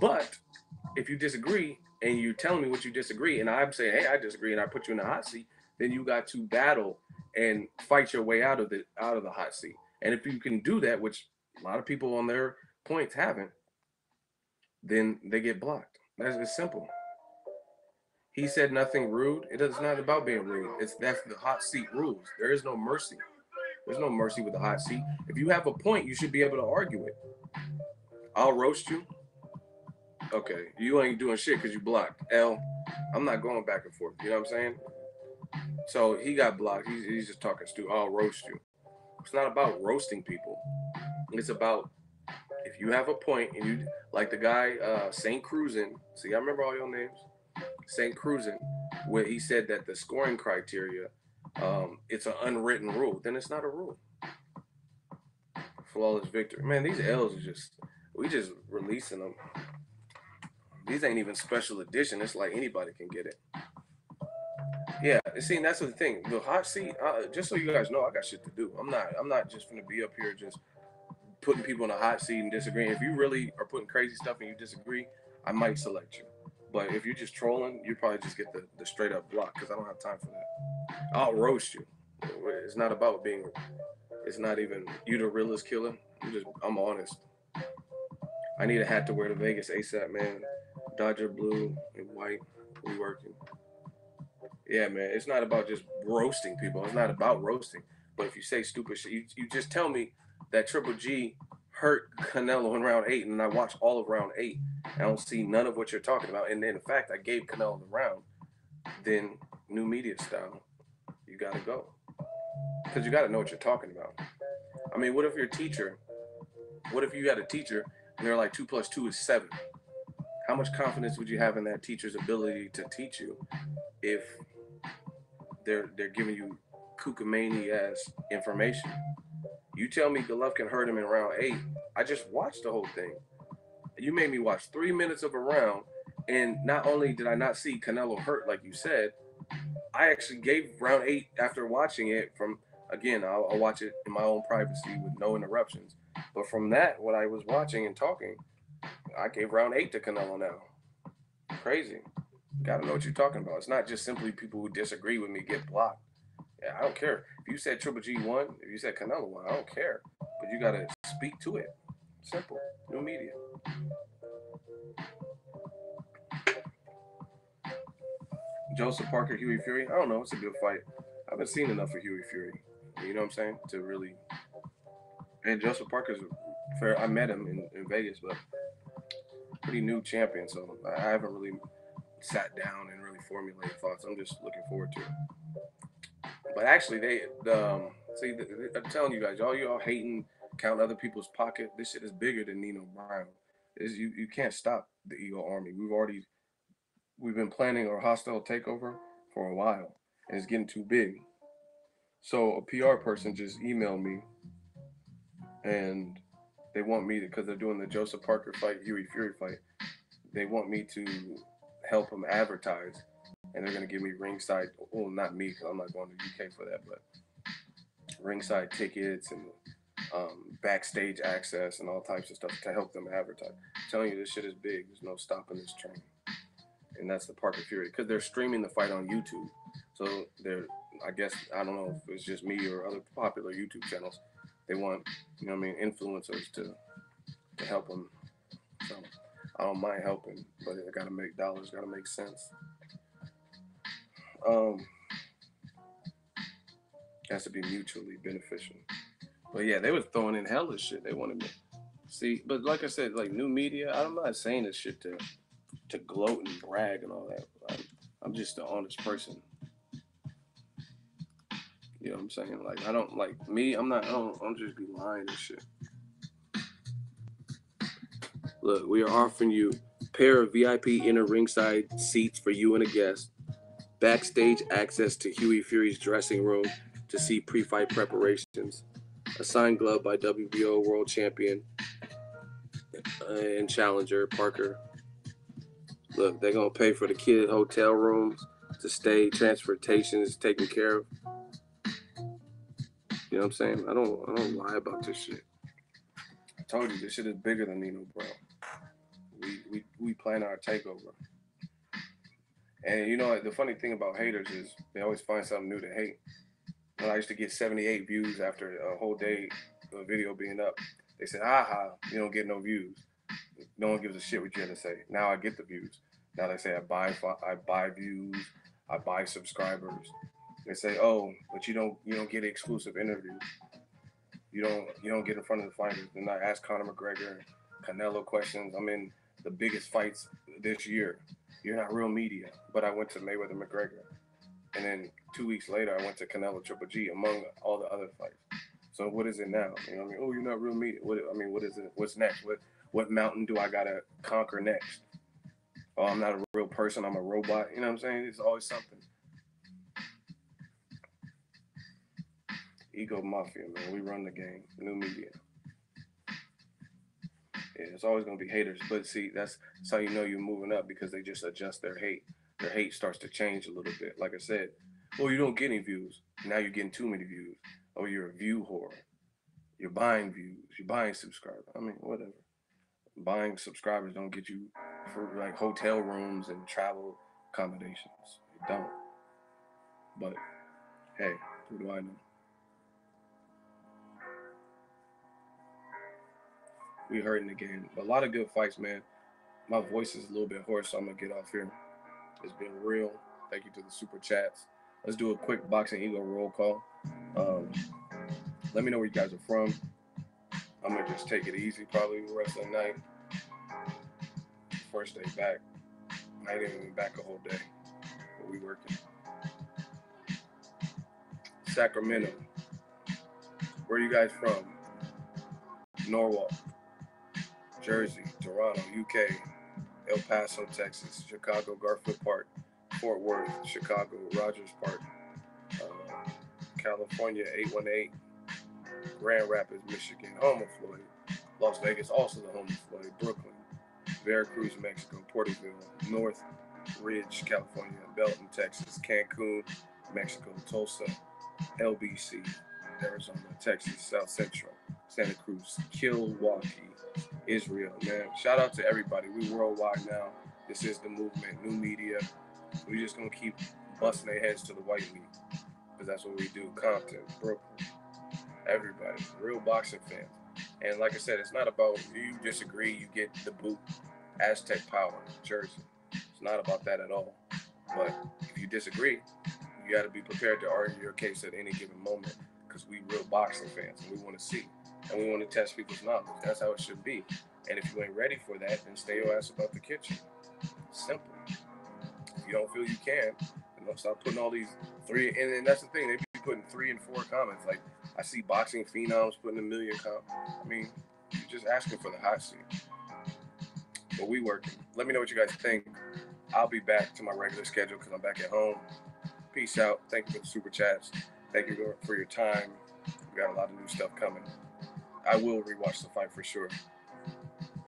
But if you disagree and you're telling me what you disagree, and I'm saying, hey, I disagree, and I put you in the hot seat, then you got to battle and fight your way out of the hot seat. And if you can do that, which a lot of people on their points haven't, then they get blocked. That's simple. He said nothing rude. It's not about being rude. That's the hot seat rules. There is no mercy. There's no mercy with the hot seat. If you have a point, you should be able to argue it. I'll roast you. Okay, you ain't doing shit because you blocked. L, I'm not going back and forth. You know what I'm saying? So he got blocked. He's just talking stupid. I'll roast you. It's not about roasting people. It's about if you have a point and you like the guy Saint Cruisin. See, I remember all your names. Saint Cruisin, where he said that the scoring criteria, it's an unwritten rule. Then it's not a rule. Flawless victory. Man, these L's are we just releasing them. These ain't even special edition. It's like anybody can get it. Yeah, see, that's the thing. The hot seat. Just so you guys know, I got shit to do. I'm not just gonna be up here just putting people in a hot seat and disagreeing. If you really are putting crazy stuff and you disagree, I might select you. But if you're just trolling, you probably just get the straight up block because I don't have time for that. I'll roast you. It's not about being. It's not even you the realest killer. I'm honest. I need a hat to wear to Vegas ASAP, man. Dodger blue and white. We working. Yeah, man. It's not about just roasting people. It's not about roasting. But if you say stupid shit, you just tell me that Triple G hurt Canelo in round 8, and I watched all of round 8. I don't see none of what you're talking about. And then, in fact, I gave Canelo the round. Then, new media style, you got to go. Because you got to know what you're talking about. I mean, what if your teacher, what if you had a teacher and they're like 2 + 2 is 7? How much confidence would you have in that teacher's ability to teach you if they're giving you kookamania-ass information? You tell me Golovkin hurt him in round 8. I just watched the whole thing. You made me watch 3 minutes of a round, and not only did I not see Canelo hurt like you said, I actually gave round 8 after watching it from, again, I'll watch it in my own privacy with no interruptions. But from that, what I was watching and talking, I gave round 8 to Canelo now. Crazy. Gotta know what you're talking about. It's not just simply people who disagree with me get blocked. Yeah, I don't care. If you said Triple G won, if you said Canelo won, I don't care. But you gotta speak to it. Simple. New media. Joseph Parker, Huey Fury. I don't know. It's a good fight. I haven't seen enough of Huey Fury. You know what I'm saying? To really. And Joseph Parker's fair. I met him in Vegas, but pretty new champion. So I haven't really sat down and really formulated thoughts. I'm just looking forward to it. But actually, I'm telling you guys, all y'all hating, count other people's pocket. This shit is bigger than Nino Brown. You can't stop the Eagle Army. We've been planning our hostile takeover for a while, and it's getting too big. So a PR person just emailed me, and they want me to, because they're doing the Joseph Parker fight, Huey Fury fight. They want me to help them advertise, and they're gonna give me ringside. Well, not me, because I'm not going to UK for that, but ringside tickets and backstage access and all types of stuff to help them advertise. I'm telling you, this shit is big. There's no stopping this train. And that's the Parker Fury, because they're streaming the fight on YouTube. So I guess, I don't know if it's just me or other popular YouTube channels. They want, you know what I mean, influencers to help them. So I don't mind helping, but it got to make dollars, got to make sense. Has to be mutually beneficial. But yeah, they was throwing in hella shit. They wanted me. See, but like I said, like new media, I'm not saying this shit to gloat and brag and all that. I'm just an honest person. You know what I'm saying? Like, I don't, like, me, I don't just be lying and shit. Look, we are offering you a pair of VIP inner ringside seats for you and a guest. Backstage access to Huey Fury's dressing room to see pre-fight preparations. A signed glove by WBO World Champion and Challenger Parker. Look, they're gonna pay for the kid hotel rooms to stay, transportation is taken care of. You know what I'm saying? I don't lie about this shit. I told you this shit is bigger than Nino Brown. We plan our takeover. And you know the funny thing about haters is they always find something new to hate. When I used to get 78 views after a whole day of a video being up, they said, "Aha, you don't get no views. No one gives a shit what you have to say." Now I get the views. Now they say I buy views, I buy subscribers. They say, "Oh, but you don't get exclusive interviews. You don't get in front of the fighters." And I asked Conor McGregor, Canelo questions. I'm in the biggest fights this year. You're not real media, but I went to Mayweather McGregor, and then 2 weeks later I went to Canelo Triple G among all the other fights. So what is it now? You know what I mean? Oh, you're not real media. What is it? What's next? What mountain do I gotta conquer next? Oh, I'm not a real person. I'm a robot. You know what I'm saying? It's always something. Ego mafia, man. We run the game. New media. Yeah, it's always gonna be haters. But see, that's how you know you're moving up, because they just adjust their hate. Their hate starts to change a little bit. Like I said, oh, you don't get any views. Now you're getting too many views. Oh, you're a view whore. You're buying views. You're buying subscribers. I mean, whatever. Buying subscribers don't get you for like hotel rooms and travel accommodations. It don't. But hey, who do I know? We hurting the game. A lot of good fights, man. My voice is a little bit hoarse, so I'm gonna get off here. It's been real. Thank you to the super chats. Let's do a quick Boxingego roll call. Um, let me know where you guys are from. I'm gonna just take it easy probably the rest of the night. First day back. I ain't even been back a whole day, but we working. Sacramento. Where are you guys from? Norwalk, Jersey, Toronto, UK, El Paso, Texas, Chicago, Garfield Park, Fort Worth, Chicago, Rogers Park, California, 818, Grand Rapids, Michigan, home of Floyd, Las Vegas, also the home of Floyd, Brooklyn, Veracruz, Mexico, Porterville, North Ridge, California, Belton, Texas, Cancun, Mexico, Tulsa, LBC, Arizona, Texas, South Central, Santa Cruz, Milwaukee, Israel, man. Shout out to everybody. We worldwide now. This is the movement, new media. We just gonna keep busting their heads to the white meat, because that's what we do. Compton, Brooklyn, everybody, real boxing fans. And like I said, it's not about you disagree, you get the boot. Aztec Power, Jersey. It's not about that at all. But if you disagree, you got to be prepared to argue your case at any given moment, because we real boxing fans and we want to see and we want to test people's knowledge. That's how it should be. And if you ain't ready for that, then stay your ass about the kitchen. Simple. If you don't feel you can, then don't stop putting all these three. And that's the thing, they be putting 3 and 4 comments. Like I see boxing phenoms putting 1 million comments. I mean, you're just asking for the hot seat. But we working. Let me know what you guys think. I'll be back to my regular schedule because I'm back at home. Peace out. Thank you for the super chats. Thank you for your time. We got a lot of new stuff coming. I will rewatch the fight for sure.